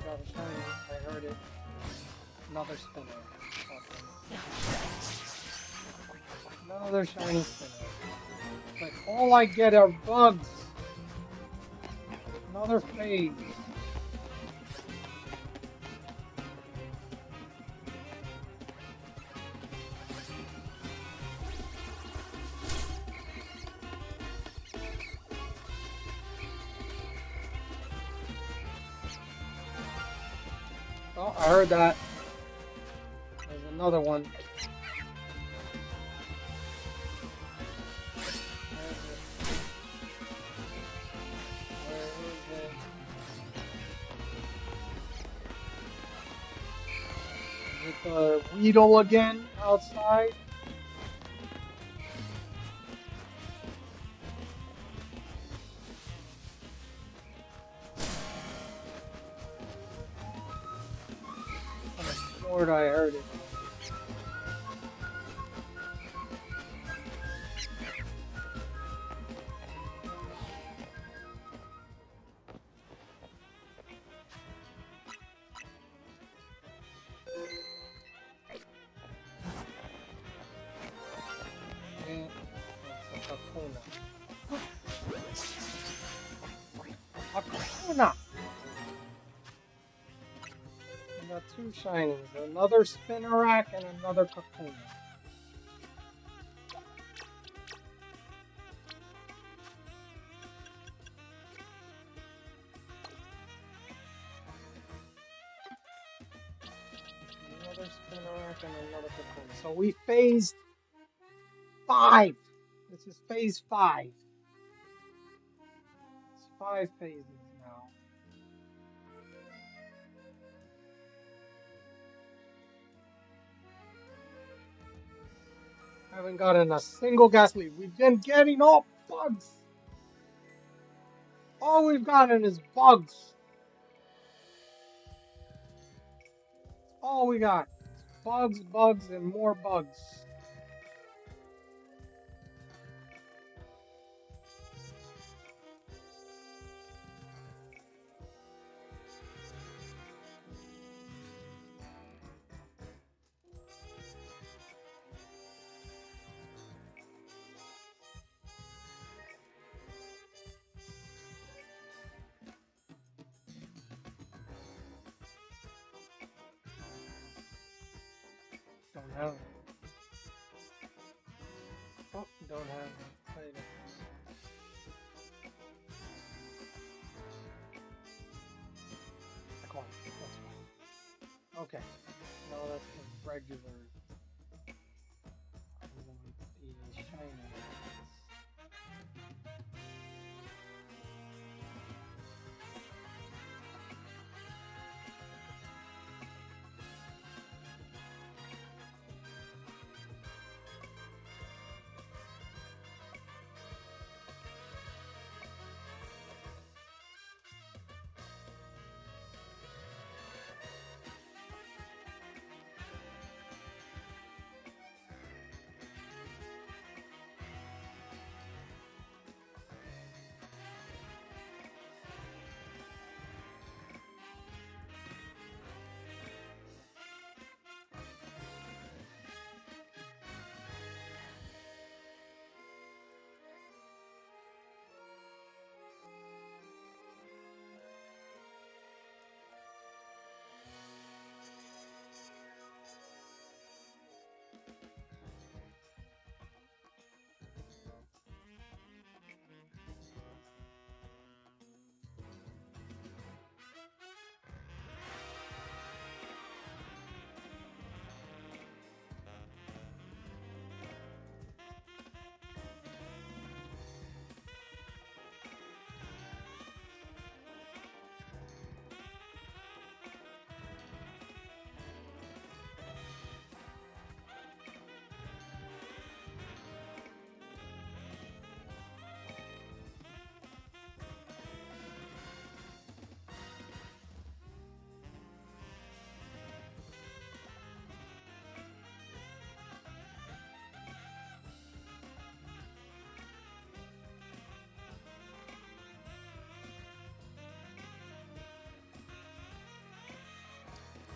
Got a shiny. I heard it. Another spinner. Awesome. Another shiny spinner. Like all I get are bugs. Another phase. Oh, I heard that. There's another one. Where is it? Is it the Weedle again outside? I'm sure I heard it. And it's a Hakuna. Hakuna! 2 shinies, another Spinnerack and another Kakuna. Another Spinnerack and another Kakuna. So we phased 5. This is phase 5. It's 5 phases now. Haven't gotten a single Gastly. We've been getting all bugs. All we've gotten is bugs. All we got. Bugs, bugs, and more bugs. Don't have it. Oh, don't have it. Wait a minute. Come on, that's fine. Okay. No, that's the regular. I want the shiny ones.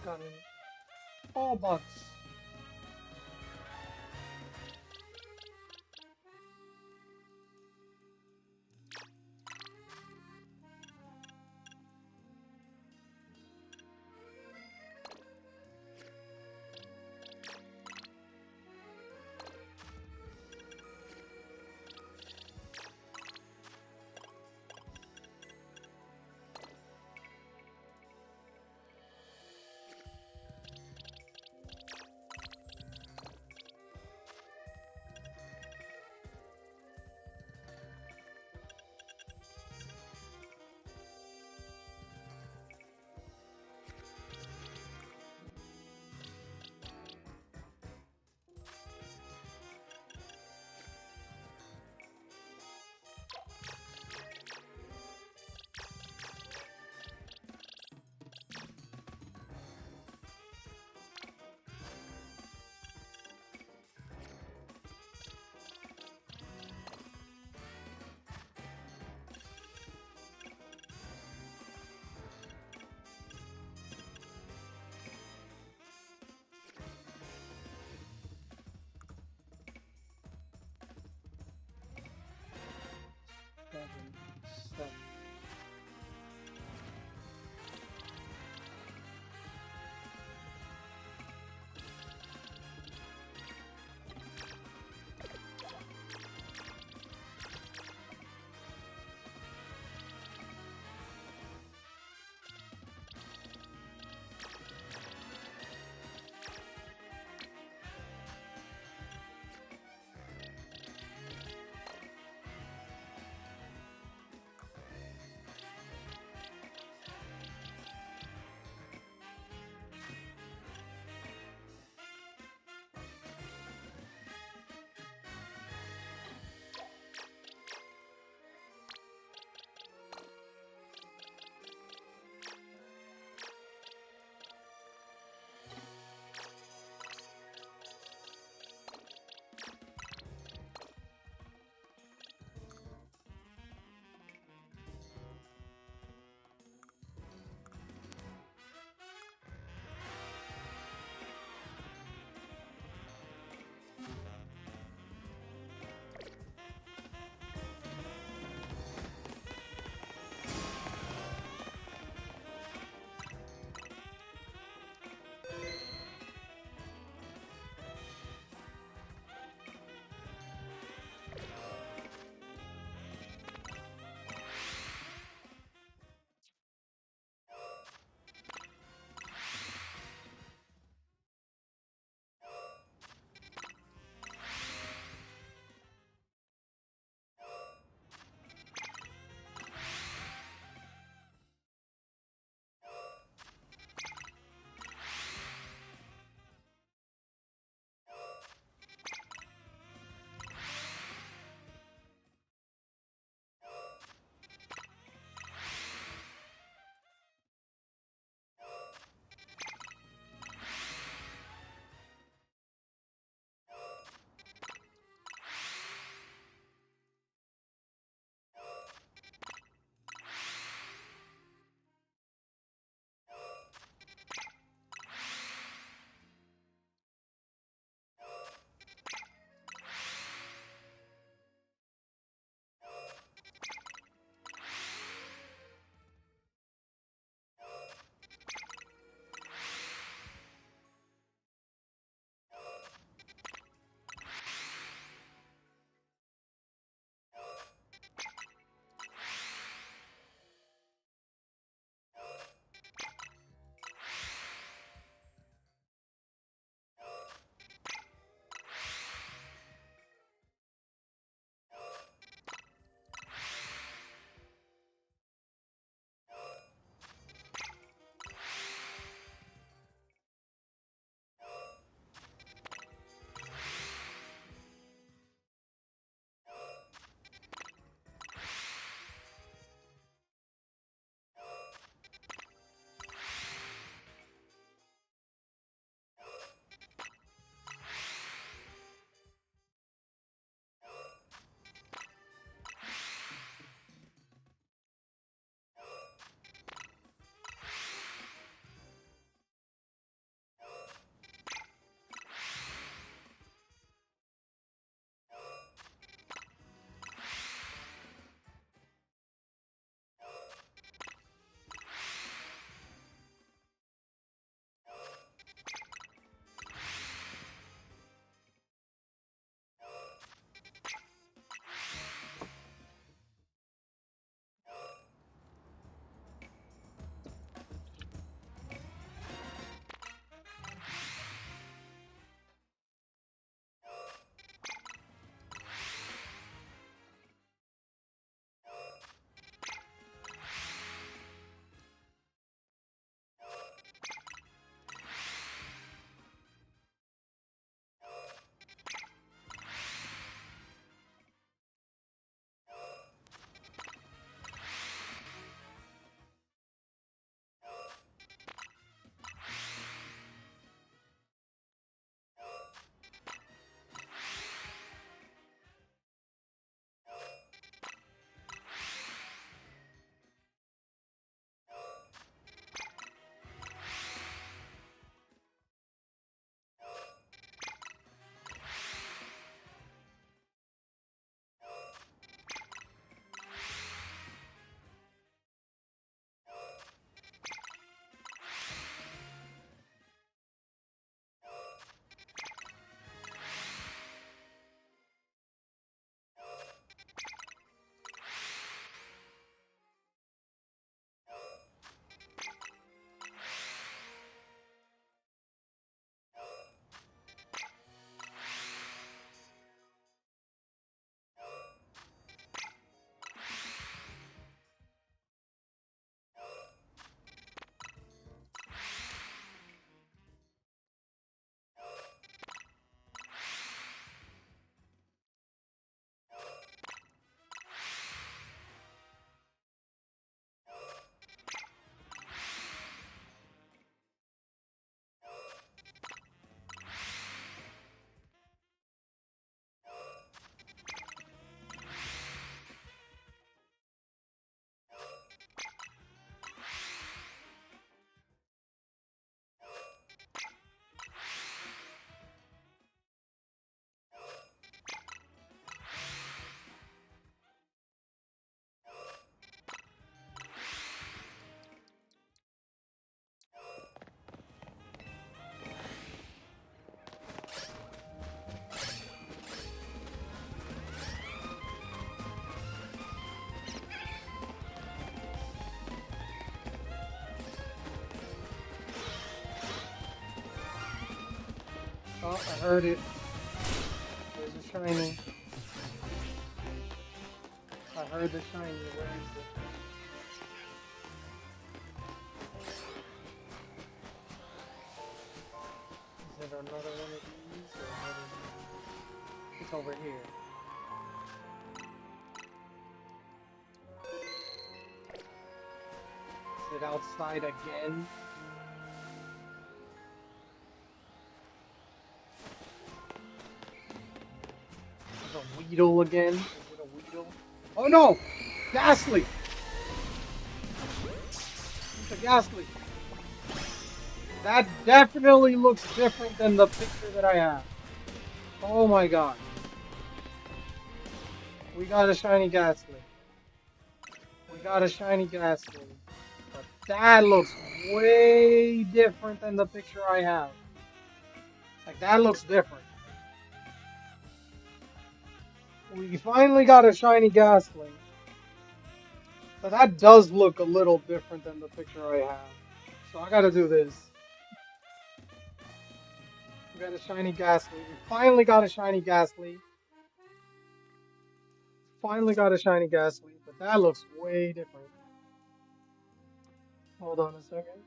Gotten all bugs. Oh, I heard it. There's a shiny. I heard the shiny. Where is it? Is it another one of these or another one? It's over here. Is it outside again? Is it a Weedle again? Is it a Weedle? Oh no! Gastly! It's a Gastly. That definitely looks different than the picture that I have. Oh my god. We got a shiny Gastly. We got a shiny Gastly. But that looks way different than the picture I have. Like, that looks different. We finally got a shiny Gastly. So that does look a little different than the picture I have. So I gotta do this. We got a shiny Gastly. We finally got a shiny Gastly. Finally got a shiny Gastly, but that looks way different. Hold on a second.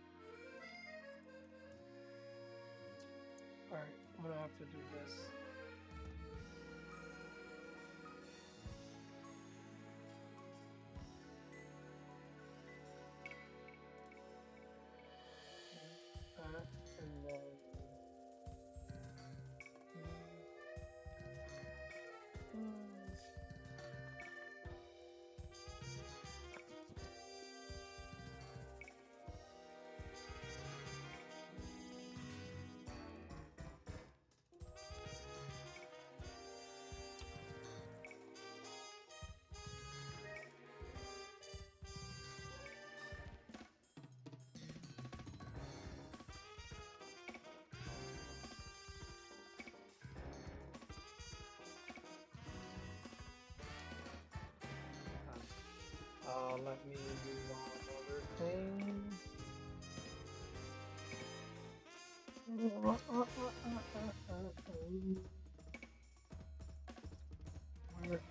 Alright, I'm gonna have to do this. And then... let me do one other thing. Where is it?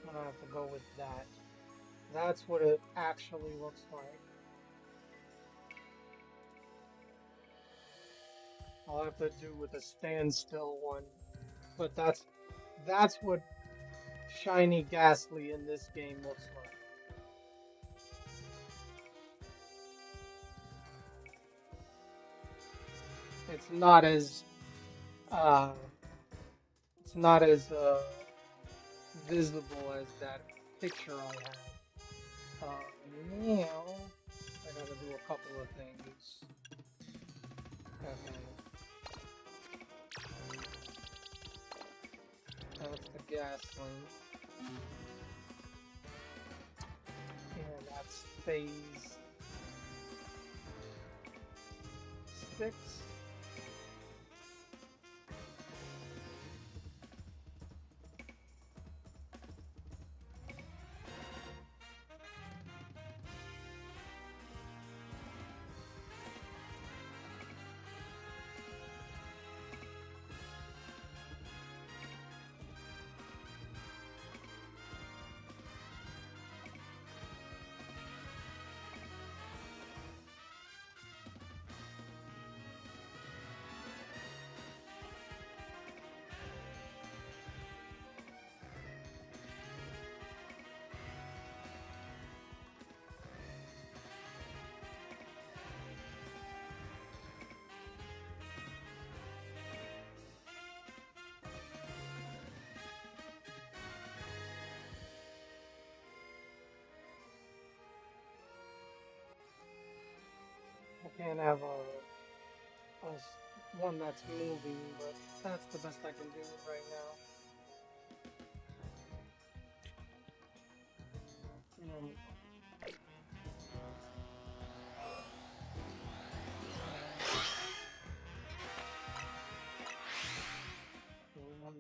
I'm gonna have to go with that. That's what it actually looks like. I'll have to do with a standstill one. But that's what shiny Gastly in this game looks like. It's not as uh it's not as visible as that picture I have. Now I gotta do a couple of things. Okay. That's the Gastly. And that's phase 6. I can't have one that's moving, but that's the best I can do right now. Um, um,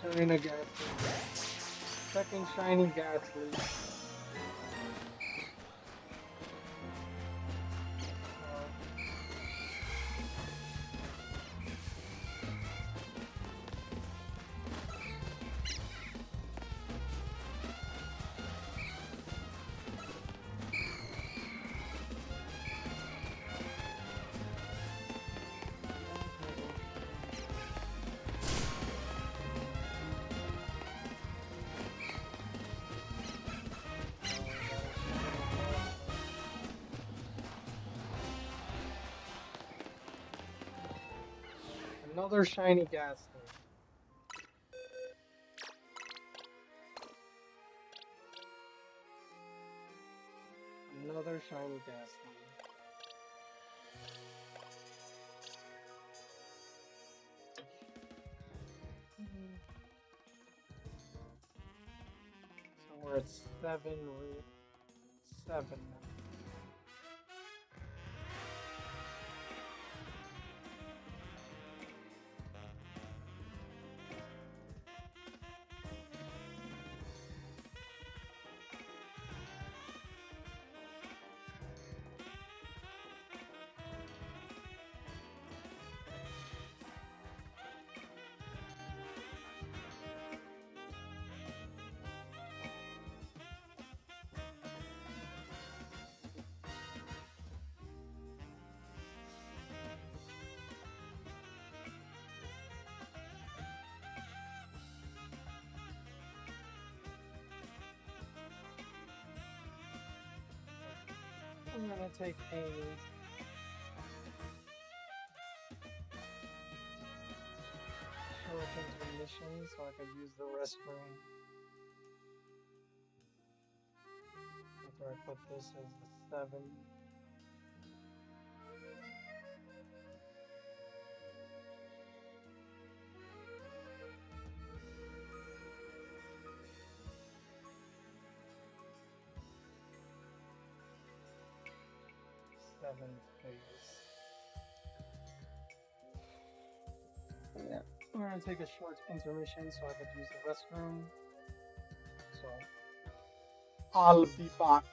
Shiny Gastly. Second shiny Gastly. Another shiny Gastly. Another shiny Gastly. So we're at seven now. I'm gonna take a short intermission so I could use the restroom. After I put this as a 7. Seventh phase. Yeah. We're gonna take a short intermission so I could use the restroom. So I'll be back.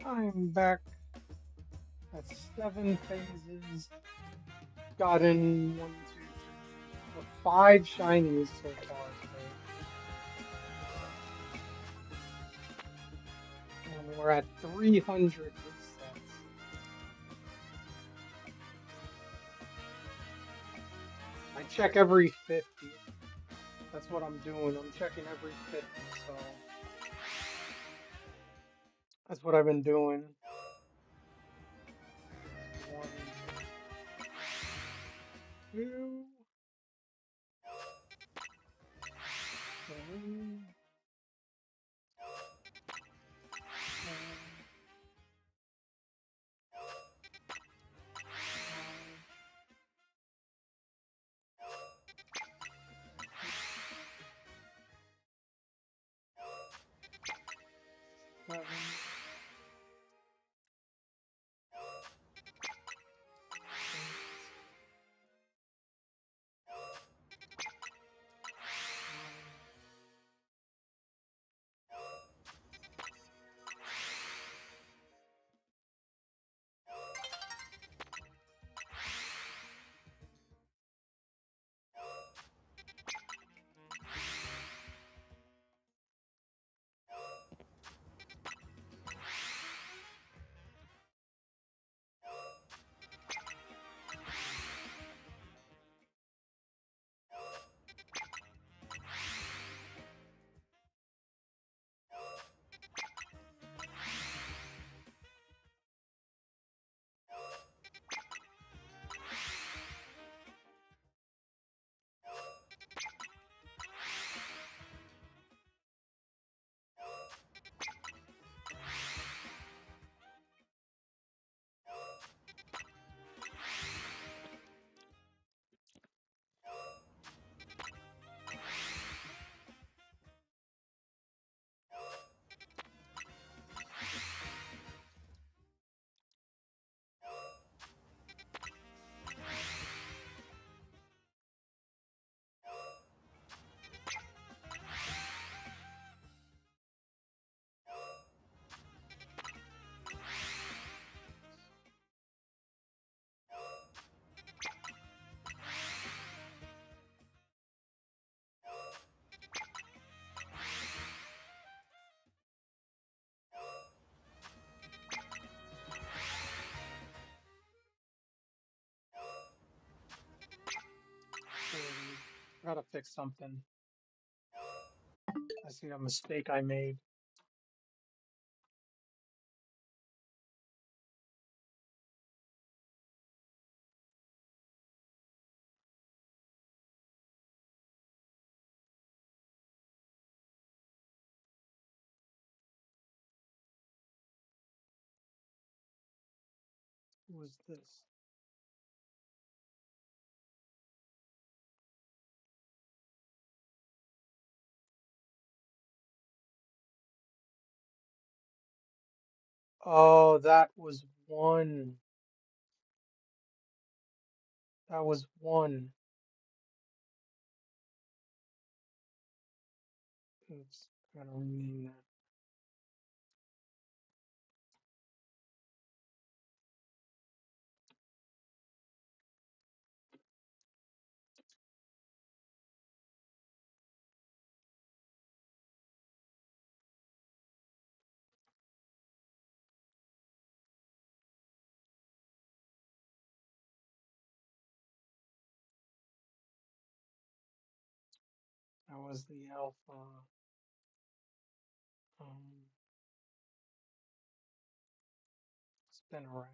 I'm back at 7 phases. Gotten 5 shinies so far today. And we're at 300 resets. I check every 50. That's what I'm doing. I'm checking every 50, so that's what I've been doing. 1, 2, 3, 4, 5, 6, 7, 30. Gotta fix something. I see a mistake I made. Who is this? Oh, that was one. That was one. Oops, gotta rename that. That was the alpha. Um, Spinnerang.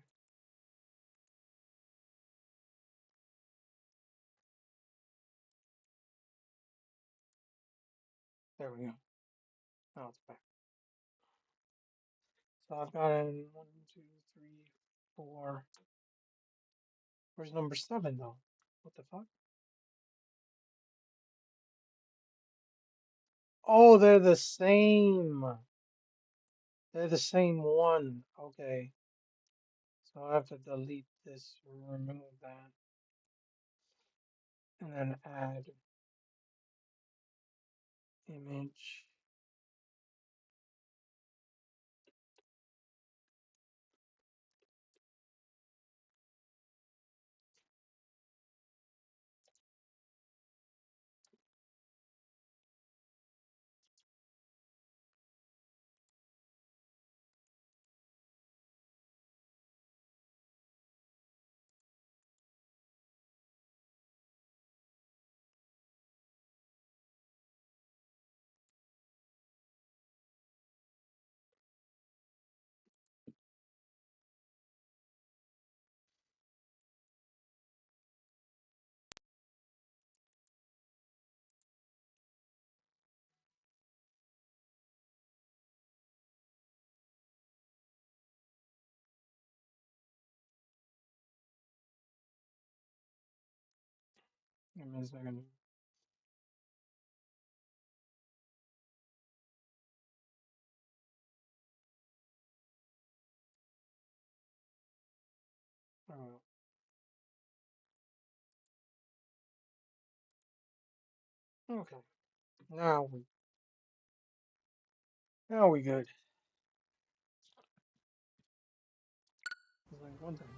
There we go. Now it's back. So I've gotten 1, 2, 3, 4. Where's number 7 though? What the fuck? Oh, they're the same. They're the same one. Okay. So I have to delete this, remove that, and then add image. Give me a second. Oh, okay. Now we now we good. It's like what the hell?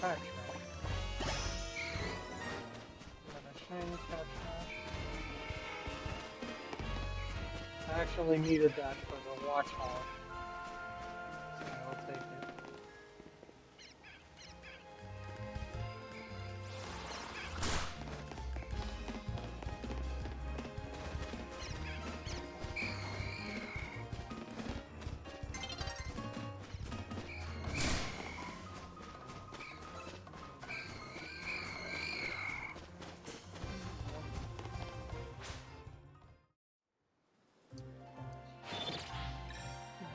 Catch that. Got a shiny catch that. I actually needed that for the watch hog. So I'll take it.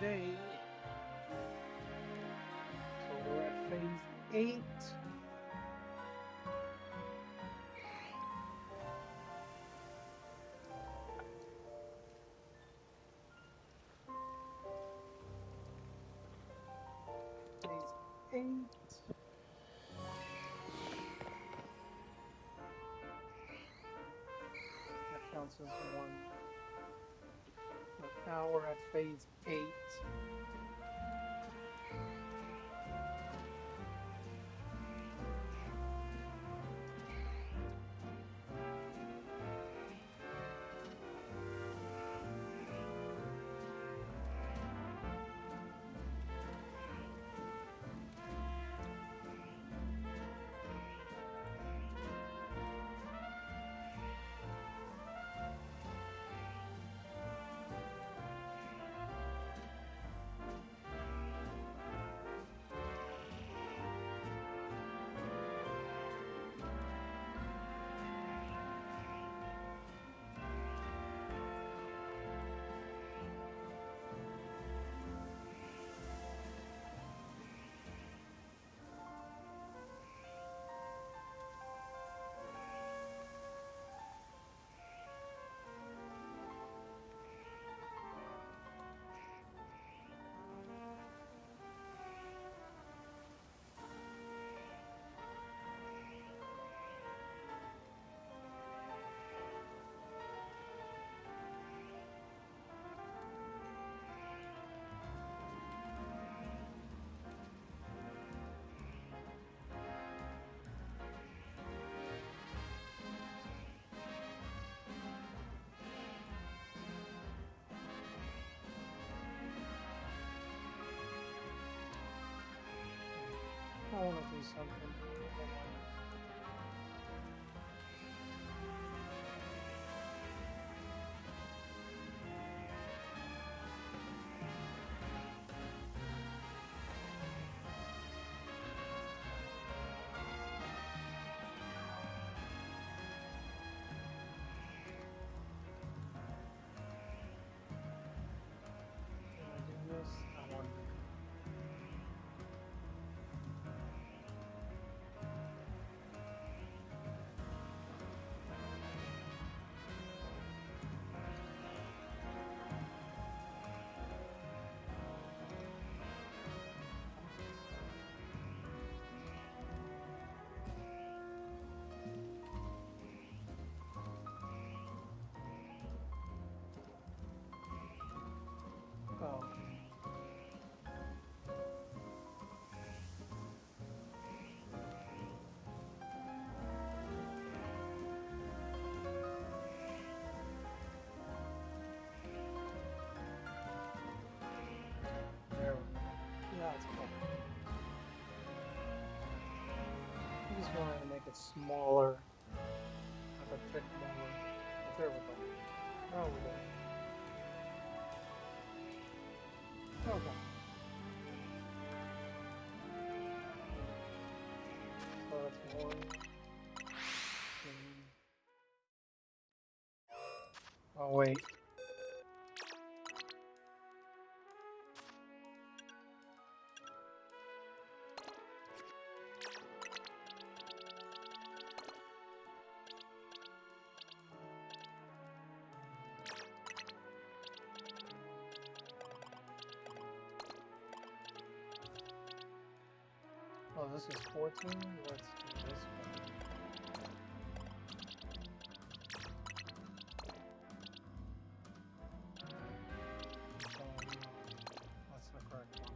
Today, so we're at phase 8. Phase 8. That counts as one. But now we're at phase 8. I want to do something here. Hold on. Can I do this? I want to. Oh. There we go. Yeah, it's cool. I just wanted to make it smaller. I could fit more. But there we go. Oh, we go. Okay. So that's one. Two. Oh, wait. Oh, this is 14? Let's do this one. That's the correct one.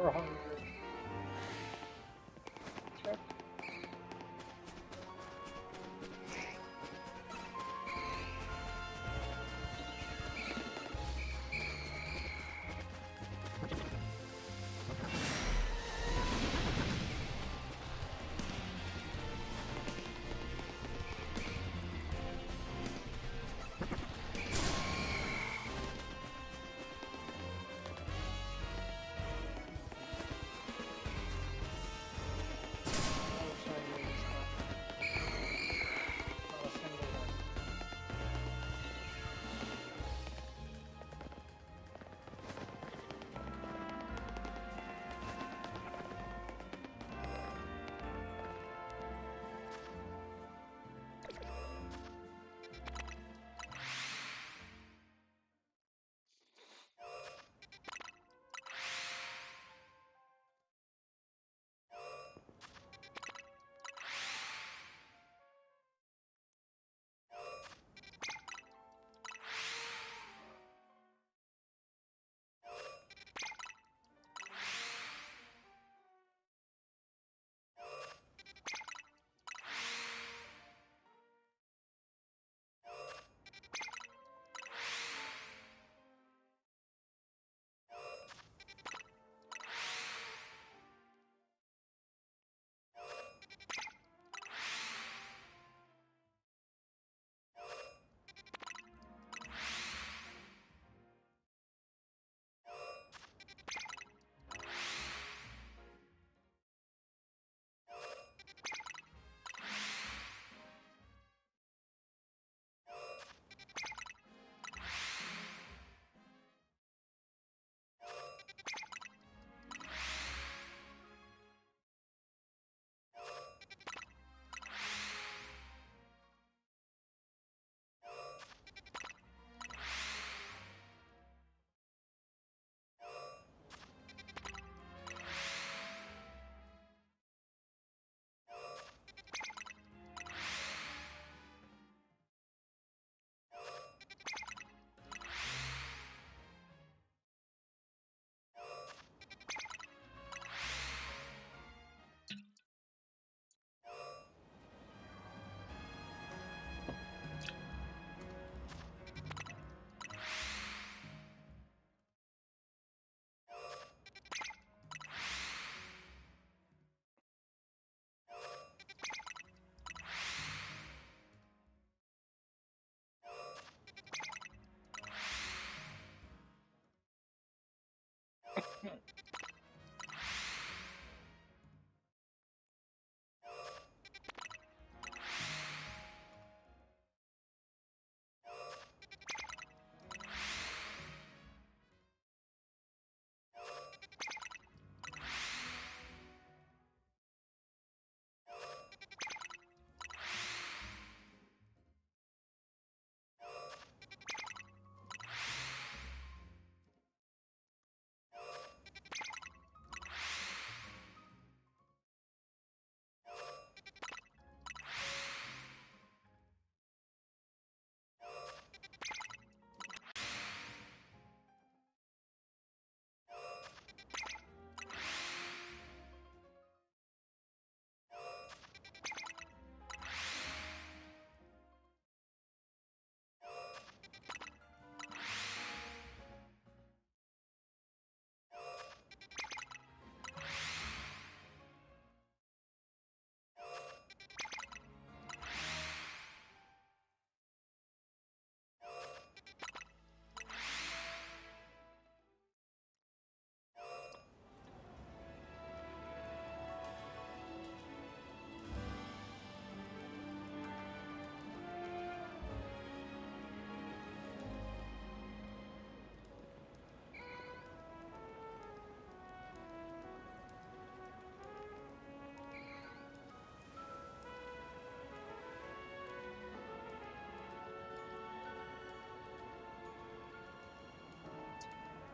400. Check. No shiny this time. Not a single one.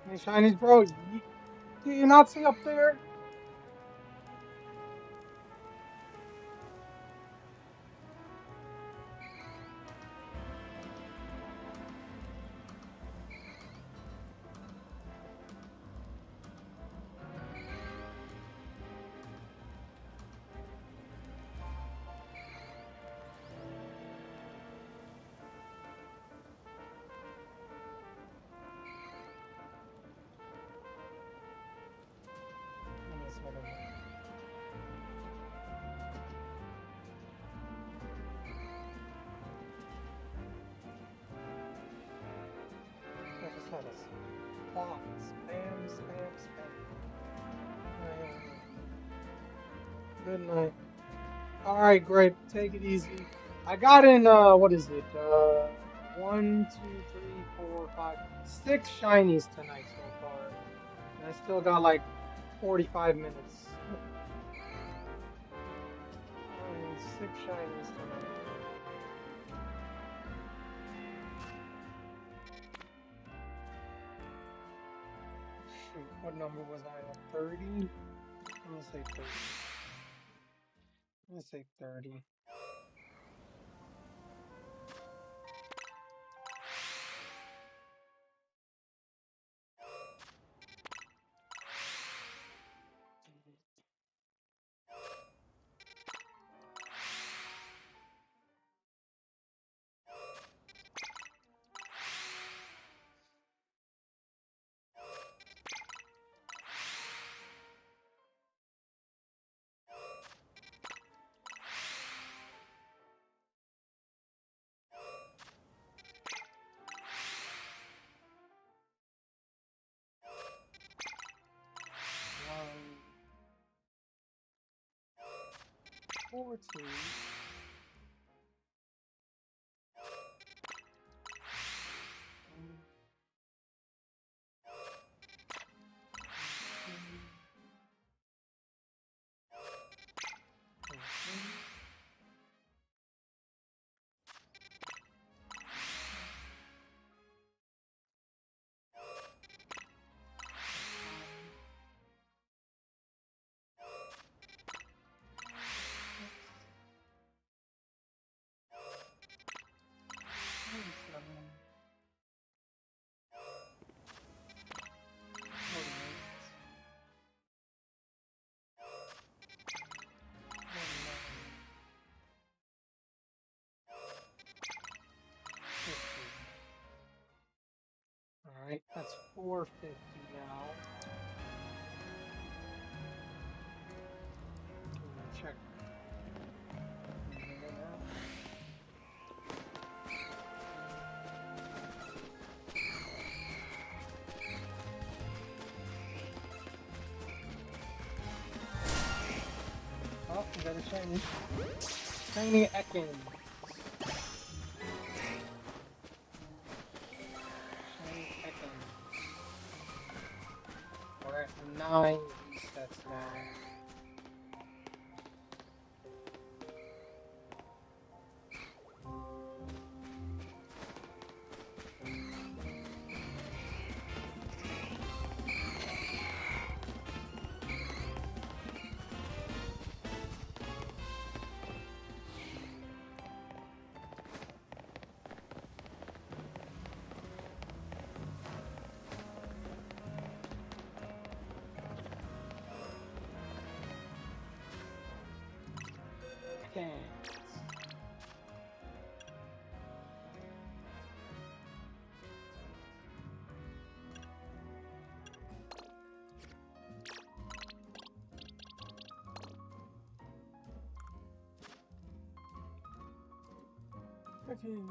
Hey, shinies, bro. Do you not see up there? Kind of plot. Spam, spam, spam. Good night. Alright, great. Take it easy. I got in, what is it? 6 shinies tonight so far. And I still got like 45 minutes. And 6 shinies tonight. Shoot, what number was I at? 30? I'm gonna say 30. I'm gonna say 30. One, 14. Alright, that's 450 now. Check. Oh, we got a shiny. Shiny Ekans. Shiny Ekans. We're at 9 resets now. Okay. Okay.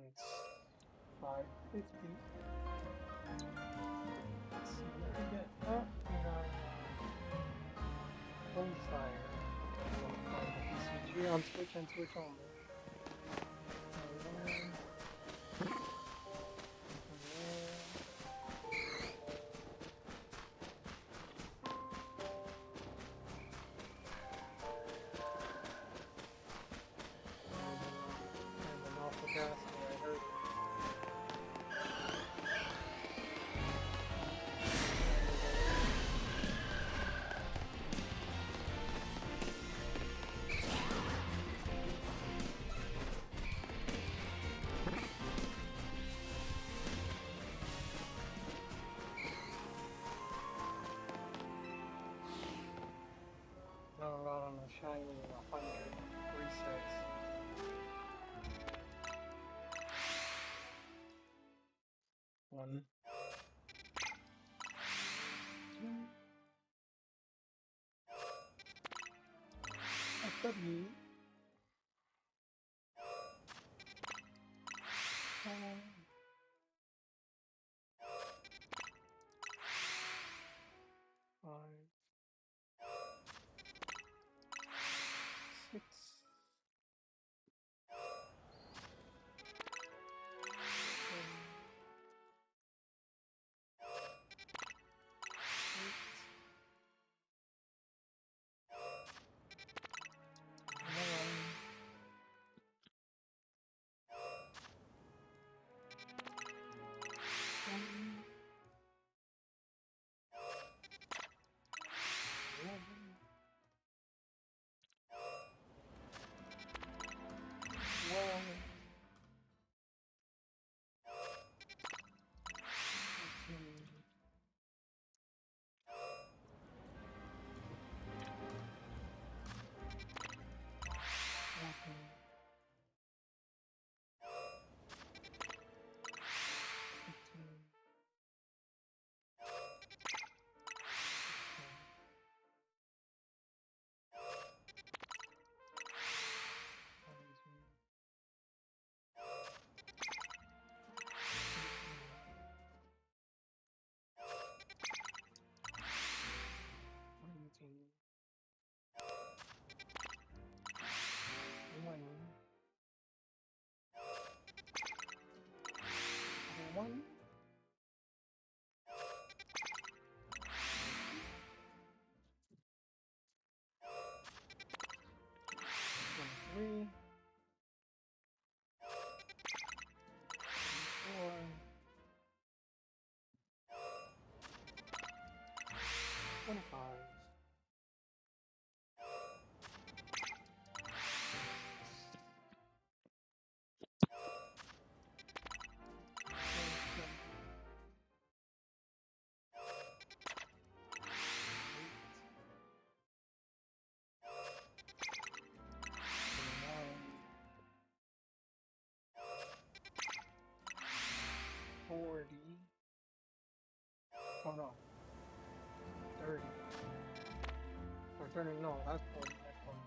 it's 550. Let's see what we get. Oh, we got Bonfire. Playing the BCG on Switch and Switch only. And then off the Gastly, I heard it. Now I'm out on a shiny 100 resets. One, two, FW, 5, 6, 7, 8, 9, 10, 11, 12, 13, 14, 15, 17, 19, 20, 21, 23, 24, 25, 27, 40. Oh no, 30. Or 30, no, that's 40. That's 40.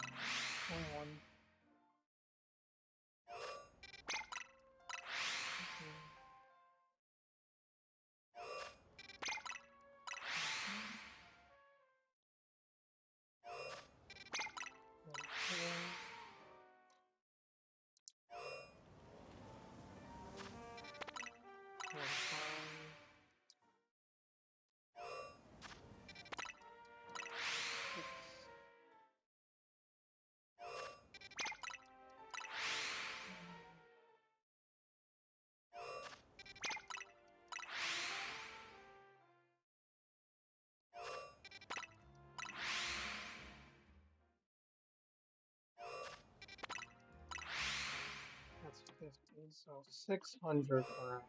21. That's 50, so 600 per hour.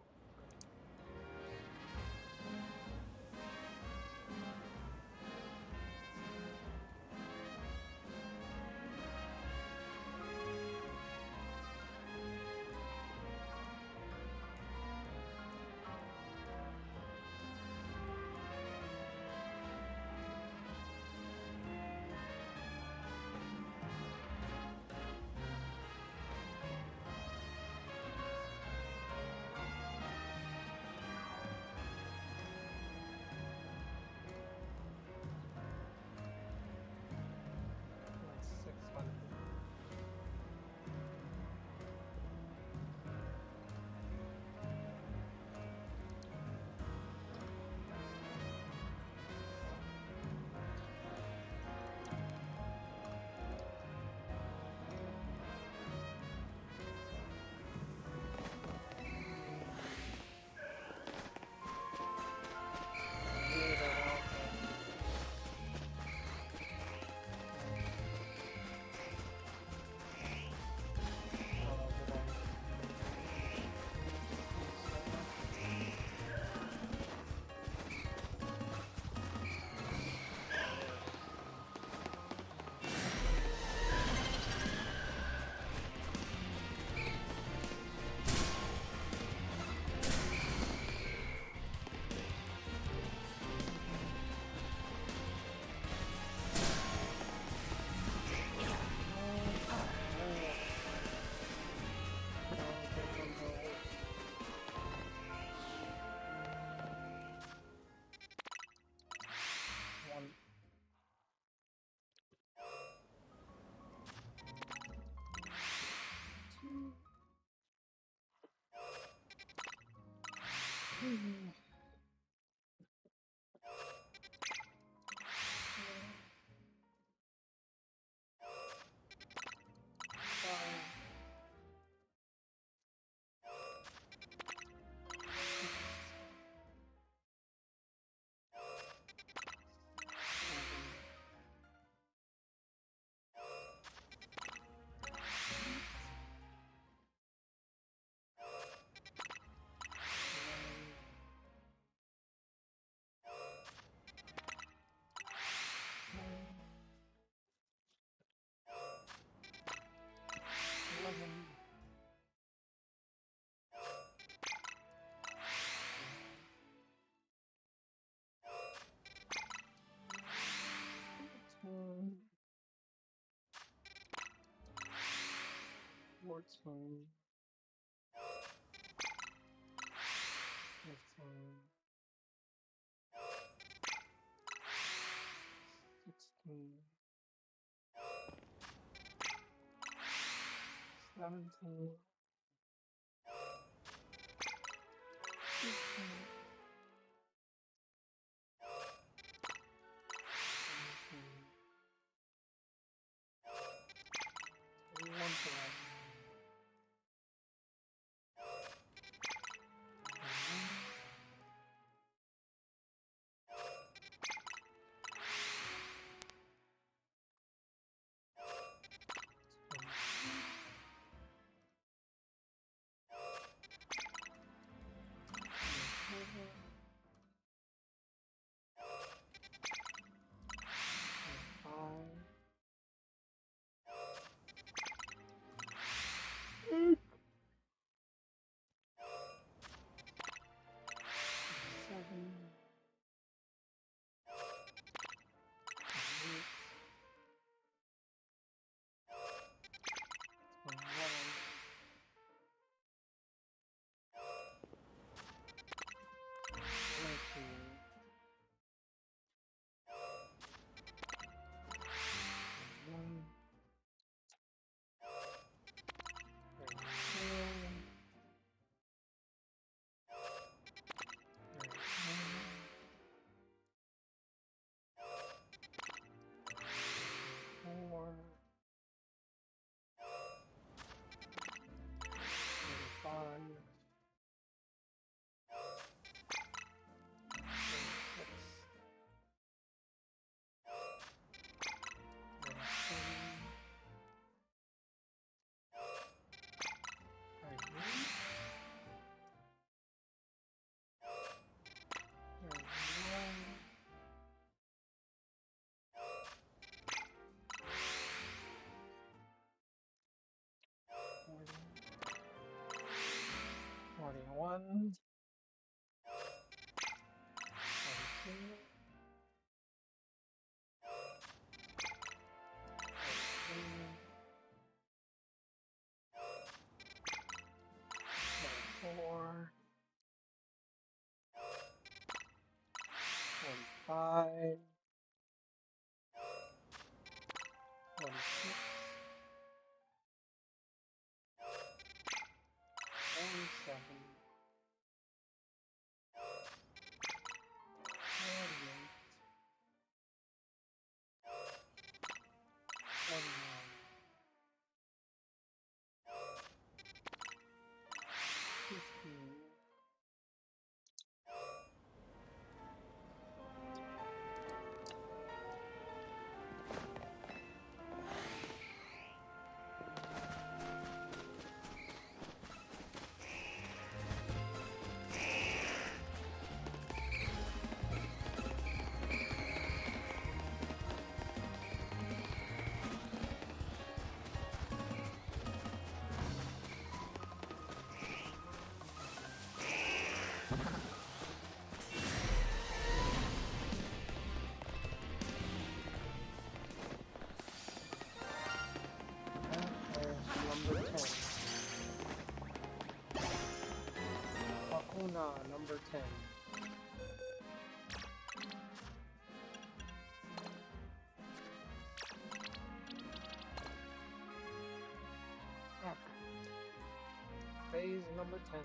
14, 15, 16, 17, 18, 41, 42, 44, 45, 46, 47, 48, 49, 50. There's number 10. Hakuna, number 10. Phase number 10.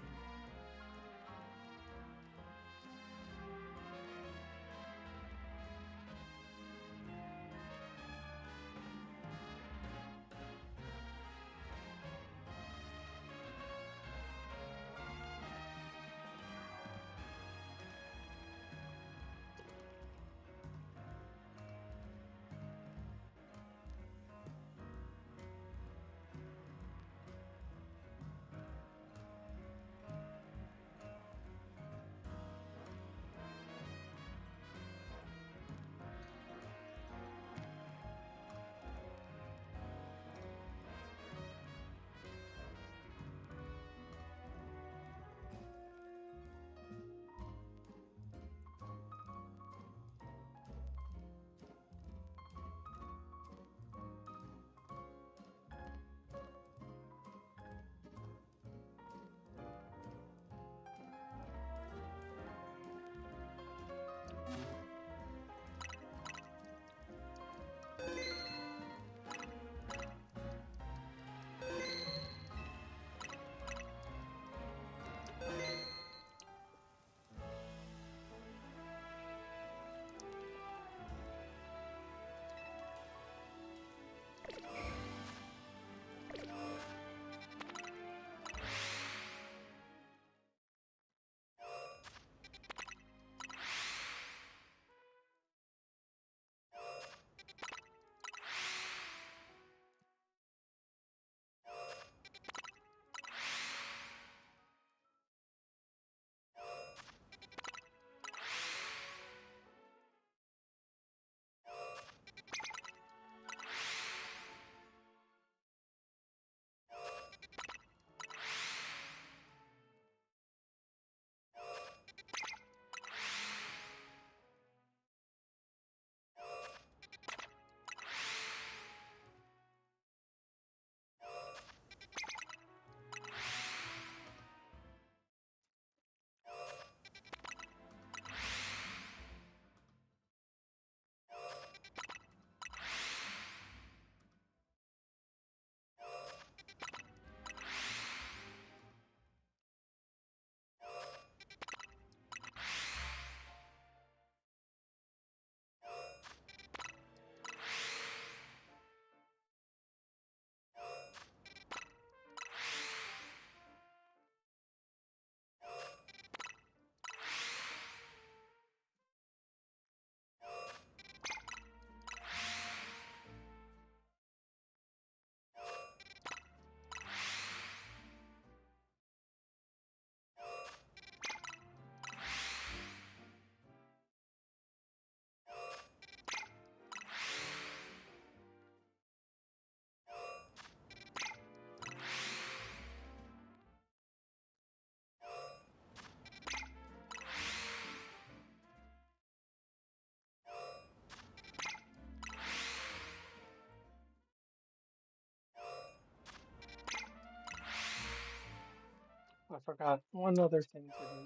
I forgot one other thing to do.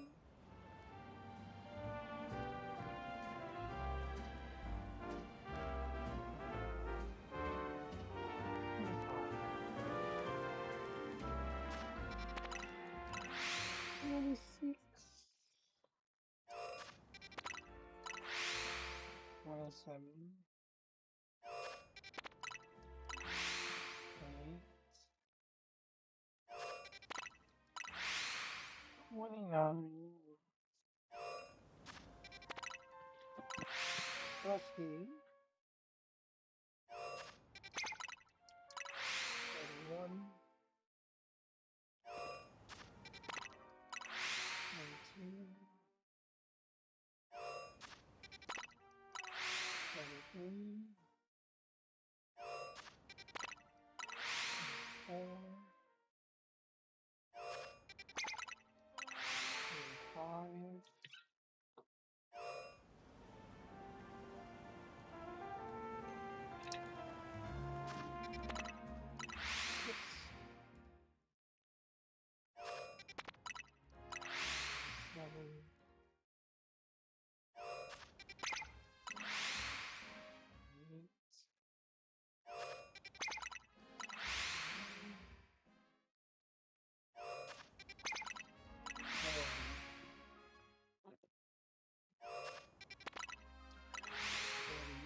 Six. 107. 29. Gastly. 31. 22. 33. 4. 5. 6. 7. 8.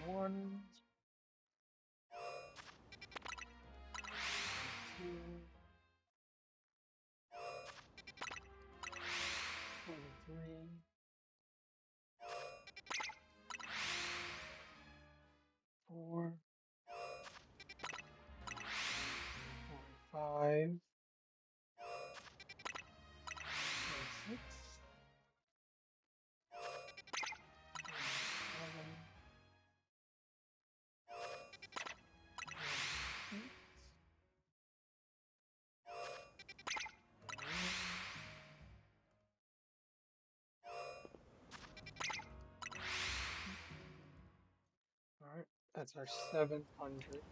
41. 2. 23. 4. 5. 6. 7. 8. Alright, that's our 700.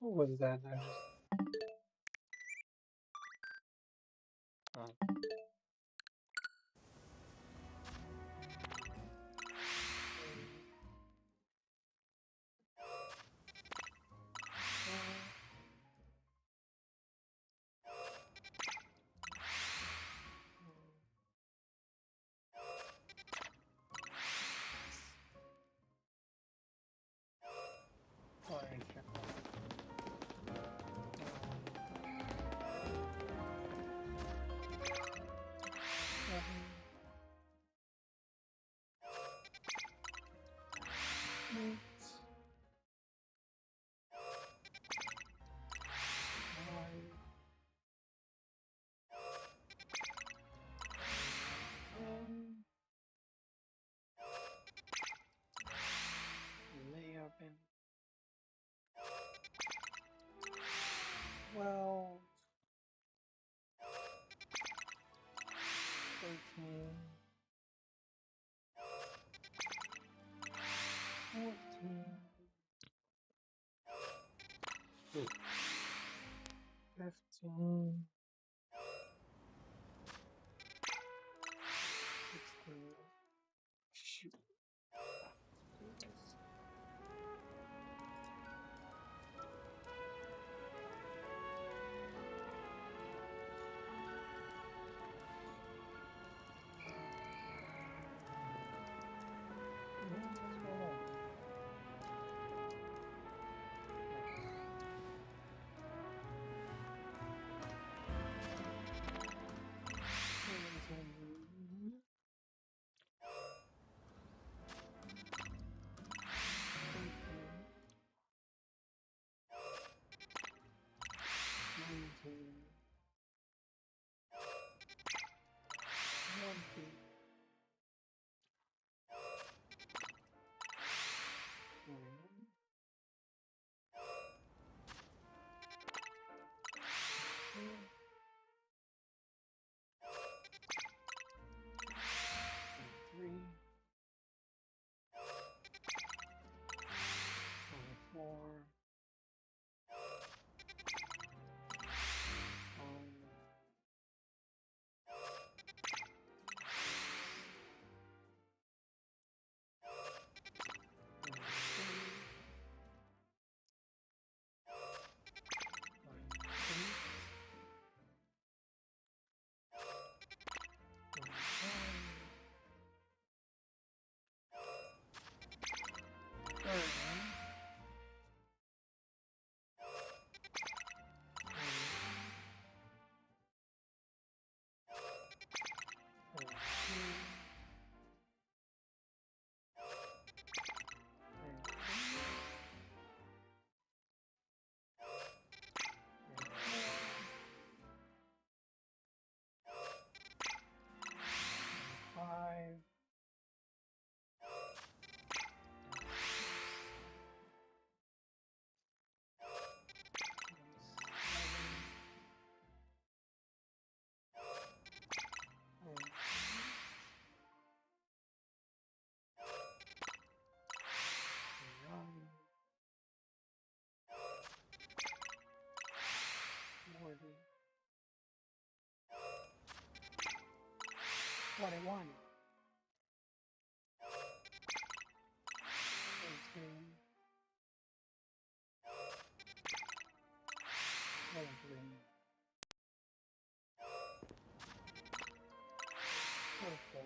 What was that? I just. Oh. Alright, check that. Lay up in 12, 13, 14, 15, 16. Shoot. Do this. 21. 23. 24.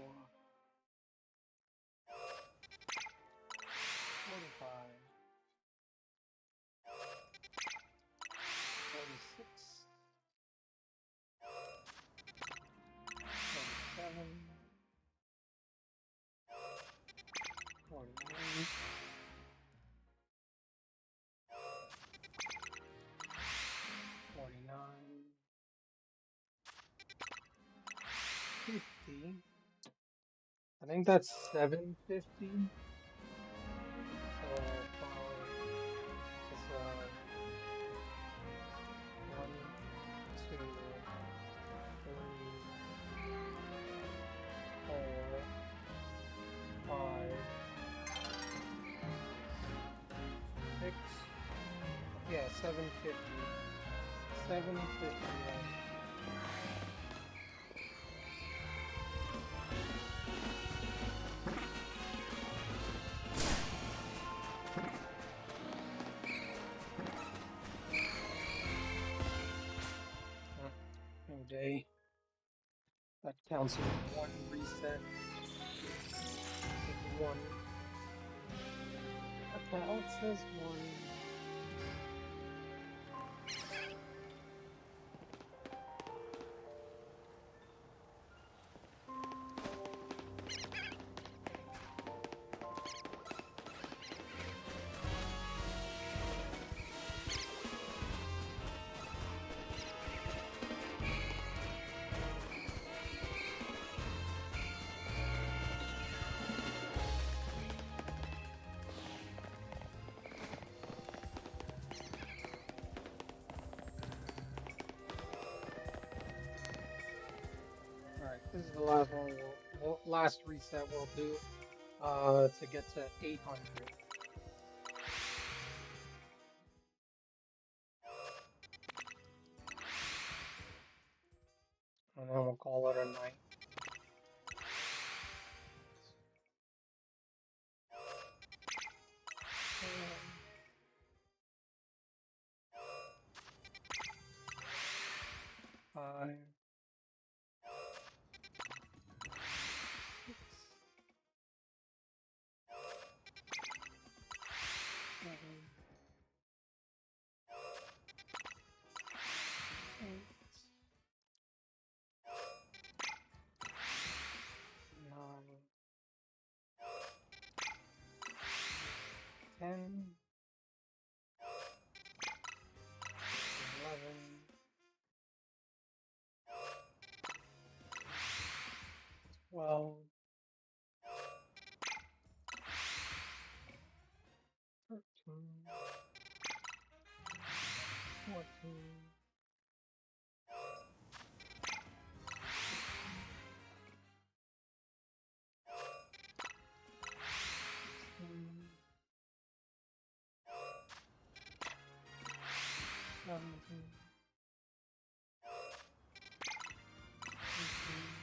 45. 46. 47. 49. 49. 50. I think that's 750. So it's 1, 2, 3, 4, 5, 6. Yeah, 750. 750. New day. That counts as 1 reset. With 1. That counts as 1. Alright, this is the last one last reset we'll do to get to 800. And then we'll call it a night. Five. 6. 7. 8. 9. 10. 11. 12. 13. 14. 16. 17. 18.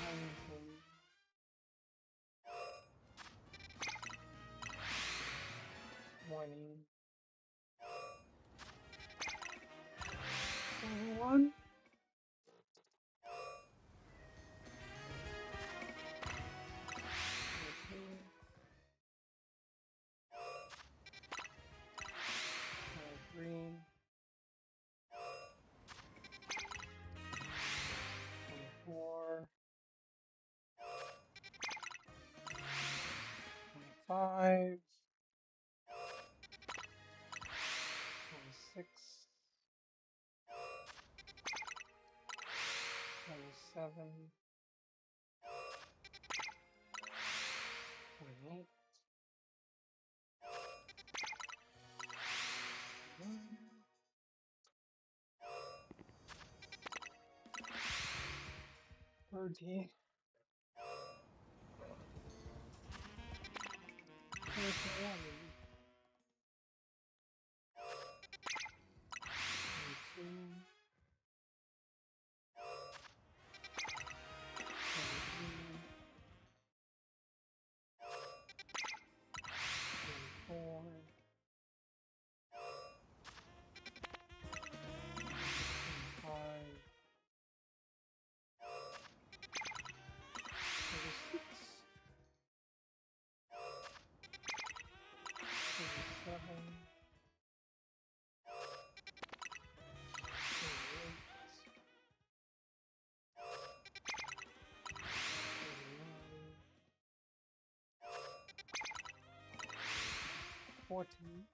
19. 20. 21. 22. 23. 24. 25. 26. 27. 28. 30. 31. 20,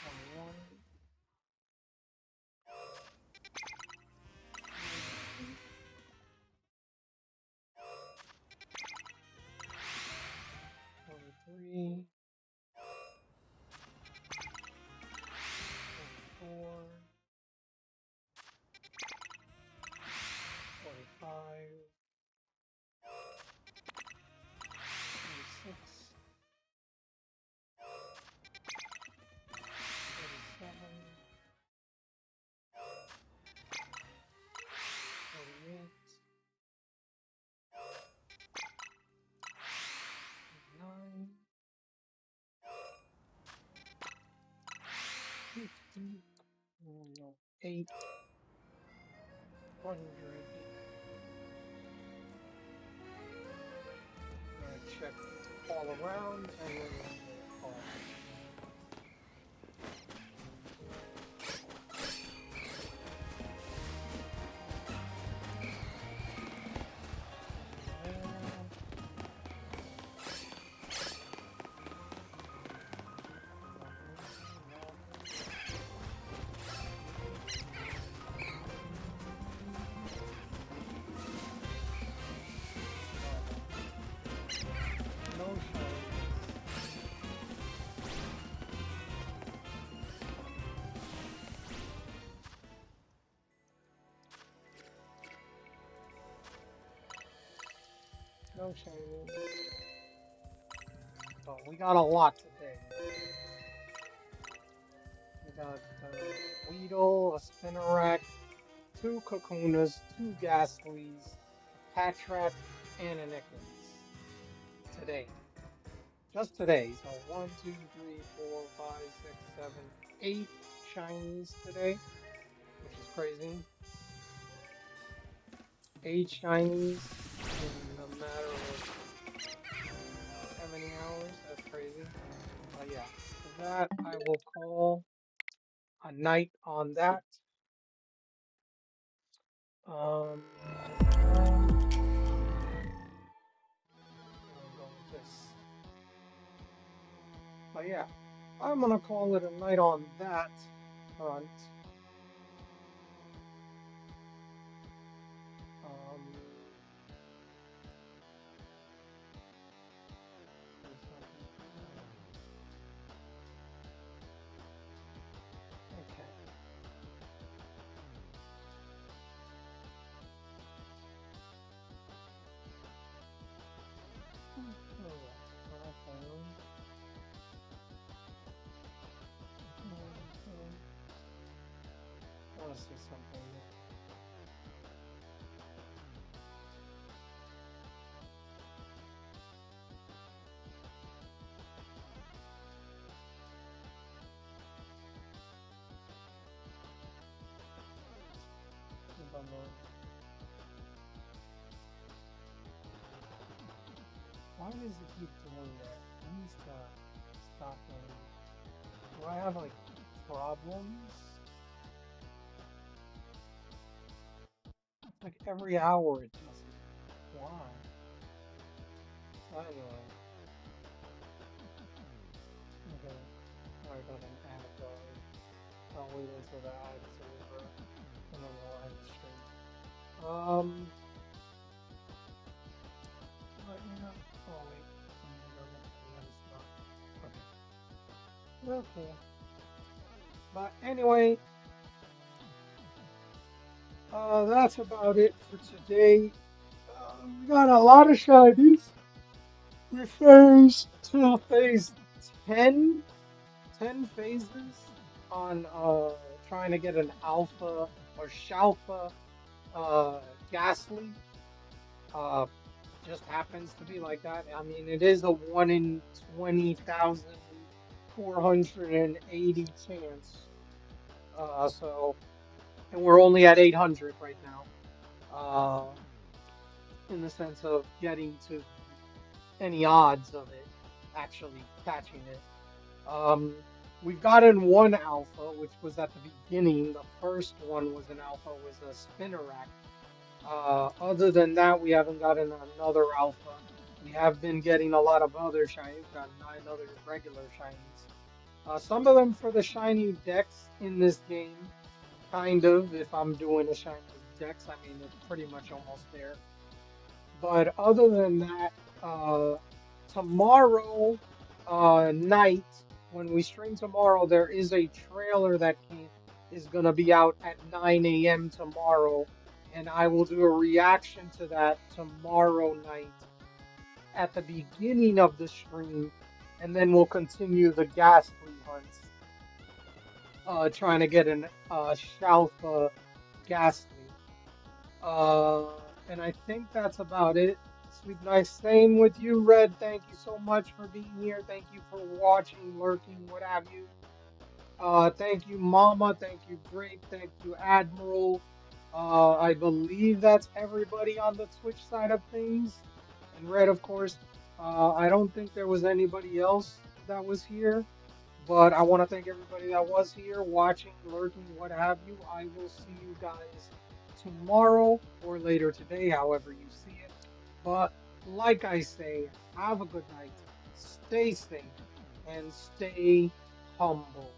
21, 23, 24, 25, 26, 37, 38, 39, 50, no, 8, 100. I'm gonna check all around and then we'll call. No shinies. No shinies. But we got a lot today. We got Weedle, a Spinnerack, 2 Kakunas, 2 Gastlys, a Patrat, and an Ekans. Today. Just today. So 1, 2, 3, 4, 5, 6, 7, 8 shinies today. Which is crazy. 8 shinies in a matter of how many hours? That's crazy. But yeah, for that I will call a night on that. I'll go with this. But yeah, I'm gonna call it a night on that front. Okay. I want to see something here. Why does it keep doing that? It needs to stop doing. Do I have like problems? Like every hour it does it. Why? Anyway. Okay. I got an ad guard. I'll wait until the ad is over and then we'll end the stream. But yeah. Oh wait. That is not. Okay. Okay. But anyway, that's about it for today. We got a lot of shinies. We phased to phase 10, 10 phases on trying to get an alpha or ShAlpha Gastly. Just happens to be like that. I mean, it is a 1 in 20,480 chance. So, and we're only at 800 right now. In the sense of getting to any odds of it actually catching it. We've gotten one alpha, which was at the beginning. The first one was an alpha, was a Spinnerack. Other than that, we haven't gotten another alpha. We have been getting a lot of other shiny. We've got 9 other regular shinies. Some of them for the shiny decks in this game, kind of. If I'm doing a shiny dex, I mean it's pretty much almost there. But other than that, uh, tomorrow night, when we stream tomorrow, there is a trailer that is gonna be out at 9 a.m. tomorrow, and I will do a reaction to that tomorrow night at the beginning of the stream, and then we'll continue the Ghastly hunts, trying to get an ShAlpha Ghastly. And I think that's about it. Sweet, nice staying with you, Red. Thank you so much for being here. Thank you for watching, lurking, what have you. Thank you, Mama. Thank you, Grape. Thank you, Admiral. I believe that's everybody on the Twitch side of things. And Red, of course. I don't think there was anybody else that was here, but I want to thank everybody that was here, watching, lurking, what have you. I will see you guys tomorrow or later today, however you see it. But like I say, have a good night, stay safe, and stay humble.